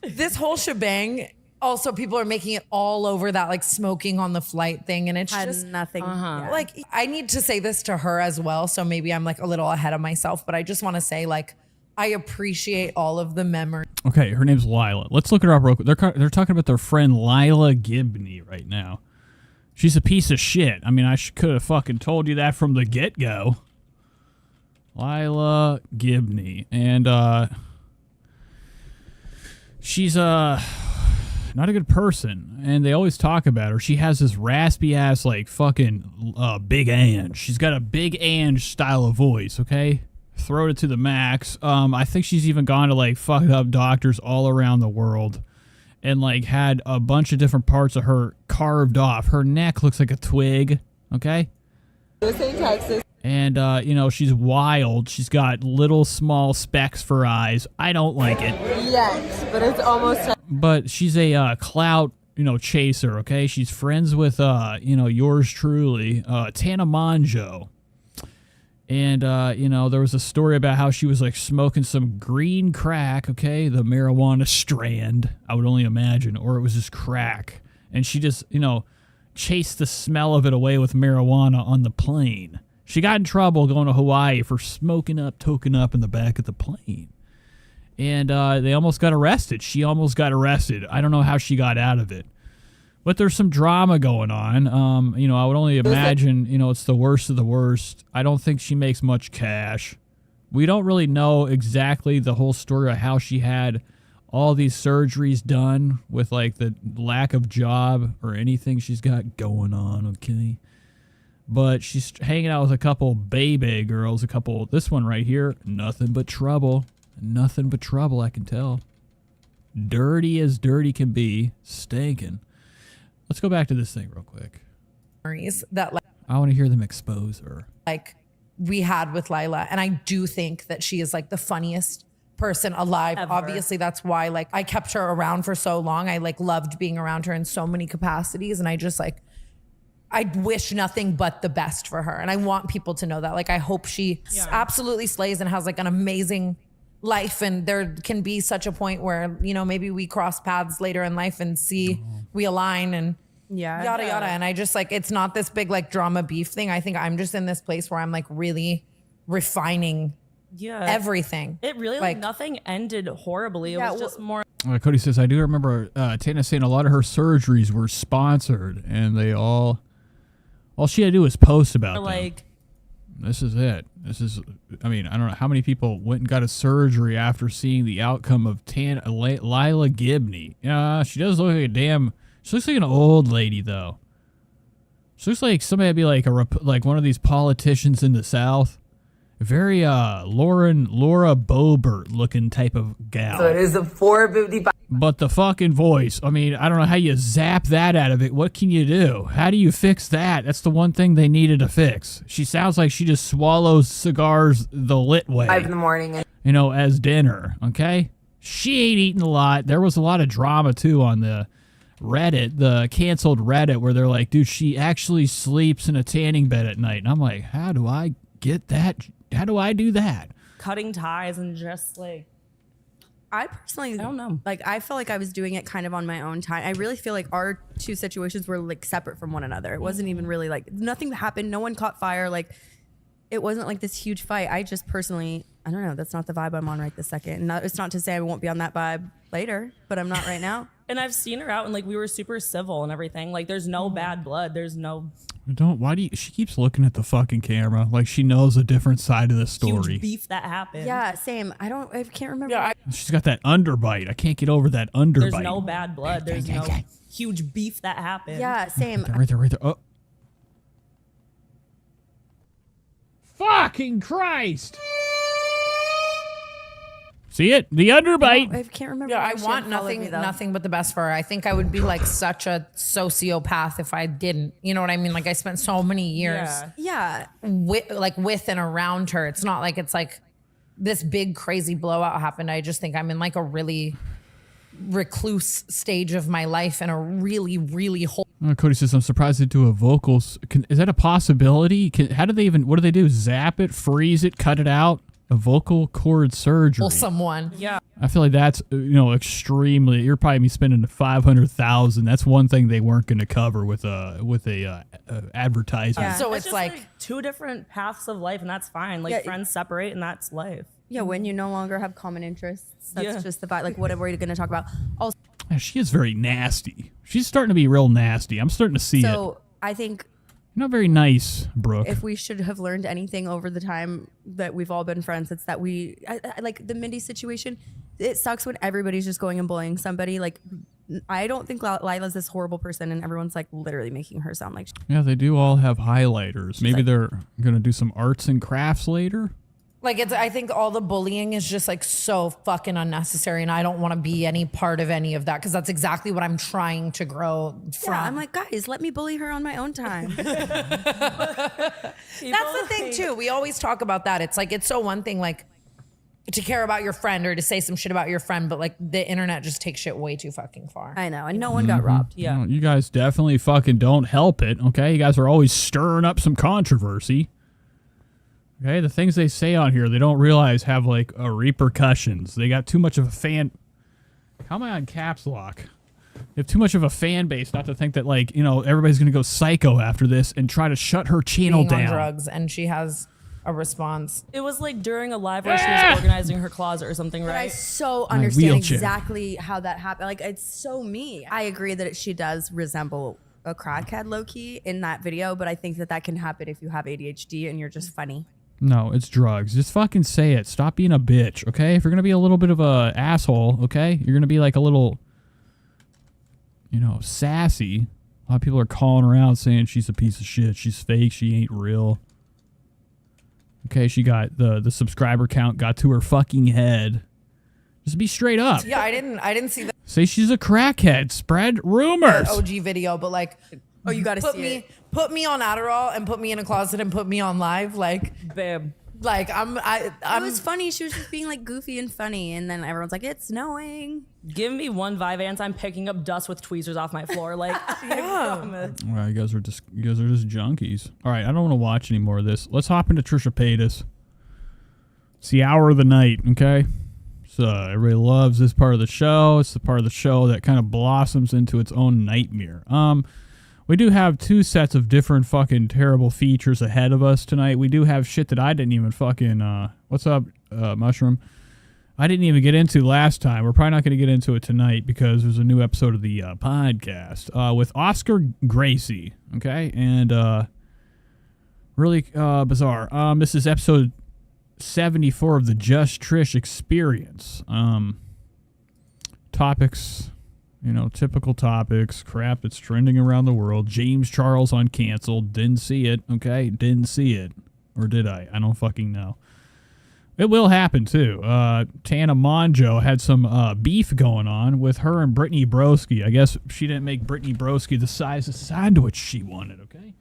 This whole shebang. Also, people are making it all over that like smoking on the flight thing, and it's Had just nothing. Yeah. Like, I need to say this to her as well, so maybe I'm like a little ahead of myself, but I just want to say like I appreciate all of the memories. Okay, her name's Lila. Let's look her up real quick. They're talking about their friend Lila Gibney right now. She's a piece of shit. I mean, I could have fucking told you that from the get-go. Lila Gibney. And she's not a good person, and they always talk about her. She has this raspy ass like fucking Big Ange. She's got a Big Ange style of voice, okay? Throw it to the max. I think she's even gone to like fucked up doctors all around the world and like had a bunch of different parts of her carved off. Her neck looks like a twig, okay? Texas. And, you know, she's wild. She's got little small specks for eyes. I don't like it. Yes, but it's almost. But she's a clout, you know, chaser, okay? She's friends with, you know, yours truly, Tana Mongeau. And, you know, there was a story about how she was, like, smoking some green crack, okay? The marijuana strand, I would only imagine. Or it was just crack. And she just, you know, chased the smell of it away with marijuana on the plane. She got in trouble going to Hawaii for toking up in the back of the plane. And they almost got arrested. She almost got arrested. I don't know how she got out of it. But there's some drama going on. You know, I would only imagine, you know, it's the worst of the worst. I don't think she makes much cash. We don't really know exactly the whole story of how she had all these surgeries done with, like, the lack of job or anything she's got going on, okay? But she's hanging out with a couple baby girls, this one right here, nothing but trouble. Nothing but trouble, I can tell. Dirty as dirty can be, stinking. Let's go back to this thing real quick. That like, I want to hear them expose her. Like we had with Lila, and I do think that she is like the funniest person alive. Ever. Obviously, that's why like I kept her around for so long. I like loved being around her in so many capacities, and I just like I wish nothing but the best for her. And I want people to know that. Like, I hope she absolutely slays and has like an amazing life. And there can be such a point where, you know, maybe we cross paths later in life and see we align and yada, yada. And I just like, it's not this big like drama beef thing. I think I'm just in this place where I'm like really refining everything. It really like nothing ended horribly. It was just more. Cody says, I do remember Tana saying a lot of her surgeries were sponsored and they all she had to do was post about them. Like, this is it. I mean, I don't know how many people went and got a surgery after seeing the outcome of Lila Gibney. Yeah, she does look like she looks like an old lady though. She looks like somebody would be like one of these politicians in the South. Very Laura Boebert looking type of gal. So it is a 455. But the fucking voice, I mean, I don't know how you zap that out of it. What can you do? How do you fix that? That's the one thing they needed to fix. She sounds like she just swallows cigars the lit way. 5 in the morning. You know, as dinner, okay? She ain't eating a lot. There was a lot of drama, too, on the Reddit, the canceled Reddit, where they're like, dude, she actually sleeps in a tanning bed at night. And I'm like, how do I get that? How do I do that? Cutting ties and just like, I personally, I don't know. Like, I felt like I was doing it kind of on my own time. I really feel like our two situations were like separate from one another. It wasn't even really like nothing happened. No one caught fire. Like, it wasn't like this huge fight. I just personally, I don't know. That's not the vibe I'm on right this second. And it's not to say I won't be on that vibe later, but I'm not right now. And I've seen her out and like we were super civil and everything. Like, there's no bad blood. There's no. She keeps looking at the fucking camera like she knows a different side of the story. Huge beef that happened. Yeah, same. I can't remember. She's got that underbite. I can't get over that underbite. There's no bad blood. There's no huge beef that happened. Yeah, same. Right there. Oh. Fucking Christ! See it? The underbite. I can't remember. Yeah, I if she want unfollowed me, though. nothing but the best for her. I think I would be like such a sociopath if I didn't. You know what I mean? Like I spent so many years Yeah. with and around her. It's not like it's like this big crazy blowout happened. I just think I'm in like a really recluse stage of my life and a really, really whole. Cody says, I'm surprised they do a vocals. Is that a possibility? How do they even, what do they do? Zap it, freeze it, cut it out? A vocal cord surgery. Someone. Yeah. I feel like that's, extremely, you're probably spending $500,000. That's one thing they weren't going to cover with a advertisement. Yeah. So It's it's just, like two different paths of life, and that's fine. Like, friends separate, and that's life. Yeah, when you no longer have common interests, that's just the vibe. Like, what are we going to talk about? Also, Yeah, she is very nasty. She's starting to be real nasty. I'm starting to see it. so I think You're not very nice, Brooke. if we should have learned anything over the time that we've all been friends, it's that I like the Mindy situation. It sucks when everybody's just going and bullying somebody. Like, I don't think Lila's this horrible person, and everyone's like literally making her sound like. Yeah, they do all have highlighters. Maybe like- they're going to do some arts and crafts later. Like I think all the bullying is just like so fucking unnecessary, and I don't want to be any part of any of that because that's exactly what I'm trying to grow from. Yeah, I'm like, guys, let me bully her on my own time. That's the thing too. We always talk about that. It's like it's so one thing like to care about your friend or to say some shit about your friend, but like the internet just takes shit way too fucking far. I know, and no one got robbed. Yeah. No, you guys definitely fucking don't help it, okay? You guys are always stirring up some controversy. Okay, the things they say on here, they don't realize have like repercussions. They got too much of a fan. How am I on caps lock? They have too much of a fan base not to think that like, everybody's going to go psycho after this and try to shut her channel Being down. on drugs, and she has a response. It was like during a live where she was organizing her closet or something, But I right? so My understand wheelchair. exactly how that happened. Like, it's so me. I agree that she does resemble a crackhead low-key in that video, but I think that can happen if you have ADHD and you're just funny. No, it's drugs. Just fucking say it. Stop being a bitch, okay? If you're going to be a little bit of a asshole, okay? You're going to be like a little, sassy. A lot of people are calling her out saying she's a piece of shit. She's fake. She ain't real. Okay, she got the subscriber count got to her fucking head. Just be straight up. Yeah, I didn't see the Say she's a crackhead. Spread rumors. OG video, but like, oh, you gotta put see me, it. put me on Adderall and put me in a closet and put me on live, like, babe. Like I'm. It was funny. She was just being like goofy and funny, and then everyone's like, "It's snowing." Give me one Vyvanse, I'm picking up dust with tweezers off my floor. Like, All right, you guys are just junkies. All right, I don't want to watch any more of this. Let's hop into Trisha Paytas. It's the hour of the night, okay? So everybody loves this part of the show. It's the part of the show that kind of blossoms into its own nightmare. We do have two sets of different fucking terrible features ahead of us tonight. We do have shit that I didn't even fucking what's up, Mushroom? I didn't even get into last time. We're probably not going to get into it tonight because there's a new episode of the podcast with Oscar Gracie, okay? And really bizarre. This is episode 74 of the Just Trish Experience. Topics, typical topics, crap that's trending around the world. James Charles on canceled. Didn't see it, okay? Didn't see it. Or did I? I don't fucking know. It will happen, too. Tana Mongeau had some beef going on with her and Brittany Broski. I guess she didn't make Brittany Broski the size of sandwich she wanted, okay?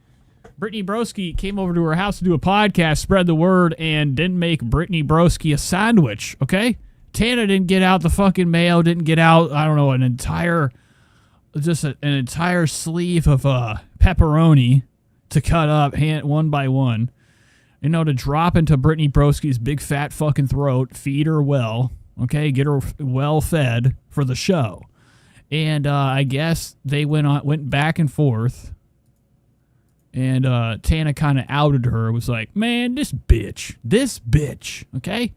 Brittany Broski came over to her house to do a podcast, spread the word, and didn't make Brittany Broski a sandwich, okay? Tana didn't get out the fucking mayo, didn't get out, I don't know, an entire sleeve of pepperoni to cut up one by one. To drop into Brittany Broski's big fat fucking throat, feed her well, okay, get her well fed for the show. And I guess they went back and forth. And Tana kind of outed her. Was like, man, this bitch, okay,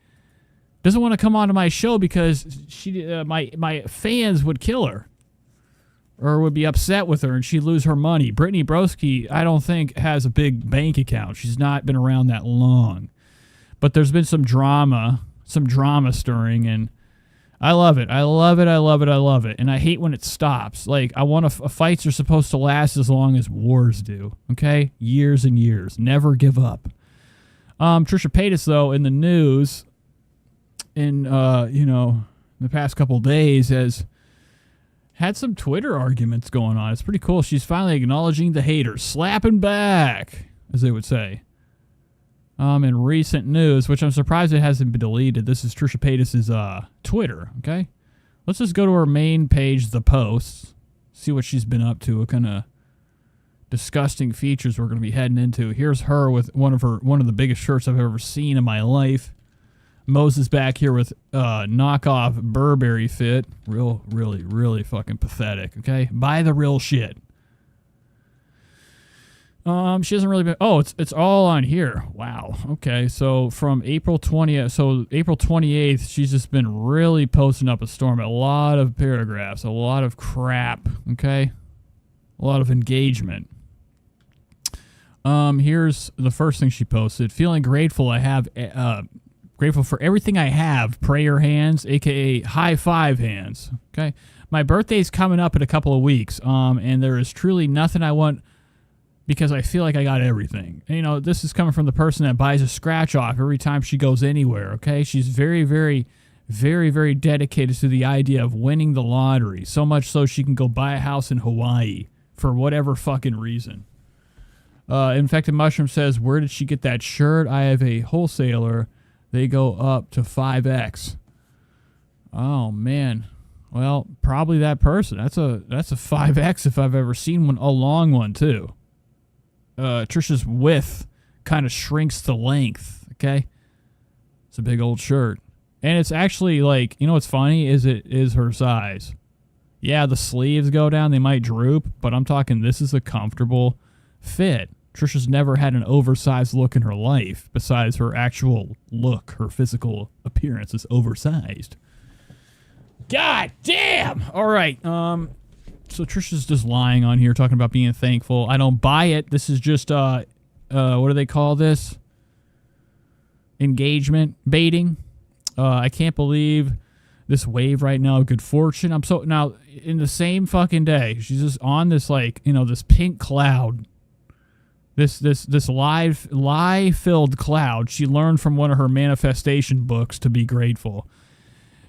doesn't want to come onto my show because my fans would kill her or would be upset with her and she'd lose her money. Brittany Broski, I don't think, has a big bank account. She's not been around that long. But there's been some drama stirring, and I love it. I love it. And I hate when it stops. Like, I want fights are supposed to last as long as wars do, okay? Years and years. Never give up. Trisha Paytas, though, in the news, in the past couple days has had some Twitter arguments going on. It's pretty cool. She's finally acknowledging the haters, slapping back, as they would say. In recent news, which I'm surprised it hasn't been deleted. This is Trisha Paytas' Twitter, okay? Let's just go to her main page, The Posts, see what she's been up to, what kind of disgusting features we're going to be heading into. Here's her with one of the biggest shirts I've ever seen in my life. Moses back here with knockoff Burberry fit. Really fucking pathetic, okay? Buy the real shit. She hasn't really been... Oh, it's all on here. Wow. Okay, so from April 20th... So April 28th, she's just been really posting up a storm. A lot of paragraphs. A lot of crap, okay? A lot of engagement. Here's the first thing she posted. Feeling grateful I have... grateful for everything I have. Prayer hands, a.k.a. high five hands, okay? My birthday's coming up in a couple of weeks, and there is truly nothing I want... because I feel like I got everything. And, this is coming from the person that buys a scratch off every time she goes anywhere, okay? She's very, very, very, very dedicated to the idea of winning the lottery, so much so she can go buy a house in Hawaii for whatever fucking reason. Infected Mushroom says, where did she get that shirt? I have a wholesaler. They go up to 5X. Oh, man. Well, probably that person. That's a 5X if I've ever seen one, a long one, too. Trisha's width kind of shrinks to length, okay? It's a big old shirt. And it's actually like, what's funny is it is her size. Yeah, the sleeves go down, they might droop, but I'm talking this is a comfortable fit. Trisha's never had an oversized look in her life, besides her actual look. Her physical appearance is oversized. God damn! All right, so Trisha's just lying on here, talking about being thankful. I don't buy it. This is just, what do they call this? Engagement baiting. I can't believe this wave right now of good fortune. Now, in the same fucking day, she's just on this, this pink cloud. This lie-filled cloud. She learned from one of her manifestation books to be grateful.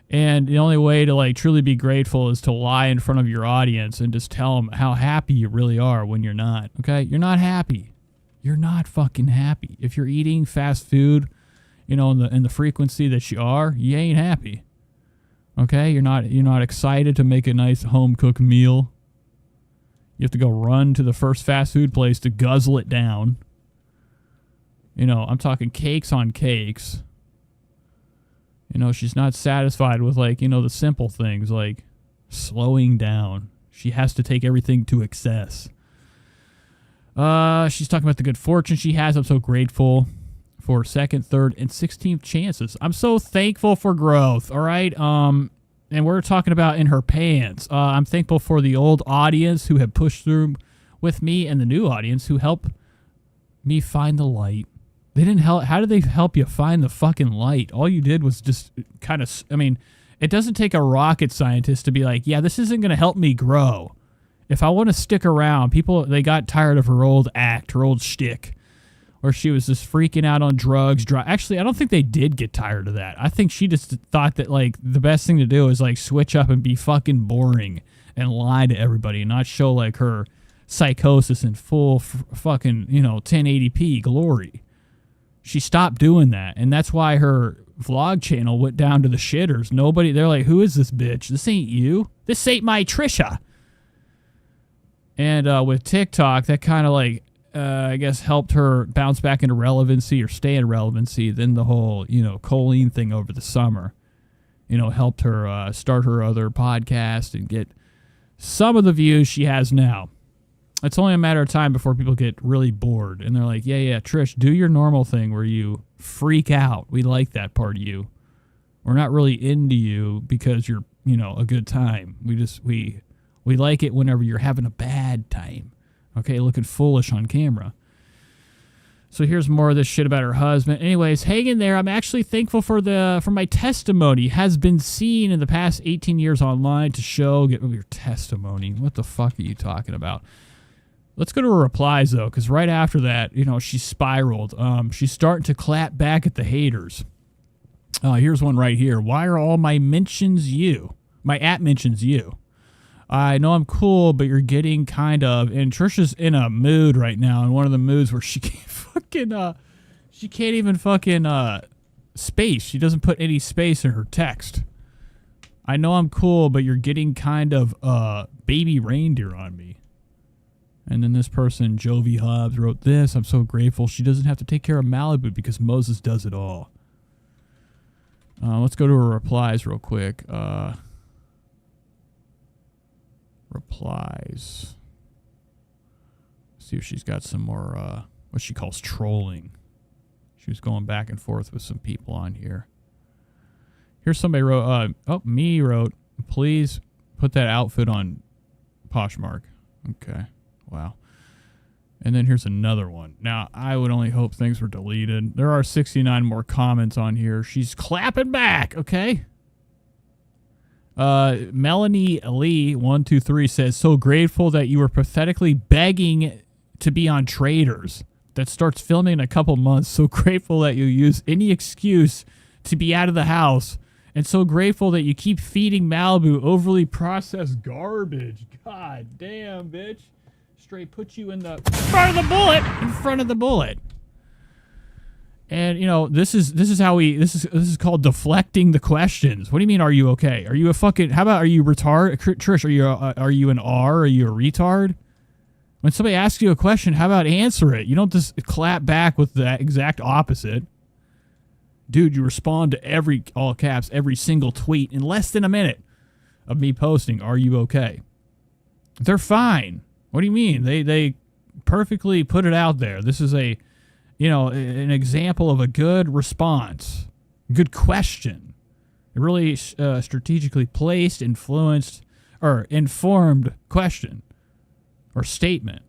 And the only way to truly be grateful is to lie in front of your audience and just tell them how happy you really are when you're not. Okay? You're not happy. You're not fucking happy. If you're eating fast food, in the frequency that you are, you ain't happy. Okay? You're not excited to make a nice home-cooked meal. You have to go run to the first fast food place to guzzle it down. I'm talking cakes on cakes. She's not satisfied with, the simple things, like slowing down. She has to take everything to excess. She's talking about the good fortune she has. I'm so grateful for second, third, and 16th chances. I'm so thankful for growth, all right? And we're talking about in her pants. I'm thankful for the old audience who have pushed through with me and the new audience who help me find the light. They didn't help. How did they help you find the fucking light? All you did was just kind of, it doesn't take a rocket scientist to be like, yeah, this isn't going to help me grow. If I want to stick around, they got tired of her old act, her old shtick, where she was just freaking out on drugs. Actually, I don't think they did get tired of that. I think she just thought that, the best thing to do is, switch up and be fucking boring and lie to everybody and not show, her psychosis in full fucking, 1080p glory. She stopped doing that, and that's why her vlog channel went down to the shitters. They're like, who is this bitch? This ain't you. This ain't my Trisha. And with TikTok, that kind of I guess helped her bounce back into relevancy or stay in relevancy. Then the whole, choline thing over the summer, helped her start her other podcast and get some of the views she has now. It's only a matter of time before people get really bored. And they're like, yeah, Trish, do your normal thing where you freak out. We like that part of you. We're not really into you because you're, a good time. We like it whenever you're having a bad time. Okay, looking foolish on camera. So here's more of this shit about her husband. Anyways, hang in there. I'm actually thankful for my testimony. Has been seen in the past 18 years online to show. Get your testimony. What the fuck are you talking about? Let's go to her replies, though, because right after that, she spiraled. She's starting to clap back at the haters. Here's one right here. Why are all my mentions you? My at mentions you. I know I'm cool, but you're getting kind of... And Trisha's in a mood right now, in one of the moods where she can't fucking... she can't even fucking... space. She doesn't put any space in her text. I know I'm cool, but you're getting kind of baby reindeer on me. And then this person, Jovi Hobbs, wrote this. I'm so grateful she doesn't have to take care of Malibu because Moses does it all. Let's go to her replies real quick. Replies. See if she's got some more, what she calls trolling. She was going back and forth with some people on here. Here's somebody wrote, me wrote, please put that outfit on Poshmark. Okay. Wow. And then here's another one. Now, I would only hope things were deleted. There are 69 more comments on here. She's clapping back, okay? Melanie Lee 123 says, so grateful that you were pathetically begging to be on Traders. That starts filming in a couple months. So grateful that you use any excuse to be out of the house. And so grateful that you keep feeding Malibu overly processed garbage. God damn, bitch. Straight put you in the front of the bullet. In front of the bullet. And, you know, this is how we... This is called deflecting the questions. What do you mean, are you okay? Are you a fucking... How about, are you retard? Trish, are you an R? Are you a retard? When somebody asks you a question, how about answer it? You don't just clap back with the exact opposite. Dude, you respond to every, all caps, every single tweet in less than a minute of me posting, are you okay? They're fine. What do you mean? They perfectly put it out there. This is a, you know, an example of a good response. Good question. A really strategically placed, influenced, or informed question. Or statement.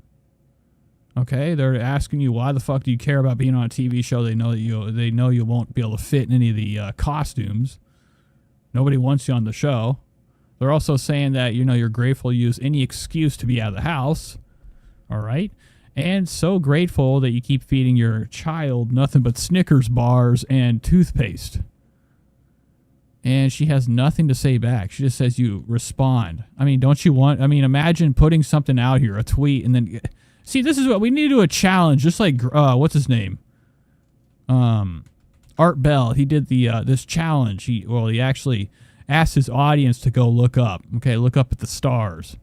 Okay, they're asking you why the fuck do you care about being on a TV show? They know that you won't be able to fit in any of the costumes. Nobody wants you on the show. They're also saying that, you know, you're grateful you use any excuse to be out of the house. All right, and so grateful that you keep feeding your child nothing but Snickers bars and toothpaste. And she has nothing to say back. She just says you respond. I mean, don't you want... I mean, imagine putting something out here, a tweet, and then... See, this is what... We need to do a challenge, just like... what's his name? Art Bell. He did the this challenge. He actually asked his audience to go look up. Okay, look up at the stars.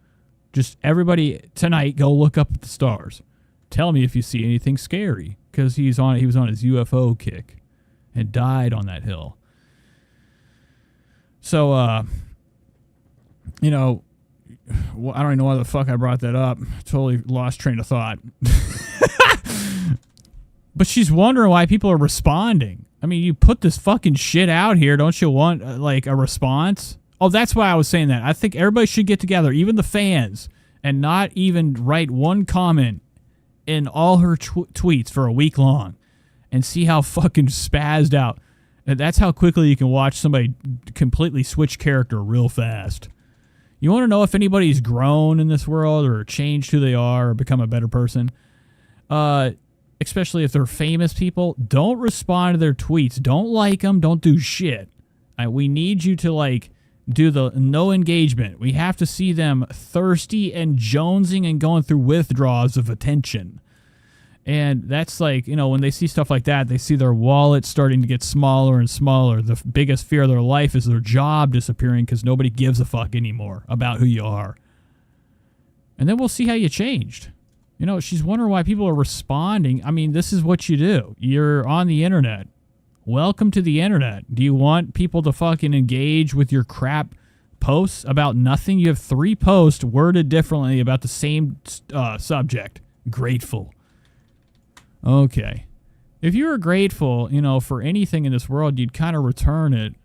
Just everybody tonight, go look up at the stars. Tell me if you see anything scary. Because he was on his UFO kick. And died on that hill. So, you know, I don't even know why the fuck I brought that up. Totally lost train of thought. But she's wondering why people are responding. I mean, you put this fucking shit out here. Don't you want, like, a response? Oh, that's why I was saying that. I think everybody should get together, even the fans, and not even write one comment in all her tweets for a week long and see how fucking spazzed out. And that's how quickly you can watch somebody completely switch character real fast. You want to know if anybody's grown in this world or changed who they are or become a better person? Especially if they're famous people, don't respond to their tweets. Don't like them. Don't do shit. We need you to, like, do the no engagement. We have to see them thirsty and jonesing and going through withdrawals of attention. And that's like, you know, when they see stuff like that, they see their wallet starting to get smaller and smaller. The biggest fear of their life is their job disappearing because nobody gives a fuck anymore about who you are. And then we'll see how you changed. You know, she's wondering why people are responding. I mean, this is what you do. You're on the internet. Welcome to the internet. Do you want people to fucking engage with your crap posts about nothing? You have 3 posts worded differently about the same subject. Grateful. Okay. If you were grateful, you know, for anything in this world, you'd kind of return it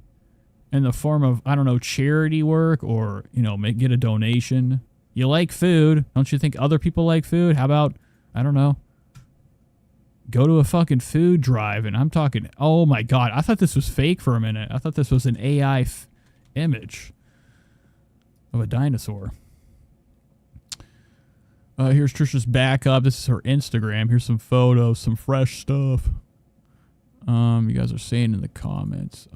in the form of, I don't know, charity work or, you know, get a donation. You like food. Don't you think other people like food? How about, I don't know, go to a fucking food drive? And I'm talking, oh my God, I thought this was fake for a minute. I thought this was an AI image of a dinosaur. Here's Trisha's backup. This is her Instagram. Here's some photos, some fresh stuff. You guys are saying in the comments,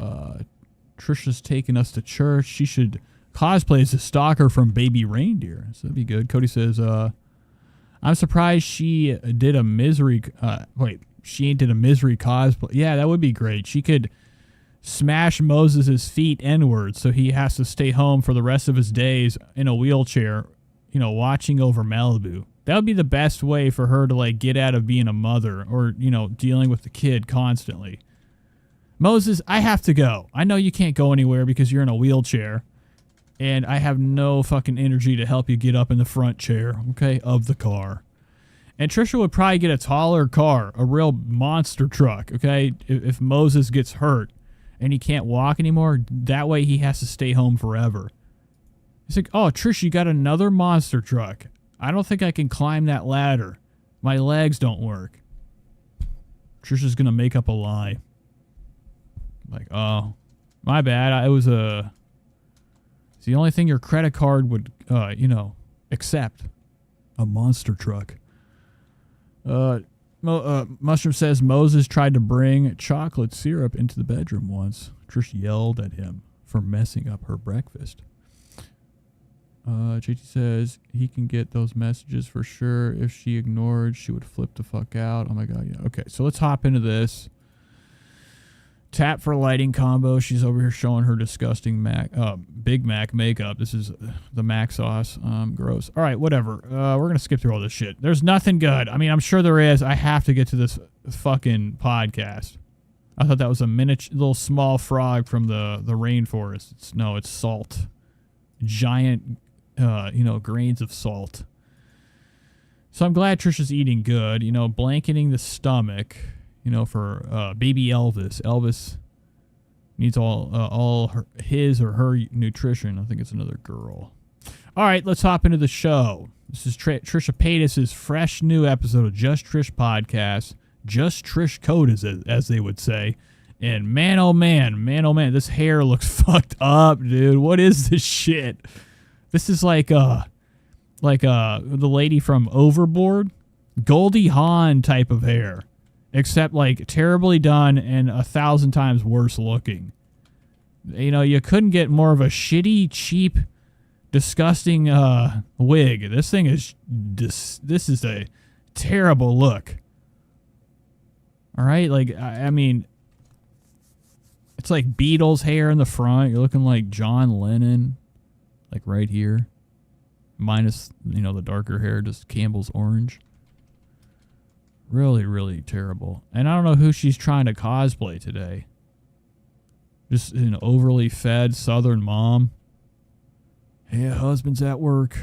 Trisha's taking us to church. She should cosplay as a stalker from Baby Reindeer. So that'd be good. Cody says, I'm surprised she did a misery. She ain't did a misery cosplay. Yeah, that would be great. She could smash Moses' feet inwards so he has to stay home for the rest of his days in a wheelchair, watching over Malibu. That would be the best way for her to, like, get out of being a mother or, dealing with the kid constantly. Moses, I have to go. I know you can't go anywhere because you're in a wheelchair, and I have no fucking energy to help you get up in the front chair, okay, of the car. And Trisha would probably get a taller car, a real monster truck, okay, if Moses gets hurt and he can't walk anymore. That way he has to stay home forever. He's like, oh, Trish, you got another monster truck. I don't think I can climb that ladder. My legs don't work. Trisha's going to make up a lie. Like, oh, my bad. It's the only thing your credit card would, accept. A monster truck. Mushroom says Moses tried to bring chocolate syrup into the bedroom once. Trish yelled at him for messing up her breakfast. JT says he can get those messages for sure. If she ignored, she would flip the fuck out. Oh my god, yeah. Okay, so let's hop into this. Tap for lighting combo. She's over here showing her disgusting Big Mac makeup. This is the Mac sauce. Gross. All right, whatever. We're going to skip through all this shit. There's nothing good. I mean, I'm sure there is. I have to get to this fucking podcast. I thought that was a little small frog from the rainforest. It's salt. Giant, grains of salt. So I'm glad Trisha's eating good. Blanketing the stomach. For baby Elvis. Elvis needs all his or her nutrition. I think it's another girl. All right, let's hop into the show. This is Trisha Paytas' fresh new episode of Just Trish Podcast. Just Trish Code, as they would say. And man, oh man, this hair looks fucked up, dude. What is this shit? This is like the lady from Overboard. Goldie Hawn type of hair. Except, like, terribly done and 1,000 times worse looking. You couldn't get more of a shitty, cheap, disgusting wig. This thing is this is a terrible look. All right? Like, I mean, it's like Beatles hair in the front. You're looking like John Lennon, like right here. Minus, the darker hair, just Campbell's orange. Really, really terrible. And I don't know who she's trying to cosplay today. Just an overly fed Southern mom. Hey, husband's at work.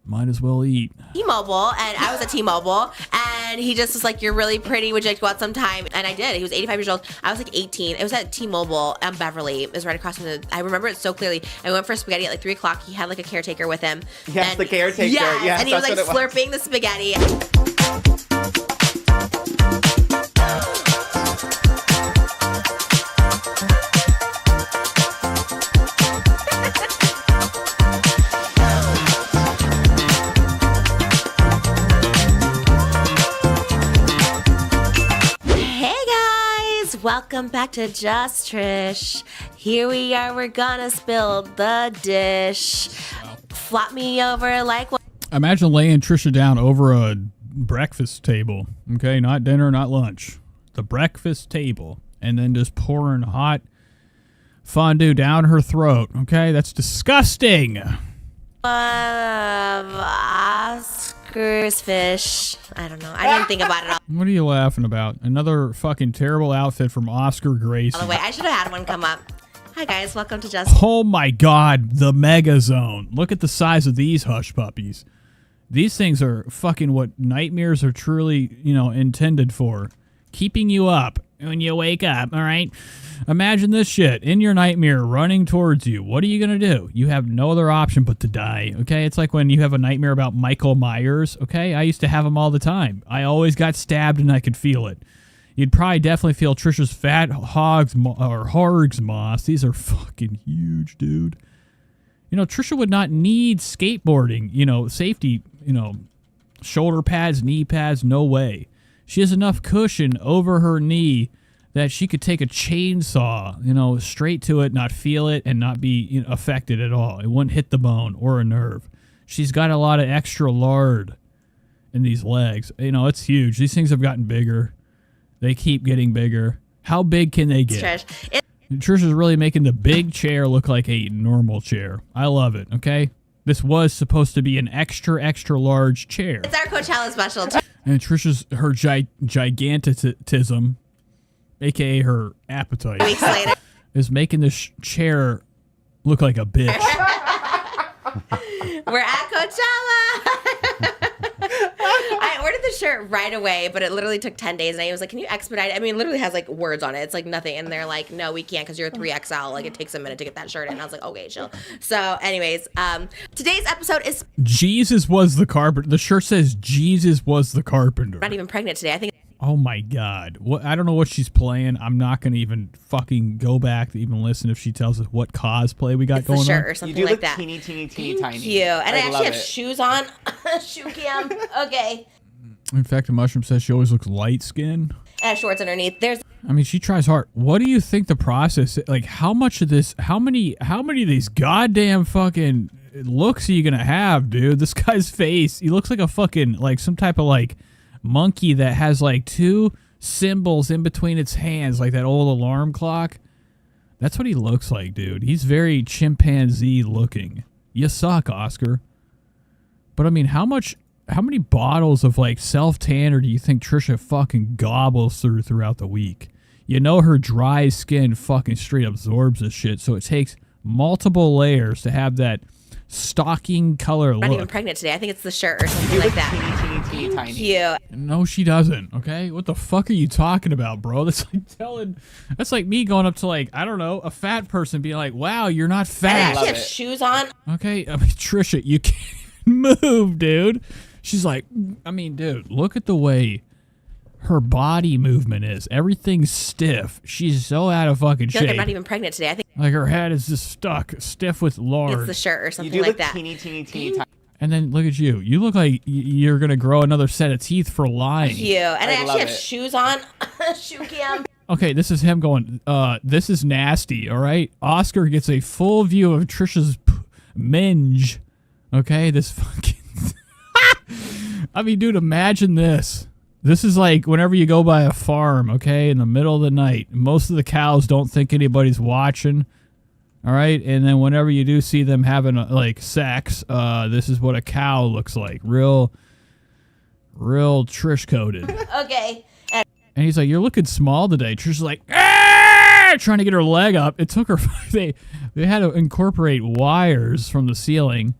Might as well eat. T-Mobile, and I was at T-Mobile, and he just was like, you're really pretty, would you like to go out sometime? And I did. He was 85 years old. I was like 18. It was at T-Mobile on Beverly. It was right across from I remember it so clearly. And we went for spaghetti at like 3 o'clock. He had like a caretaker with him. Yes, the caretaker. Yes, and he was like slurping the spaghetti. Welcome back to Just Trish. Here we are, we're gonna spill the dish. Flop me over like... Imagine laying Trisha down over a breakfast table, okay? Not dinner, not lunch. The breakfast table. And then just pouring hot fondue down her throat, okay? That's disgusting. Oscars fish. I don't know. I didn't think about it all. What are you laughing about? Another fucking terrible outfit from Oscar Gracie. By the way, I should have had one come up. Hi guys, welcome to Just. Oh my god, the Mega Zone. Look at the size of these hush puppies. These things are fucking what nightmares are truly, intended for. Keeping you up when you wake up, all right? Imagine this shit in your nightmare running towards you. What are you going to do? You have no other option but to die, okay? It's like when you have a nightmare about Michael Myers, okay? I used to have them all the time. I always got stabbed and I could feel it. You'd probably definitely feel Trisha's fat hogs or hargs moss. These are fucking huge, dude. Trisha would not need skateboarding, safety, shoulder pads, knee pads, no way. She has enough cushion over her knee that she could take a chainsaw, you know, straight to it, not feel it, and not be affected at all. It wouldn't hit the bone or a nerve. She's got a lot of extra lard in these legs. You know, it's huge. These things have gotten bigger. They keep getting bigger. How big can they get? Trisha's really making the big chair look like a normal chair. I love it, okay? This was supposed to be an extra, extra large chair. It's our Coachella special, too. And Trisha's, her gigantism, a.k.a. her appetite, Weeks later. is making this chair look like a bitch. We're at Coachella. I ordered the shirt right away, but it literally took 10 days. And I was like, can you expedite it? I mean, it literally has like words on it. It's like nothing. And they're like, no, we can't because you're a 3XL. Like, it takes a minute to get that shirt in. And I was like, okay, chill. So anyways, today's episode is Jesus was the carpenter. The shirt says Jesus was the carpenter. not even pregnant today. I think Oh my God. What? I don't know what she's playing. I'm not going to even fucking go back to even listen if she tells us what cosplay we got it's going the shirt on. or something You do like look that. teeny tiny. Thank you. And I actually have shoes on. Shoe cam. Okay. In fact, the mushroom says she always looks light skinned. And I have shorts underneath. There's I mean, she tries hard. What do you think the process is? Like, how much of this, how many of these goddamn fucking looks are you going to have, dude? This guy's face, he looks like a fucking, like some type of like monkey that has like two symbols in between its hands, like that old alarm clock. That's what he looks like, dude. He's very chimpanzee looking. You suck, Oscar. But I mean, how many bottles of like self-tanner do you think Trisha fucking gobbles throughout the week? You know her dry skin fucking straight absorbs this shit, so it takes multiple layers to have that stocking color I'm not even look. pregnant today. I think it's the shirt or something like that. Teeny tiny. Cute. No, she doesn't. Okay, what the fuck are you talking about, bro? That's like me going up to like, I don't know, a fat person being like, "Wow, you're not And I fat." actually have shoes on. Okay, I mean, Trisha, you can't even move, dude. She's like, I mean, dude, look at the way her body movement is. Everything's stiff. She's so out of fucking I feel like I'm shape. not even pregnant today. I think Like her head is just stuck, stiff with lard. it's the shirt or something You do like look that. teeny tiny. And then look at you. You look like you're gonna grow another set of teeth for lying. Cute. And I I actually love have it. shoes on. Shoe cam. Okay, this is him going, this is nasty, all right? Oscar gets a full view of Trisha's minge. Okay, this fucking... I mean, dude, imagine this. This is like whenever you go by a farm, okay, in the middle of the night. Most of the cows don't think anybody's watching, all right? And then whenever you do see them having, like, sex, this is what a cow looks like. Real Trish-coded. Okay. And he's like, "You're looking small today." Trish's like, "Ah!" Trying to get her leg up. It took her, they had to incorporate wires from the ceiling,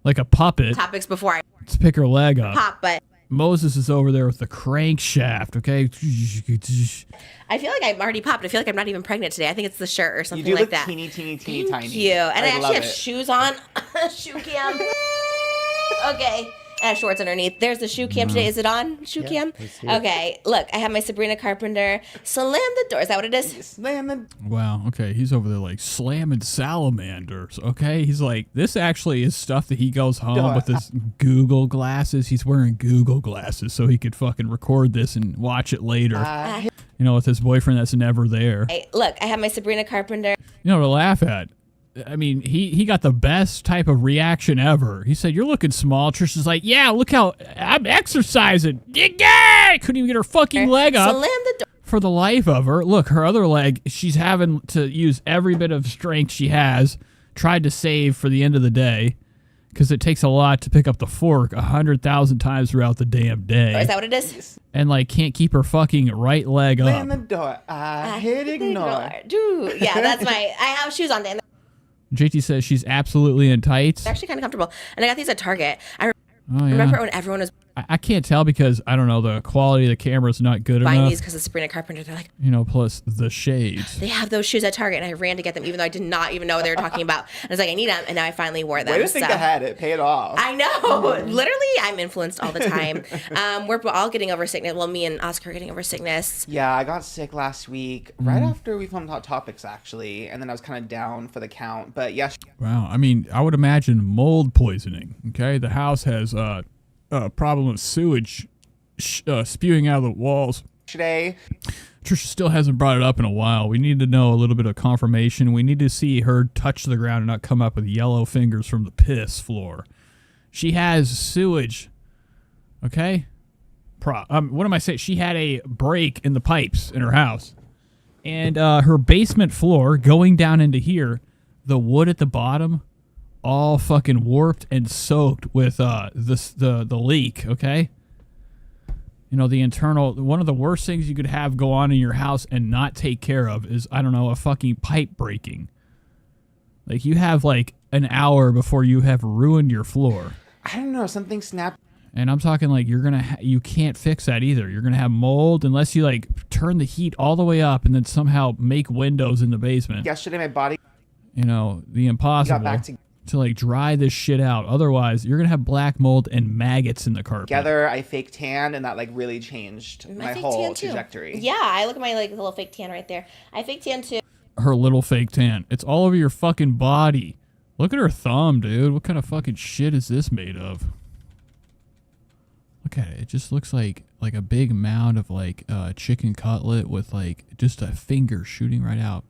like a puppet, Topics before I to pick her leg up. pop, but Moses is over there with the crankshaft, okay? I feel like I'm already popped. I feel like I'm not even pregnant today. I think it's the shirt or You something do like look that. teeny tiny. Cute. And I actually love have it. shoes on. Shoe cam. Okay. And I have shorts underneath. There's the shoe cam today. Is it on? Shoe cam? Okay. Look, I have my Sabrina Carpenter. Slam the door. Is that what it is? Slam the... Wow, okay, he's over there like slamming salamanders, okay? He's like, this actually is stuff that he goes home with his Google glasses. He's wearing Google glasses so he could fucking record this and watch it later. You know, with his boyfriend that's never there. Hey, look, I have my Sabrina Carpenter. You know, to laugh at. I mean, he got the best type of reaction ever. He said, "You're looking small." Trish is like, "Yeah, look how I'm exercising." Yeah! Couldn't even get her fucking leg up. Slam the door. For the life of her. Look, her other leg, she's having to use every bit of strength she has, tried to save for the end of the day, because it takes a lot to pick up the fork 100,000 times throughout the damn day. Is that what it is? And, like, can't keep her fucking right leg Slam up. the door. I hit ignore. Dude. Yeah, that's I have shoes on. And JT says she's absolutely in tights. they're actually kind of comfortable. And I got these at Target. I Oh, yeah. remember when everyone was I can't tell because, I don't know, the quality of the camera is not good buying enough. these because of Sabrina Carpenter. They're like, You know, plus the shades. they have those shoes at Target, and I ran to get them even though I did not even know what they were talking about. And I was like, I need them, and now I finally wore them. Way to think ahead. It paid off. I know. Literally, I'm influenced all the time. We're all getting over sickness. Well, me and Oscar are getting over sickness. Yeah, I got sick last week, right after we filmed Hot Topics, actually, and then I was kind of down for the count. But yeah, Wow. I mean, I would imagine mold poisoning, okay? The house has a problem of sewage spewing out of the walls. Today. Trisha still hasn't brought it up in a while. We need to know a little bit of confirmation. We need to see her touch the ground and not come up with yellow fingers from the piss floor. She has sewage. Okay? What am I saying? She had a break in the pipes in her house. And her basement floor going down into here, the wood at the bottom, all fucking warped and soaked with the leak, okay? You know, the internal, one of the worst things you could have go on in your house and not take care of is, I don't know, a fucking pipe breaking. Like, you have like an hour before you have ruined your floor. I don't know, something snapped. And I'm talking like you can't fix that either. You're going to have mold unless you like turn the heat all the way up and then somehow make windows in the basement. Yesterday, my body. You know, the impossible. Got back to like dry this shit out. Otherwise, you're gonna have black mold and maggots in the carpet. Together, I fake tanned, and that like really changed my fake whole tan, too. trajectory. Yeah, I look at my like little fake tan right there. I fake tan too. Her little fake tan. It's all over your fucking body. Look at her thumb, dude. What kind of fucking shit is this made of? Look at it. It just looks like a big mound of like chicken cutlet with like just a finger shooting right out.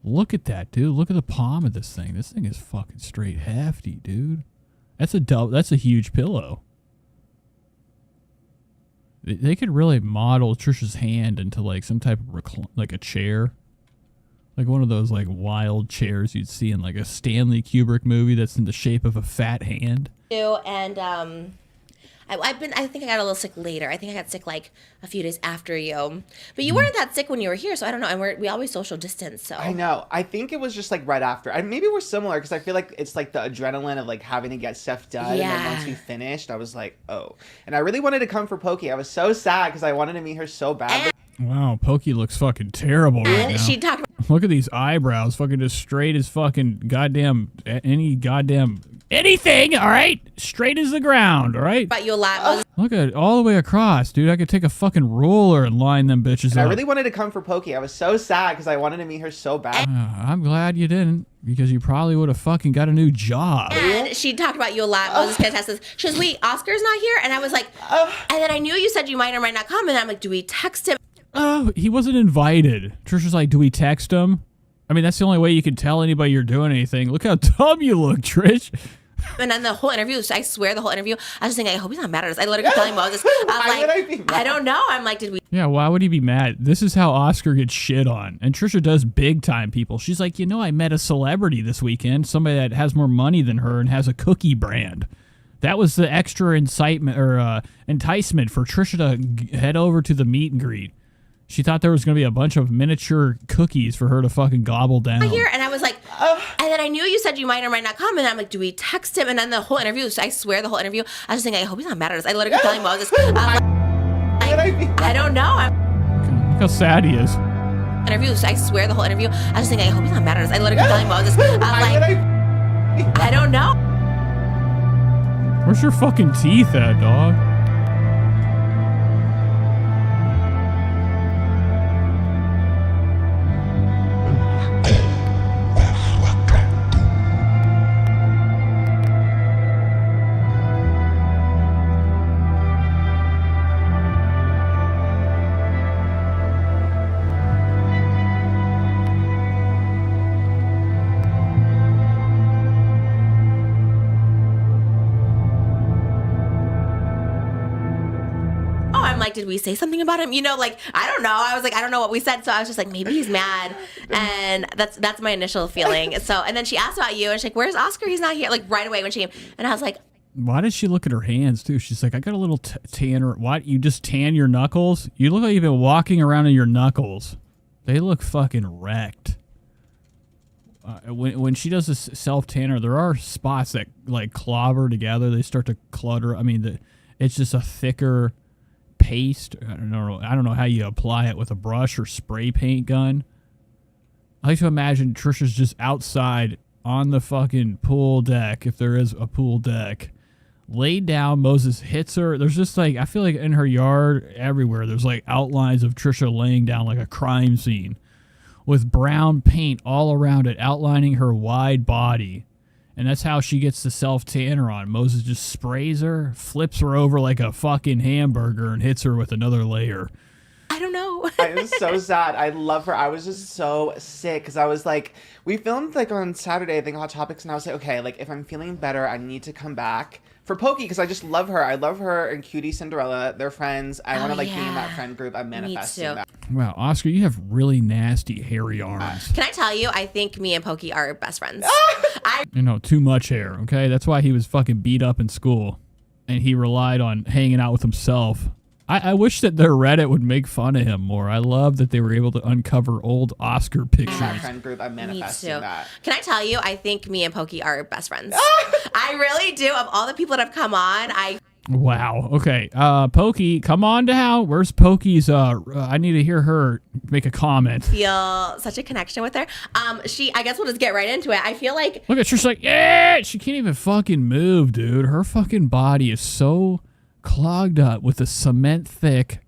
Look at that, dude. Look at the palm of this thing. This thing is fucking straight hefty, dude. That's a huge pillow. They could really model Trisha's hand into like some type of like a chair. Like one of those like wild chairs you'd see in like a Stanley Kubrick movie that's in the shape of a fat hand. And I think I got a little sick later. I think I got sick like a few days after you. But you weren't that sick when you were here, so I don't know. And we always social distance, so. I know. I think it was just like right after. Maybe we're similar because I feel like it's like the adrenaline of like having to get stuff done. Yeah. And then once we finished, I was like, oh. And I really wanted to come for Pokey. I was so sad because I wanted to meet her so bad. Wow, Pokey looks fucking terrible right now. She talked. Look at these eyebrows, fucking just straight as fucking goddamn anything, all right? Straight as the ground, all right? About you a lot. Look at it all the way across, dude. I could take a fucking ruler and line them bitches And up. I really wanted to come for Pokey. I was so sad because I wanted to meet her so bad. I'm glad you didn't, because you probably would have fucking got a new job. And she talked about you a lot. Moses can attest to this. She goes, wait, Oscar's not here? And I was like, and then I knew you said you might or might not come. And I'm like, do we text him? Oh, he wasn't invited. Trisha's like, do we text him? I mean, that's the only way you can tell anybody you're doing anything. Look how dumb you look, Trish. And then the whole interview, I swear the whole interview, I was just thinking, I hope he's not mad at us. I literally kept telling Moses, I'm like, I don't know. I'm like, did we? Yeah, why would he be mad? This is how Oscar gets shit on. And Trisha does big time people. She's like, you know, I met a celebrity this weekend, somebody that has more money than her and has a cookie brand. That was the extra incitement or enticement for Trisha to head over to the meet and greet. She thought there was going to be a bunch of miniature cookies for her to fucking gobble down. Here, and I was like, and then I knew you said you might or might not come, and I'm like, do we text him? And then the whole interview, I swear the whole interview, I was just thinking, I hope he's not mad at us. I literally kept telling Moses, I'm like, I don't know. Look how sad he is. Interview, I swear the whole interview, I was just thinking, I hope he's not mad at us. I literally kept telling Moses, I'm like, I don't know. Where's your fucking teeth at, dog? Like, did we say something about him? You know, like, I don't know. I was like, I don't know what we said. So I was just like, maybe he's mad. And that's my initial feeling. So, and then she asked about you and she's like, where's Oscar? He's not here. Like right away when she came. And I was like, why did she look at her hands too? She's like, I got a little tanner. What? You just tan your knuckles? You look like you've been walking around in your knuckles. They look fucking wrecked. When she does this self tanner, there are spots that like clobber together. They start to clutter. I mean, it's just a thicker paste. I don't know how you apply it with a brush or spray paint gun. I like to imagine Trisha's just outside on the fucking pool deck, if there is a pool deck, laid down. Moses hits her. There's just like, I feel like in her yard everywhere there's like outlines of Trisha laying down like a crime scene with brown paint all around it, outlining her wide body. And that's how she gets the self-tanner on. Moses just sprays her, flips her over like a fucking hamburger, and hits her with another layer. I don't know. I was so sad. I love her. I was just so sick because I was like, we filmed like on Saturday, I think, Hot Topics, and I was like, okay, like if I'm feeling better, I need to come back for Pokey because I just love her. I love her and Cutie Cinderella. They're friends. I want to like be in that friend group. I'm manifesting that. Wow, Oscar, you have really nasty, hairy arms. Can I tell you, I think me and Pokey are best friends. You know, too much hair, okay? That's why he was fucking beat up in school. And he relied on hanging out with himself. I wish that their Reddit would make fun of him more. I love that they were able to uncover old Oscar pictures. That friend group, I'm manifesting that. Can I tell you, I think me and Pokey are best friends. I really do. Of all the people that have come on, Wow. Okay. Pokey, come on down. Where's Pokey's? I need to hear her make a comment. feel such a connection with her. I guess we'll just get right into it. I feel like Look at her. She's like, yeah. She can't even fucking move, dude. Her fucking body is so clogged up with a cement thick,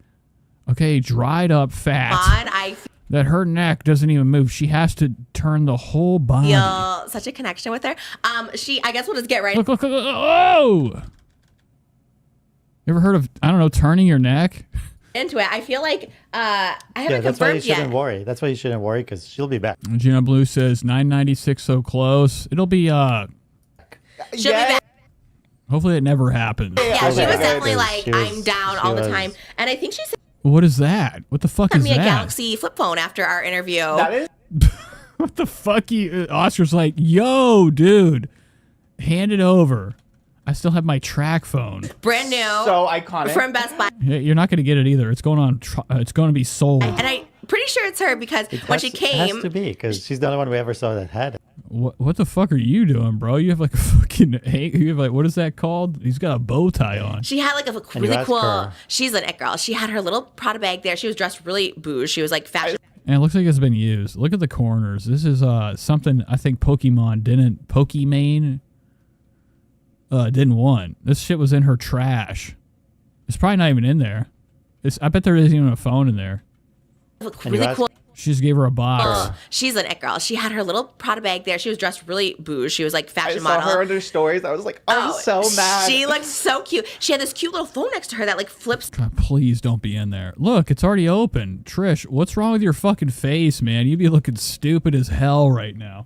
dried up fat that her neck doesn't even move. She has to turn the whole body. feel such a connection with her. I guess we'll just get right Look. Oh! You ever heard of, I don't know, turning your neck? into it. I feel like I haven't Yeah, that's why you confirmed yet. shouldn't worry. That's why you shouldn't worry because she'll be back. Gina Blue says 996 so close. It'll be She'll be back. hopefully it never happens. Yeah, she was definitely like, She was- I'm down she all the was- time. And I think she sent What is that? What the fuck is me a that? Galaxy flip phone after our interview. That is What the fuck? Oscar's like, yo, dude, hand it over. I still have my track phone. Brand new. so iconic. From Best Buy. Yeah, you're not going to get it either. It's going on. It's going to be sold. And I'm pretty sure it's her because when she It came, has to be because she's the only one we ever saw that had it. What the fuck are you doing, bro? You have like a fucking. You have like, what is that called? He's got a bow tie on. she had like a And you really ask cool. her. She's an it girl. She had her little Prada bag there. She was dressed really bouge. She was like fashion. And it looks like it's been used. Look at the corners. This is something I think Pokemon didn't want. This shit was in her trash. It's probably not even in there. I bet there isn't even a phone in there. Really cool. She just gave her a box. She's an it girl. She had her little Prada bag there. She was dressed really bouge. She was like I fashion saw model. her in her stories. I was like, I'm so mad. She looked so cute. She had this cute little phone next to her that like flips God, please don't be in there. Look, it's already open. Trish, what's wrong with your fucking face, man? You'd be looking stupid as hell right now.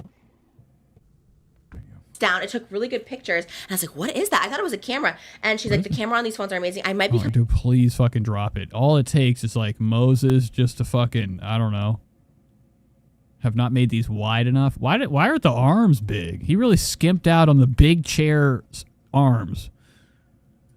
down. It took really good pictures. And I was like, what is that? I thought it was a camera. And she's like, the camera on these phones are amazing. I might be. Oh, dude, please fucking drop it. All it takes is like Moses just to fucking, I don't know, have not made these wide enough. Why aren't the arms big? He really skimped out on the big chair's arms.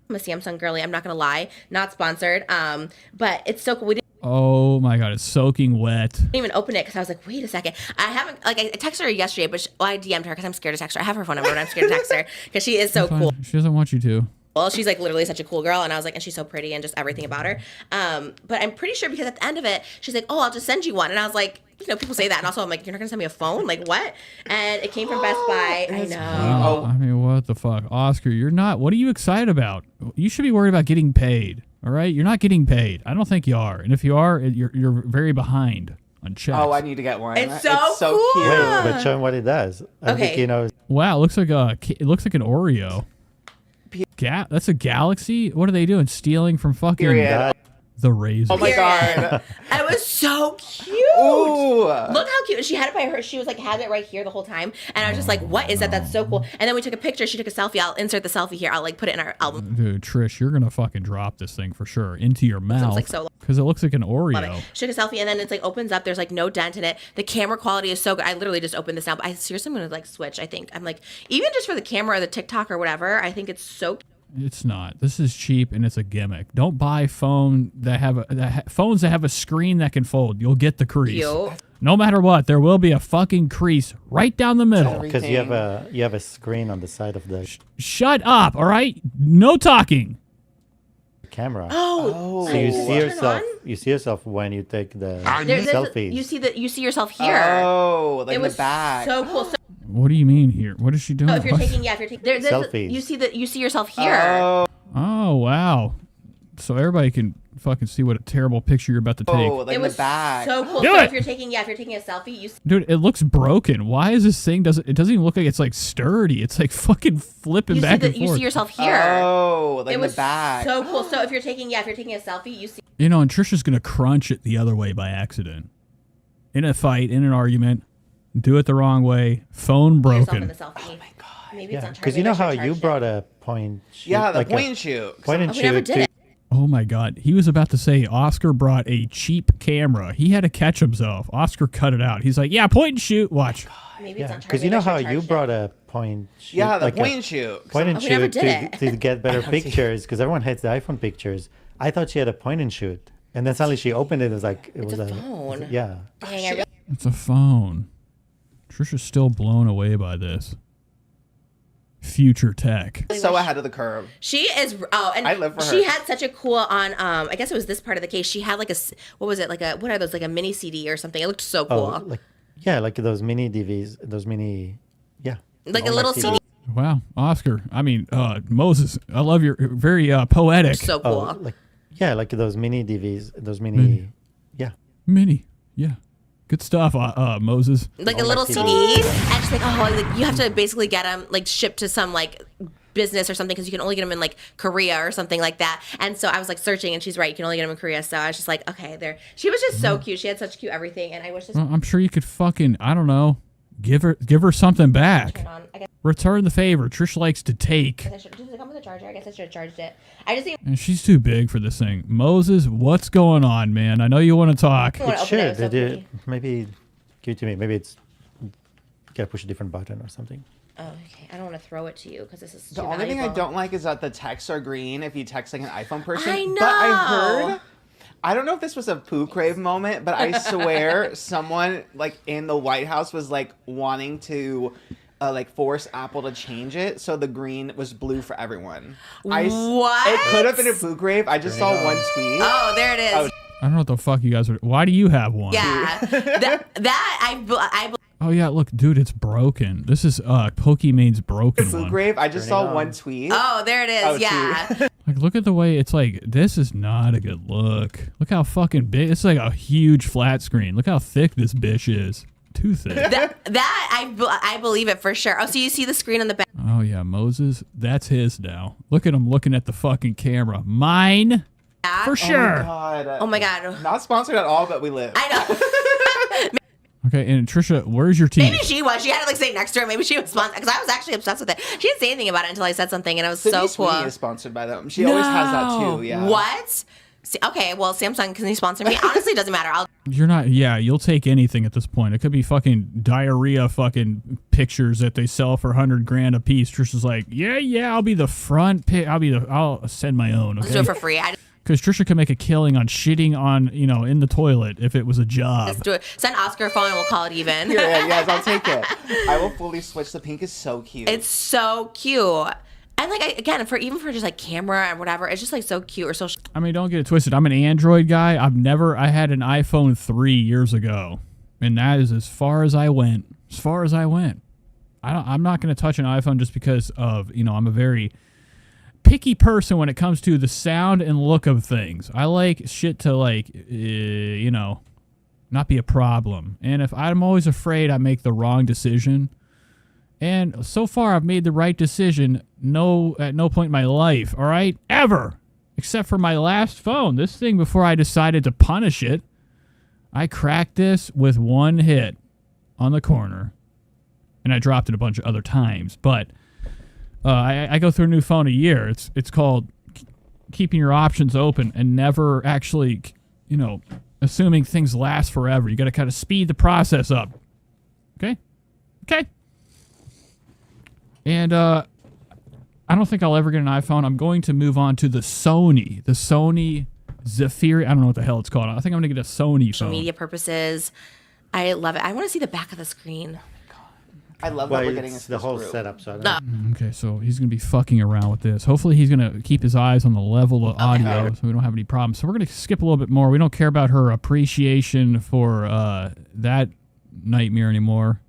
I'm a Samsung girly. I'm not going to lie. Not sponsored. But it's so cool. We didn't Oh my God, it's soaking wet. even open it because I was like, wait a second. I haven't, like, I texted her yesterday, but I DM'd her because I'm scared to text her. I have her phone number, but I'm scared to text her because she is so Fine. cool. She doesn't want you to. Well, she's like literally such a cool girl. And I was like, and she's so pretty and just everything about her. But I'm pretty sure because at the end of it, she's like, oh, I'll just send you one. And I was like, you know, people say that. And also I'm like, you're not going to send me a phone? Like what? And it came from Best Buy. I know. I mean, what the fuck? Oscar, you're not, what are you excited about? You should be worried about getting paid. All right? You're not getting paid. I don't think you are. And if you are, you're very behind on checks. Oh, I need to get one. It's so cute. Wait, but show him what it does. I think he knows. Wow, it looks like it looks like an Oreo. That's a Galaxy? What are they doing? Stealing from fucking the Razor. Oh my God. It was so cute. Ooh. Look how cute. She had it by her. She was like, had it right here the whole time. And I was just like, what is that? That's so cool. And then we took a picture. She took a selfie. I'll insert the selfie here. I'll like put it in our album. Dude, Trish, you're gonna fucking drop this thing for sure into your mouth. like so long. Because it looks like an Love Oreo. it. She took a selfie and then it's like opens up. There's like no dent in it. The camera quality is so good. I literally just opened this now. But I seriously am going to like switch, I think. I'm like, even just for the camera or the TikTok or whatever, I think it's so It's not. This is cheap and it's a gimmick. Don't buy phones that have a screen that can fold. You'll get the crease. cute. No matter what, there will be a fucking crease right down the middle. Because you have a screen on the side of the Shut up, all right? No talking. camera. Oh. So you Turn see yourself. on? You see yourself when you take the There's selfie. you see yourself here. Oh, like it in was the back. so cool. So What do you mean here? What is she doing? if you're taking there's Selfies. you see yourself here. Oh, wow. So everybody can fucking see what a terrible picture you're about to take. Oh, like It in was the back. so cool. Do So it! if you're taking a selfie, you see Dude, it looks broken. Why is this thing it doesn't even look like it's like sturdy. It's like fucking flipping back and forth. you see yourself here. Oh, like it in was the back. so cool. So if you're taking a selfie, you see. You know, and Trisha's gonna crunch it the other way by accident. In a fight, in an argument, do it the wrong way, phone broken. Oh my god. Maybe Yeah, because you know how you brought a point shoot? Yeah, the like point and shoot. Point and we never shoot. did it. Oh my God. He was about to say Oscar brought a cheap camera. He had to catch himself. Oscar cut it out. He's like, yeah, point and shoot. Watch. Maybe it's Yeah, not because you know how you brought a point shoot? Yeah, the like point and shoot. Point and we never shoot did to get better pictures, because everyone hates the iPhone pictures. I thought she had a point and shoot. And then suddenly she opened it, it was like, it was a phone. Yeah. Dang, It's a phone. Trisha's still blown away by this. Future tech. So ahead of the curve. She is. Oh, and I live for she her. had such a cool on. I guess it was this part of the case. She had like what was it? Like what are those? Like a mini CD or something. It looked so cool. Oh, like those mini DVs, those mini, yeah. Like a little CD. Wow. Oscar. I mean, Moses, I love your very poetic. So cool. Like those mini DVs, those mini, yeah. Mini. Yeah. Good stuff, Moses. Like a little CD. And she's like, you have to basically get them like shipped to some like business or something because you can only get them in like Korea or something like that. And so I was like searching, and she's right, you can only get them in Korea. So I was just like, okay, there. She was just so cute. She had such cute everything, and I wish this. Well, I'm sure you could fucking, I don't know, give her something back. Return the favor. Trish likes to take. Does it come with a charger? I guess I should have charged it. I just think. And she's too big for this thing. Moses, what's going on, man? I know you want to talk. I Sure, it, so maybe give it to me. Maybe it's, you gotta push a different button or something. Oh, okay. I don't want to throw it to you because this is The too only thing I valuable. don't like is that the texts are green if you text like an iPhone person. I know. But I heard, I don't know if this was a poo crave moment, but I swear someone like in the White House was like wanting to like force Apple to change it so the green was blue for everyone. What? It could have been a poo crave. I just saw one tweet. Oh, there it is. Oh, I don't know what the fuck you guys are. Why do you have one? Yeah. I Oh yeah, look, dude, it's broken. This is Pokemon's broken Poo one. crave. I just saw one tweet. Oh, there it is. Oh, yeah. Like, look at the way it's like. This is not a good look. Look how fucking big. It's like a huge flat screen. Look how thick this bitch is. Too thick. I believe it for sure. Oh, so you see the screen on the back. Oh yeah, Moses, that's his now. Look at him looking at the fucking camera. Mine. For sure. Oh my god. Not sponsored at all, but we live. I know. Okay, and Trisha, where's your team? Maybe she was. She had it like sitting next to her. Maybe she was sponsored because I was actually obsessed with it. She didn't say anything about it until I said something, and it was Sydney so cool. Sweeney is sponsored by them. She always has that too. Yeah. What? Okay, well, Samsung, can you sponsor me? Honestly, it doesn't matter. You're not. Yeah, you'll take anything at this point. It could be fucking diarrhea, fucking pictures that they sell for $100,000 a piece. Trisha's like, yeah, I'll be the front pick. I'll send my own. Okay. Let's do it for free. Because Trisha could make a killing on shitting on, in the toilet if it was a job. Let's do it. Send Oscar a phone and we'll call it even. Yes, I'll take it. I will fully switch. The pink is so cute. It's so cute. And like, again, for just like camera and whatever, it's just like so cute or so. I mean, don't get it twisted. I'm an Android guy. I had an iPhone 3 years ago. And that is as far as I went. I'm not going to touch an iPhone just because of, I'm a very picky person when it comes to the sound and look of things. I like shit to not be a problem. And if I'm always afraid I make the wrong decision, and so far I've made the right decision at no point in my life, all right? Ever. Except for my last phone. This thing, before I decided to punish it, I cracked this with one hit on the corner. And I dropped it a bunch of other times, but I go through a new phone a year. It's called keeping your options open and never actually, assuming things last forever. You got to kind of speed the process up. Okay? And I don't think I'll ever get an iPhone. I'm going to move on to the Sony Zephyr. I don't know what the hell it's called. I think I'm going to get a Sony phone. Media purposes. I love it. I want to see the back of the screen. I love that we're getting into the whole group. setup. So Okay, so he's going to be fucking around with this. Hopefully he's going to keep his eyes on the level of audio so we don't have any problems. So we're going to skip a little bit more. We don't care about her appreciation for that nightmare anymore.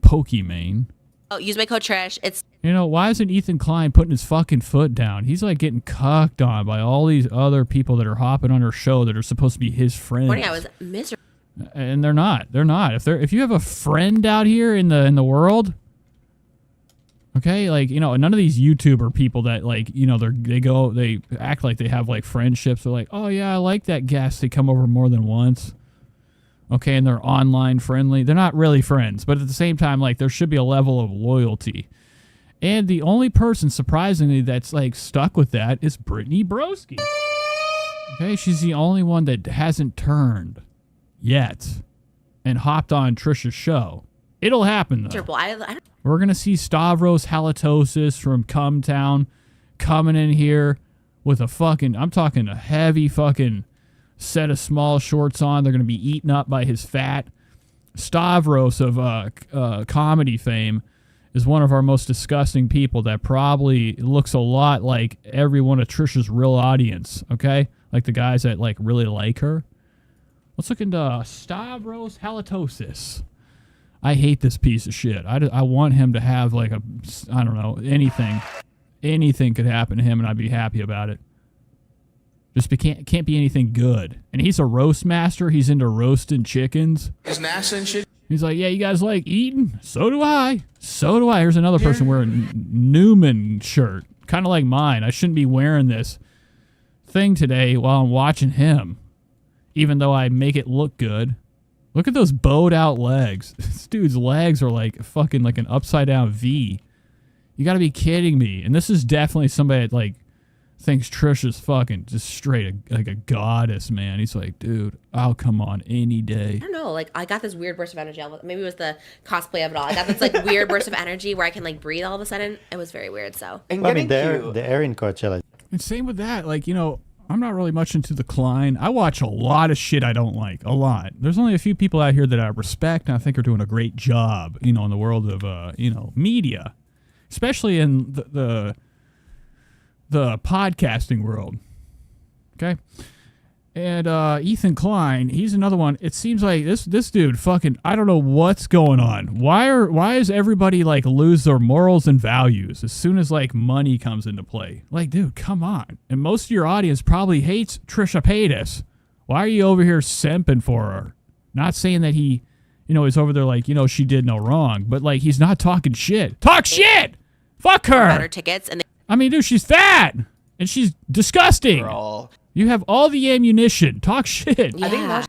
Pokemon. Oh, use my code Trish. It's You know, why isn't Ethan Klein putting his fucking foot down? He's like getting cucked on by all these other people that are hopping on her show that are supposed to be his friends. Morning, I was miserable. And they're not. They're not. If you have a friend out here in the world, okay, like, you know, none of these YouTuber people that, like, you know, they act like they have like friendships. They're like, oh yeah, I like that guest. They come over more than once. Okay, and they're online friendly. They're not really friends, but at the same time, like, there should be a level of loyalty. And the only person, surprisingly, that's like stuck with that is Brittany Broski. Okay, she's the only one that hasn't turned yet and hopped on Trisha's show. It'll happen, though. We're going to see Stavros Halitosis from Cumtown coming in here with a fucking, I'm talking a heavy fucking set of small shorts on. They're going to be eaten up by his fat. Stavros of comedy fame is one of our most disgusting people that probably looks a lot like every one of Trisha's real audience, okay? Like the guys that like really like her. Let's look into Stavros Halitosis. I hate this piece of shit. I want him to have like a, I don't know, anything. Anything could happen to him and I'd be happy about it. Just can't be anything good. And he's a roast master. He's into roasting chickens. Is NASA and shit? He's like, yeah, you guys like eating? So do I. So do I. Here's another person wearing a Newman shirt. Kind of like mine. I shouldn't be wearing this thing today while I'm watching him. Even though I make it look good. Look at those bowed out legs. This dude's legs are like fucking like an upside down V. You gotta be kidding me. And this is definitely somebody that like thinks Trisha's fucking just straight like a goddess, man. He's like, dude, I'll come on any day. I don't know. Like, I got this weird burst of energy. Maybe it was the cosplay of it all. I got this like weird burst of energy where I can like breathe all of a sudden. It was very weird. So, I mean, the air in Coachella. And same with that. Like, you know, I'm not really much into the Klein. I watch a lot of shit I don't like. A lot. There's only a few people out here that I respect and I think are doing a great job, you know, in the world of, you know, media. Especially in the podcasting world. Okay? And Ethan Klein, he's another one. It seems like this dude fucking, I don't know what's going on. Why is everybody like lose their morals and values as soon as like money comes into play? Like, dude, come on. And most of your audience probably hates Trisha Paytas. Why are you over here simping for her? Not saying that he, you know, is over there like, you know, she did no wrong, but like he's not talking shit. Talk shit! Fuck her! Tickets and I mean, dude, she's fat and she's disgusting. Girl. You have all the ammunition. Talk shit. I think more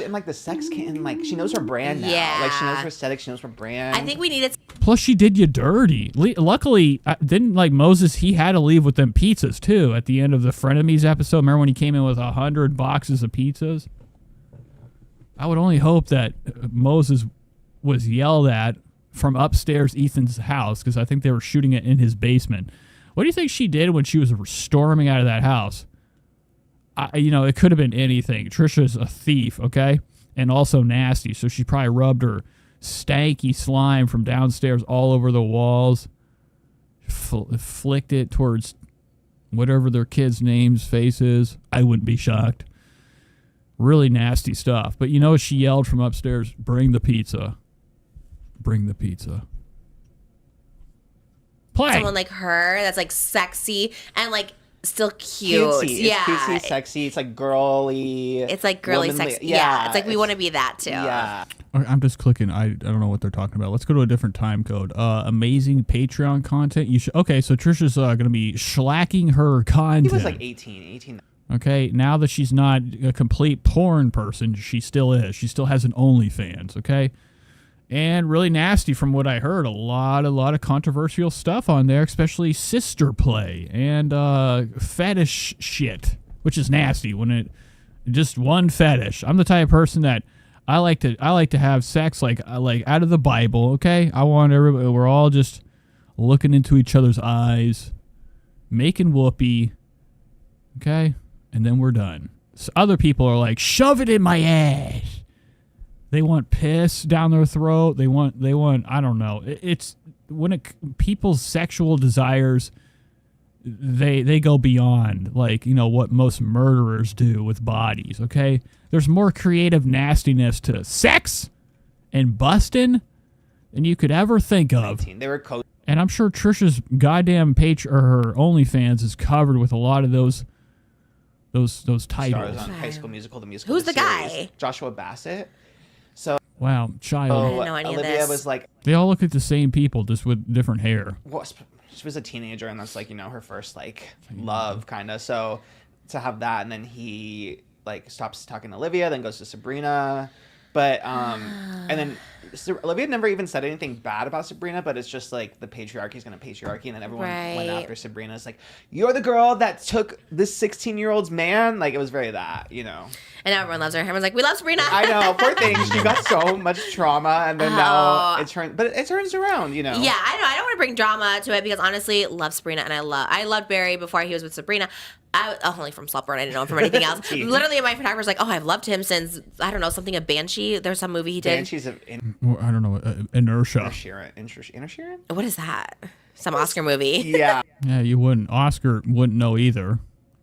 and like the sex can, like, she knows her brand now. Yeah. Like, she knows her aesthetic, she knows her brand. I think we needed. Plus, she did you dirty. Luckily, didn't like Moses, he had to leave with them pizzas too at the end of the Frenemies episode. Remember when he came in with 100 boxes of pizzas? I would only hope that Moses was yelled at from upstairs Ethan's house because I think they were shooting it in his basement. What do you think she did when she was storming out of that house? You know, it could have been anything. Trisha's a thief, okay? And also nasty, so she probably rubbed her stanky slime from downstairs all over the walls, flicked it towards whatever their kid's name's face is. I wouldn't be shocked. Really nasty stuff. But you know, she yelled from upstairs, bring the pizza. Bring the pizza. Play. Someone like her that's like sexy and like still cute. Cutesy. Yeah. It's cutesy, sexy. It's like girly. It's like girly womanly. sexy. Yeah. It's like we want to be that too. Yeah. I'm just clicking. I don't know what they're talking about. Let's go to a different time code. Amazing Patreon content. You should. Okay, so Trisha's going to be schlacking her content. He was like 18. Okay, now that she's not a complete porn person, she still is. She still has an OnlyFans, okay? And really nasty from what I heard. A lot of controversial stuff on there, especially sister play and fetish shit, which is nasty when it just one fetish. I'm the type of person that I like to have sex like out of the Bible, okay? I want everybody, we're all just looking into each other's eyes, making whoopee, okay? And then we're done. So other people are like, shove it in my ass. They want piss down their throat. They want. I don't know. It's when people's sexual desires, they go beyond like, you know, what most murderers do with bodies. Okay, there's more creative nastiness to sex and busting than you could ever think of. They were And I'm sure Trisha's goddamn page or her OnlyFans is covered with a lot of those titles. Stars on High School Musical, the musical. Who's the series. guy? Joshua Bassett. So Wow, child. I didn't know any of Olivia this. was like, They all look like the same people, just with different hair. well, she was a teenager, and that's like, you know, her first like love kind of. So to have that, and then he like stops talking to Olivia, then goes to Sabrina. But and then Olivia never even said anything bad about Sabrina, but it's just like the patriarchy is going to patriarchy, and then everyone went after Sabrina. It's like, you're the girl that took this 16-year-old's man. Like, it was very that, you know. And now everyone loves her. Everyone's like, we love Sabrina. I know, poor thing. She got so much trauma, and then now it turns around, you know. Yeah, I know. I don't want to bring drama to it because honestly, love Sabrina, and I loved Barry before he was with Sabrina. Only from Slumber, I didn't know him from anything else. Literally, my photographer's like, oh, I've loved him since, I don't know, something of Banshee. There's some movie he did. Banshees of I don't know, Inertia. Inertia? What is that? Some Oscar movie. Yeah. Yeah, you wouldn't. Oscar wouldn't know either.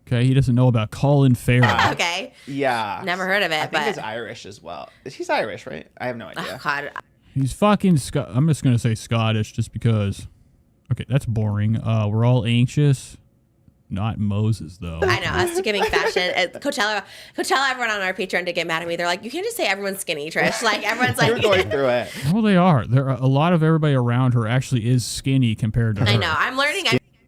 Okay, he doesn't know about Colin Farrell. Okay. Yeah. Never heard of it, I think but he's Irish as well. He's Irish, right? I have no idea. Oh, God. He's fucking I'm just going to say Scottish just because. Okay, that's boring. We're all anxious. Not Moses, though. I know, us giving fashion. At Coachella, everyone on our Patreon did get mad at me. They're like, you can't just say everyone's skinny, Trish. Like, everyone's like... You're going through it. Well, they are. There are a lot of everybody around her actually is skinny compared to her. I know. I'm learning.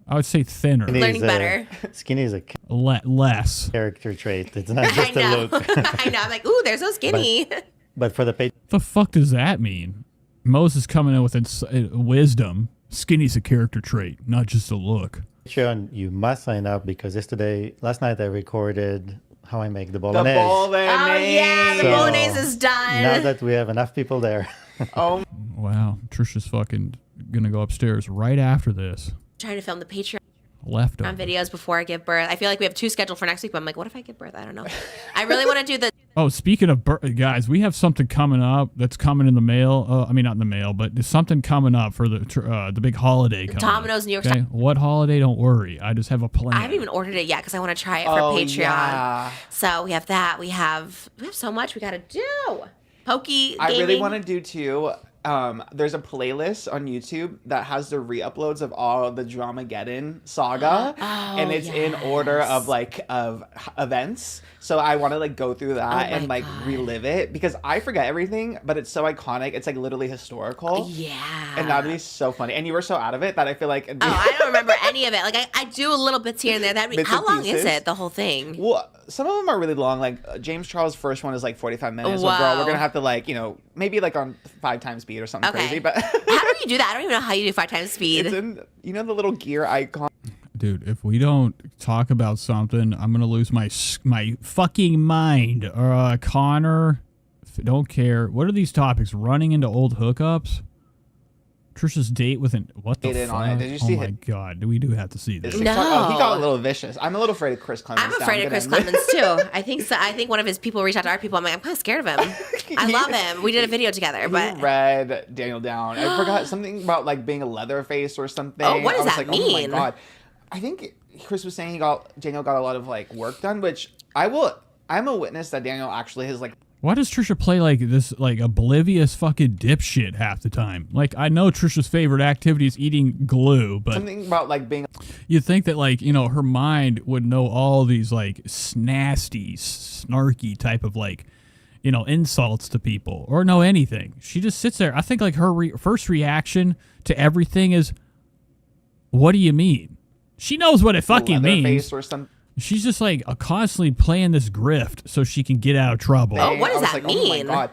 I would say thinner. Learning better. Skinny is a less character trait. It's not just a look. I know. I'm like, ooh, they're so skinny. But for the the fuck does that mean? Moses coming in with wisdom. Skinny's a character trait, not just a look. Patreon, you must sign up because last night I recorded how I make the bolognese. Oh, yeah, the bolognese is done. Now that we have enough people there. Oh. Wow, Trisha's fucking gonna go upstairs right after this. Trying to film the Patreon Leftover. on videos before I give birth. I feel like we have 2 scheduled for next week, but I'm like, what if I give birth? I don't know. I really want to do the... Oh, speaking of guys, we have something coming up that's coming in the mail. I mean, not in the mail, but there's something coming up for the big holiday coming Domino's up. New York Okay? style. What holiday? Don't worry. I just have a plan. I haven't even ordered it yet because I want to try it for Patreon. Yeah. So we have that. We have so much we got to do. Pokey I gaming. really want to do too. There's a playlist on YouTube that has the re-uploads of all of the Dramageddon saga, and it's in order of events. So I want to like go through that and like relive it because I forget everything, but it's so iconic. It's like literally historical. Yeah. And that'd be so funny. And you were so out of it that I feel like. I don't remember any of it. Like I do a little bits here and there. Bits How and long is pieces. it? The whole thing? Well, some of them are really long. Like James Charles' first one is like 45 minutes. So girl, we're gonna have to like maybe like on 5 times speed or something crazy. But how do you do that? I don't even know how you do 5 times speed. It's in the little gear icon. Dude, if we don't talk about something, I'm gonna lose my fucking mind. Connor, don't care. What are these topics? Running into old hookups? Trisha's date with what the Did fuck? on it. Did you see oh my god, we do have to see this. No. Oh, he got a little vicious. I'm a little afraid of Chris Clemens. I'm afraid of Chris Clemens too. I think so. I think one of his people reached out to our people. I'm like, I'm kind of scared of him. I love him. We did a video together, but He read Daniel down. I forgot something about like being a Leatherface or something. Oh, what does I was that like, oh my mean? god. I think Chris was saying Daniel got a lot of like work done, which I'm a witness that Daniel actually has like. Why does Trisha play like this, like oblivious fucking dipshit half the time? Like, I know Trisha's favorite activity is eating glue, but Something about like being. you'd think that like, her mind would know all these like nasty, snarky type of like, insults to people or know anything. She just sits there. I think like her first reaction to everything is, what do you mean? She knows what it fucking means. Or some. She's just like constantly playing this grift so she can get out of trouble. Oh, what does that like, oh my mean? god.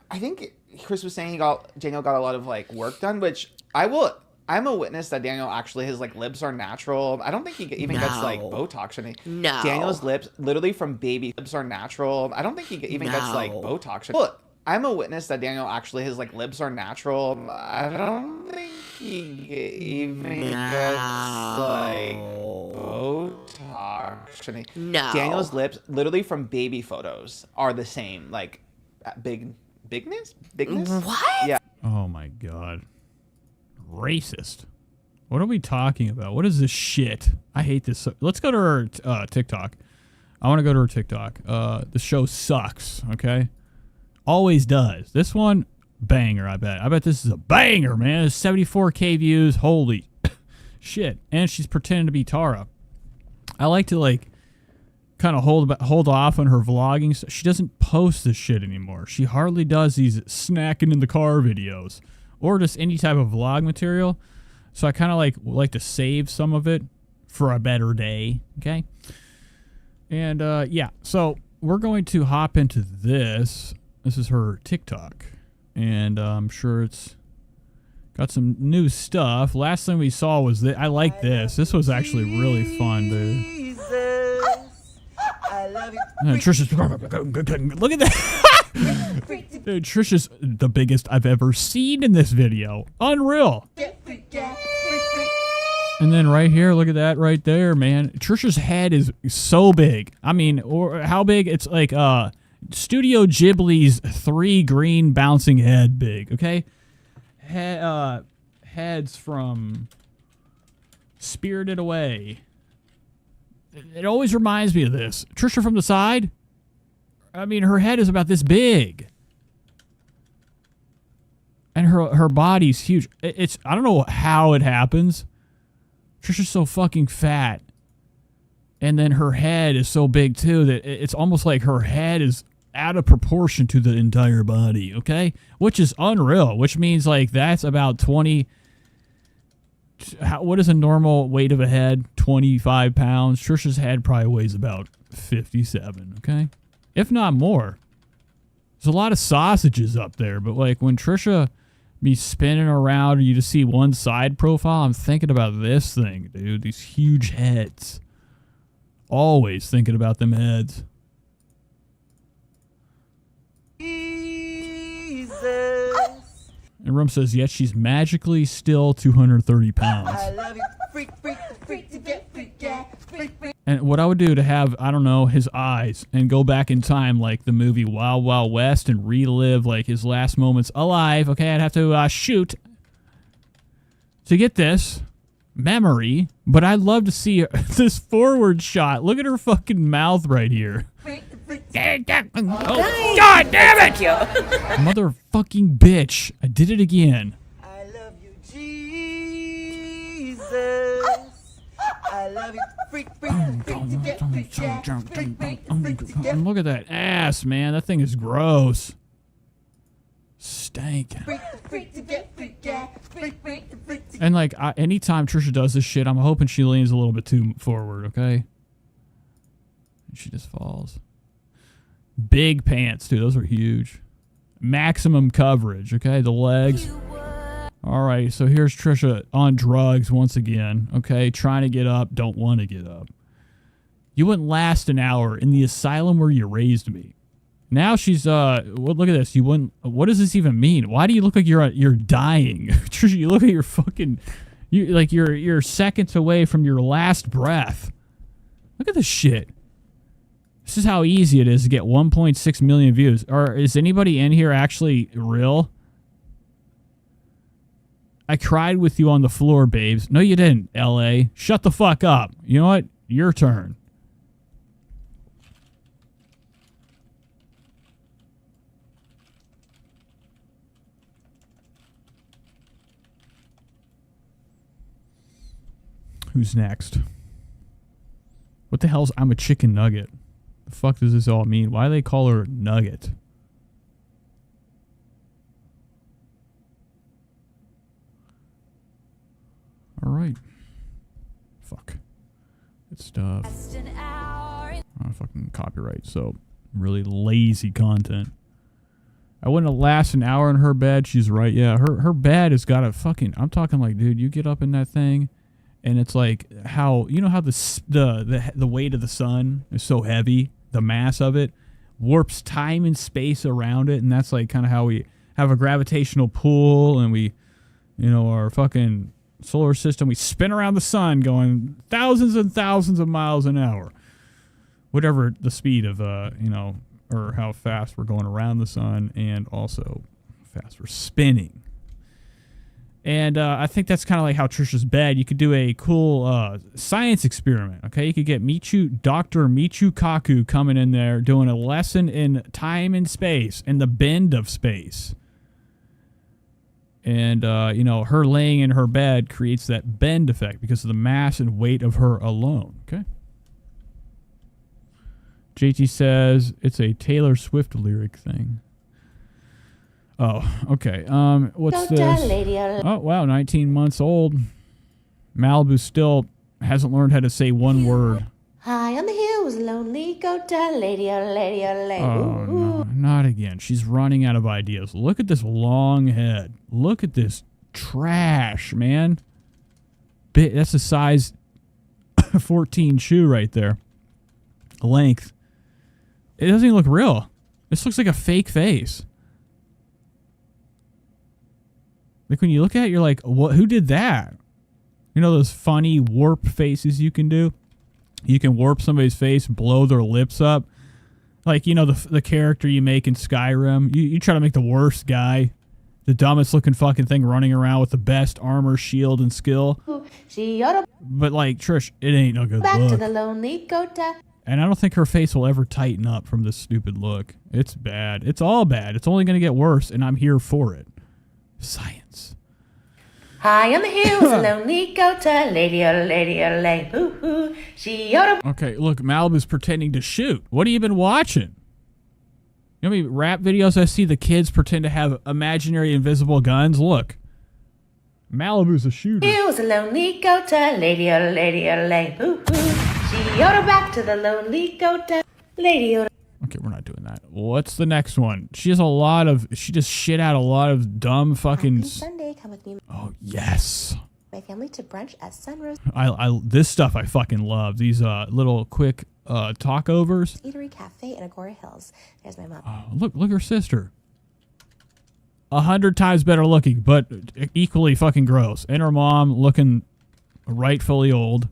I think Chris was saying Daniel got a lot of like work done, which I'm a witness that Daniel actually his like lips are natural. I don't think he even gets like Botox or anything. No. Daniel's lips, literally from baby, lips are natural. I don't think he even gets like Botox. Look, I'm a witness that Daniel actually his like lips are natural. I don't think he even gets like Botox. No. Daniel's lips, literally from baby photos, are the same. Like bigness. What? Yeah. Oh my god. Racist. What are we talking about? What is this shit? I hate this. Let's go to her TikTok. I want to go to her TikTok. The show sucks, okay? Always does. This one, banger, I bet. I bet this is a banger, man. It's 74K views. Holy shit. And she's pretending to be Tara. I like to, like, kind of hold off on her vlogging. She doesn't post this shit anymore. She hardly does these snacking in the car videos or just any type of vlog material. So I kind of like to save some of it for a better day, okay? And yeah, so we're going to hop into this. This is her TikTok, and I'm sure it's got some new stuff. Last thing we saw was that I like this. This was actually really fun, dude. Trisha's look at that. Dude, Trisha's the biggest I've ever seen in this video. Unreal. And then right here, look at that right there, man. Trisha's head is so big. I mean, or how big? It's like Studio Ghibli's 3 green bouncing head big, okay? Heads from Spirited Away. It always reminds me of this. Trisha from the side, I mean, her head is about this big. And her body's huge. I don't know how it happens. Trisha's so fucking fat. And then her head is so big too that it's almost like her head is out of proportion to the entire body, okay? Which is unreal, which means like that's about 20... what is a normal weight of a head? 25 pounds. Trisha's head probably weighs about 57, okay? If not more. There's a lot of sausages up there, but like when Trisha be spinning around and you just see one side profile, I'm thinking about this thing, dude. These huge heads. Always thinking about them heads. And Rum says, yet she's magically still 230 pounds. I love you. Freak, freak, freak to get freak, yeah. Freak, freak. And what I would do to have, I don't know, his eyes and go back in time like the movie Wild Wild West and relive like his last moments alive. Okay, I'd have to shoot to get this memory. But I'd love to see this forward shot. Look at her fucking mouth right here. Oh, God damn it! Motherfucking bitch. I did it again. I love you, Jesus. I love you. And look at that ass, man. That thing is gross. Stank. And like, anytime Trisha does this shit, I'm hoping she leans a little bit too forward, okay? And she just falls. Big pants, dude. Those are huge. Maximum coverage, okay? The legs. All right, so here's Trisha on drugs once again, okay? Trying to get up, don't want to get up. You wouldn't last an hour in the asylum where you raised me. Now she's, well, look at this. You wouldn't, what does this even mean? Why do you look like you're dying? Trisha, you look like you're fucking, you're seconds away from your last breath. Look at this shit. This is how easy it is to get 1.6 million views. Or is anybody in here actually real? I cried with you on the floor, babes. No, you didn't, L.A. Shut the fuck up. You know what? Your turn. Who's next? What the hell's I'm a chicken nugget? The fuck does this all mean? Why do they call her Nugget? All right. Fuck. Good stuff. Oh, fucking copyright. So, really lazy content. I wouldn't last an hour in her bed. She's right. Yeah, her bed has got a fucking... I'm talking like, dude, you get up in that thing, and it's like how... You know how the weight of the sun is so heavy? The mass of it warps time and space around it, and that's like kind of how we have a gravitational pull, and we, you know, our fucking solar system, we spin around the sun going thousands and thousands of miles an hour. Whatever the speed of, you know, or how fast we're going around the sun, and also how fast we're spinning. And I think that's kind of like how Trisha's bed. You could do a cool science experiment, okay? You could get Dr. Michio Kaku coming in there doing a lesson in time and space and the bend of space. And, her laying in her bed creates that bend effect because of the mass and weight of her alone. Okay. JT says it's a Taylor Swift lyric thing. Oh, okay. What's this? Oh, wow, 19 months old. Malibu still hasn't learned how to say one word. High on the hills, lonely, go tell lady, oh lady, oh lady. Oh, no, not again. She's running out of ideas. Look at this long head. Look at this trash, man. That's a size 14 shoe right there. Length. It doesn't even look real. This looks like a fake face. Like when you look at it, you're like, what? Who did that? You know those funny warp faces you can do? You can warp somebody's face, blow their lips up. Like, the character you make in Skyrim. You try to make the worst guy, the dumbest looking fucking thing running around with the best armor, shield, and skill. But like, Trish, it ain't no good Back look. to the lonely, go tell. And I don't think her face will ever tighten up from this stupid look. It's bad. It's all bad. It's only going to get worse, and I'm here for it. Science. High on the hills, a lonely goat, lady, oh lady, oh lady, ooh, she oughta. Okay, look, Malibu's pretending to shoot. What have you been watching? You know how many rap videos I see the kids pretend to have imaginary invisible guns? Look. Malibu's a shooter. Hills, a lonely goat, lady, oh lady, oh lady, ooh, she oughta back to the lonely goat, lady, oh. Okay, we're not doing that. What's the next one? She just shit out a lot of dumb fucking... Happy Sunday, come with me. Oh, yes. My family to brunch at Sunrose. This stuff I fucking love. These little quick talkovers. Eatery Cafe in Agora Hills. There's my mom. Oh, look her sister. 100 times better looking, but equally fucking gross. And her mom looking rightfully old.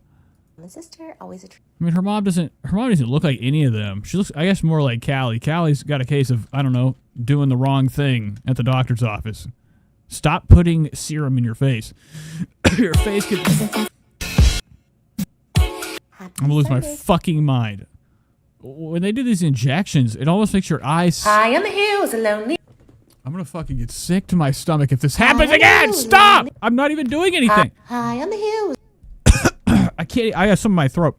My sister, always a treat. I mean, her mom doesn't look like any of them. She looks, I guess, more like Callie. Callie's got a case of, I don't know, doing the wrong thing at the doctor's office. Stop putting serum in your face. Your face could... I'm gonna lose my fucking mind. When they do these injections, it almost makes your eyes... High on the hills, lonely. I'm gonna fucking get sick to my stomach if this happens again! Stop! I'm not even doing anything. High on the hills. I can't... I got some in my throat.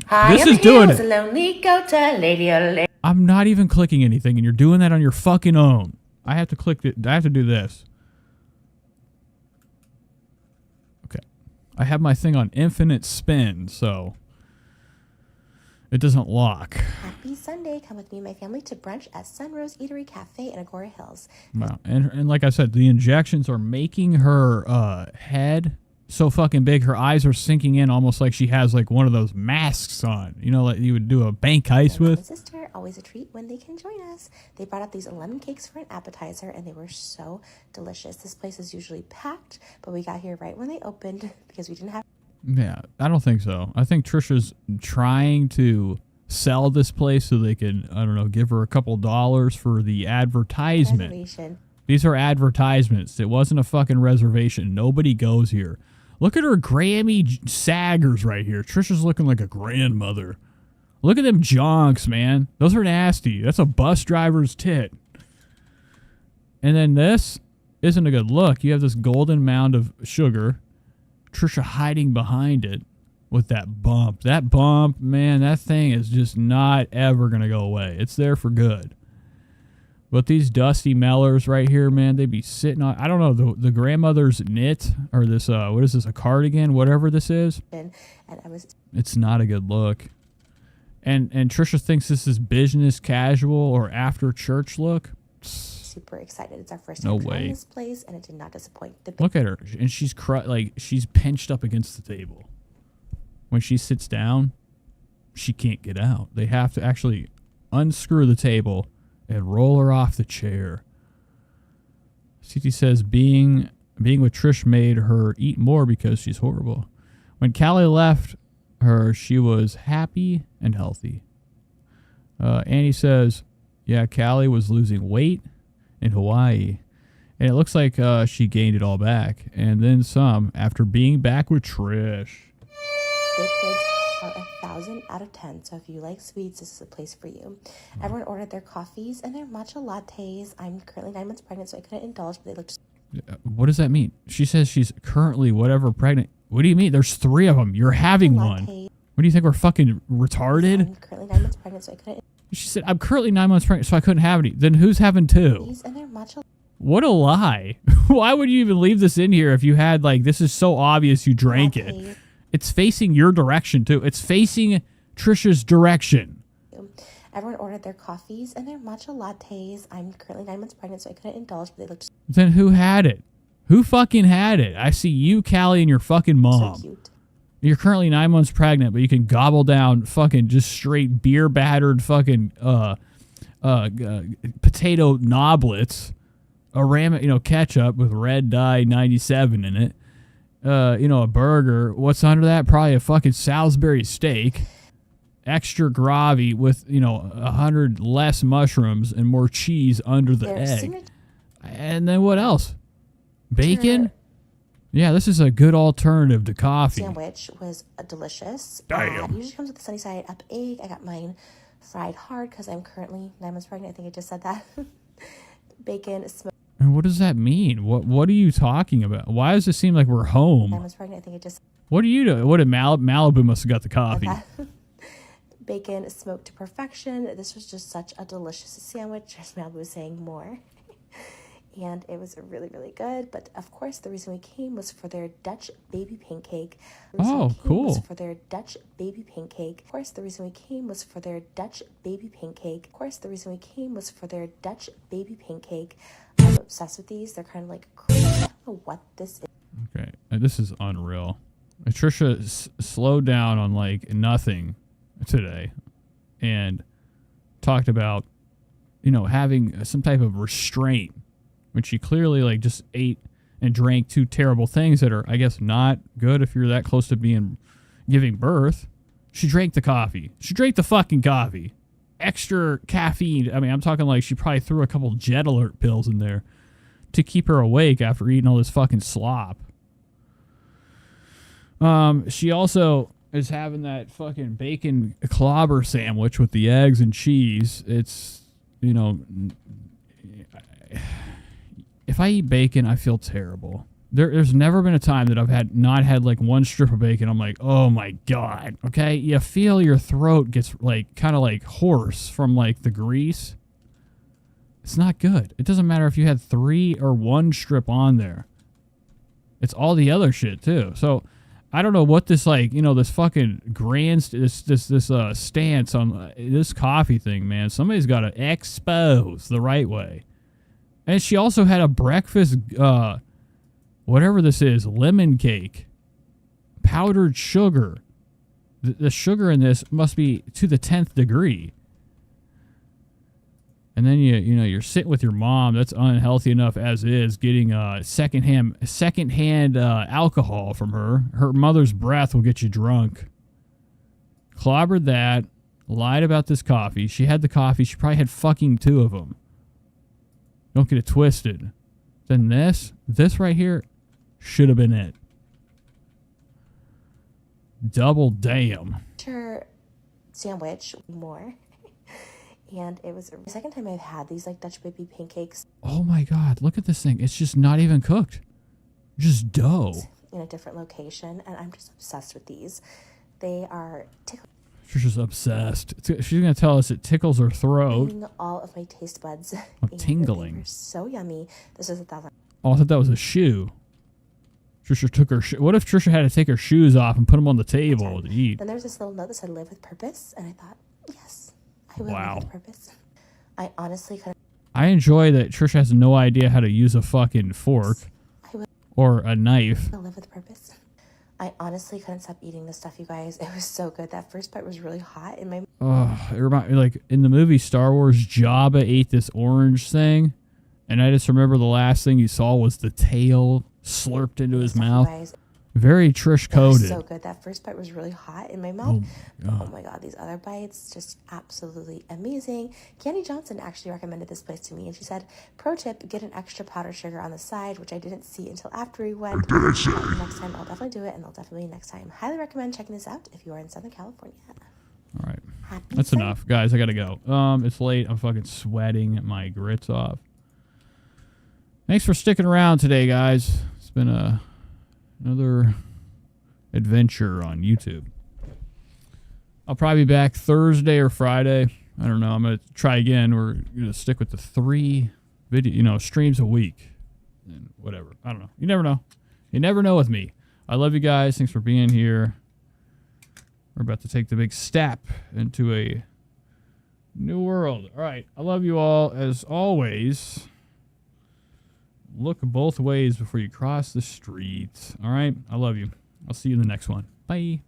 High this on is the doing hills, it. lonely goat, lady, oh lady. I'm not even clicking anything, and you're doing that on your fucking own. I have to click it. I have to do this. Okay. I have my thing on infinite spin, so it doesn't lock. Happy Sunday. Come with me and my family to brunch at Sunrose Eatery Cafe in Agora Hills. Wow. And like I said, the injections are making her head so fucking big. Her eyes are sinking in almost like she has like one of those masks on. You know, like you would do a bank heist with. My sister, always a treat when they can join us. They brought out these lemon cakes for an appetizer, and they were so delicious. This place is usually packed, but we got here right when they opened because we didn't have... Yeah, I don't think so. I think Trisha's trying to sell this place so they can, I don't know, give her a couple dollars for the advertisement. Reservation. These are advertisements. It wasn't a fucking reservation. Nobody goes here. Look at her Grammy saggers right here. Trisha's looking like a grandmother. Look at them jonks, man. Those are nasty. That's a bus driver's tit. And then this isn't a good look. You have this golden mound of sugar. Trisha hiding behind it with that bump. That bump, man, that thing is just not ever going to go away. It's there for good. But these dusty mellers right here, man, they be sitting on, I don't know, the grandmother's knit, or this, what is this, a cardigan, whatever this is. And It's not a good look. And Trisha thinks this is business casual or after church look. Super excited. It's our first No time trying way. this place, and it did not disappoint. Look at her, and she's she's pinched up against the table. When she sits down, she can't get out. They have to actually unscrew the table and roll her off the chair. CT says being with Trish made her eat more because she's horrible. When Callie left her, she was happy and healthy. Annie says, yeah, Callie was losing weight in Hawaii. And it looks like she gained it all back. And then some after being back with Trish. Baked goods are 1,000 out of 10. So if you like sweets, this is a place for you. Everyone ordered their coffees and their matcha lattes. I'm currently 9 months pregnant, so I couldn't indulge, but they looked What does that mean? She says she's currently whatever pregnant. What do you mean? There's 3 of them. You're having one. What do you think? We're fucking retarded? I'm currently 9 months pregnant, so I couldn't. She said, I'm currently 9 months pregnant, so I couldn't have any. Then who's having 2? And they're matcha. What a lie. Why would you even leave this in here if you had, like, this is so obvious you drank it? It's facing your direction, too. It's facing Trisha's direction. Everyone ordered their coffees and their matcha lattes. I'm currently 9 months pregnant, so I couldn't indulge, but they looked Then who had it? Who fucking had it? I see you, Callie, and your fucking mom. so cute. You're currently 9 months pregnant, but you can gobble down fucking just straight beer battered fucking potato noblets, ketchup with red dye 97 in it. A burger. What's under that? Probably a fucking Salisbury steak. Extra gravy with 100 less mushrooms and more cheese under the egg. And then what else? Bacon. Yeah, this is a good alternative to coffee. Sandwich was delicious. Damn. It usually comes with a sunny side up egg. I got mine fried hard because I'm currently 9 months pregnant. I think I just said that. Bacon, smoked. And what does that mean? What are you talking about? Why does it seem like we're home? 9 months pregnant. I think I just. What are you doing? What did Malibu must have got the coffee? Bacon smoked to perfection. This was just such a delicious sandwich. As Malibu was saying more. And it was really, really good. But of course, the reason we came was for their Dutch baby pancake. Oh, cool. For their Dutch baby pancake. Of course, the reason we came was for their Dutch baby pancake. Of course, the reason we came was for their Dutch baby pancake. I'm obsessed with these. They're kind of like crazy. I don't know what this is. Okay, this is unreal. Trisha slowed down on like nothing today, and talked about having some type of restraint. When she clearly like just ate and drank 2 terrible things that are, I guess, not good if you're that close to giving birth. She drank the coffee. She drank the fucking coffee. Extra caffeine. I mean, I'm talking like she probably threw a couple Jet Alert pills in there to keep her awake after eating all this fucking slop. She also is having that fucking bacon clobber sandwich with the eggs and cheese. It's, if I eat bacon, I feel terrible. There's never been a time that I've not had like 1 strip of bacon. I'm like, oh my God. Okay. You feel your throat gets like kind of like hoarse from like the grease. It's not good. It doesn't matter if you had 3 or 1 strip on there. It's all the other shit too. So I don't know what this like, this fucking this stance on this coffee thing, man. Somebody's got to expose the right way. And she also had a breakfast, whatever this is, lemon cake, powdered sugar. The sugar in this must be to the 10th degree. And then you're sitting with your mom. That's unhealthy enough as is. Getting secondhand alcohol from her. Her mother's breath will get you drunk. Clobbered that. Lied about this coffee. She had the coffee. She probably had fucking 2 of them. Don't get it twisted. Then this right here should have been it. Double damn. Sandwich more. And it was the second time I've had these like Dutch baby pancakes. Oh my God, look at this thing. It's just not even cooked. Just dough. In a different location, and I'm just obsessed with these. They are She's just obsessed. She's going to tell us it tickles her throat. all of my taste buds. Tingling. They're so yummy. This is 1,000. Oh, I thought that was a shoe. Trisha took her what if Trisha had to take her shoes off and put them on the table to eat? Then there's this little note that said live with purpose, and I thought, yes, I will live with purpose. I honestly couldn't. I enjoy that Trisha has no idea how to use a fucking fork or a knife. I live with purpose. I honestly couldn't stop eating this stuff, you guys. It was so good. That first bite was really hot in my. Oh, it reminded me, like in the movie Star Wars, Jabba ate this orange thing, and I just remember the last thing you saw was the tail slurped into his mouth. Guys. Very Trish coded. So good. That first bite was really hot in my mouth. Oh my God, these other bites just absolutely amazing. Candy Johnson actually recommended this place to me, and she said, "Pro tip: get an extra powdered sugar on the side," which I didn't see until after we went. Next time, I'll definitely do it, and I'll definitely next time. Highly recommend checking this out if you are in Southern California. All right, that's enough, guys. I gotta go. It's late. I'm fucking sweating my grits off. Thanks for sticking around today, guys. It's been another adventure on YouTube. I'll probably be back Thursday or Friday. I don't know. I'm going to try again. We're going to stick with the 3 streams a week. And whatever. I don't know. You never know. You never know with me. I love you guys. Thanks for being here. We're about to take the big step into a new world. All right. I love you all. As always, look both ways before you cross the street. All right. I love you. I'll see you in the next one. Bye.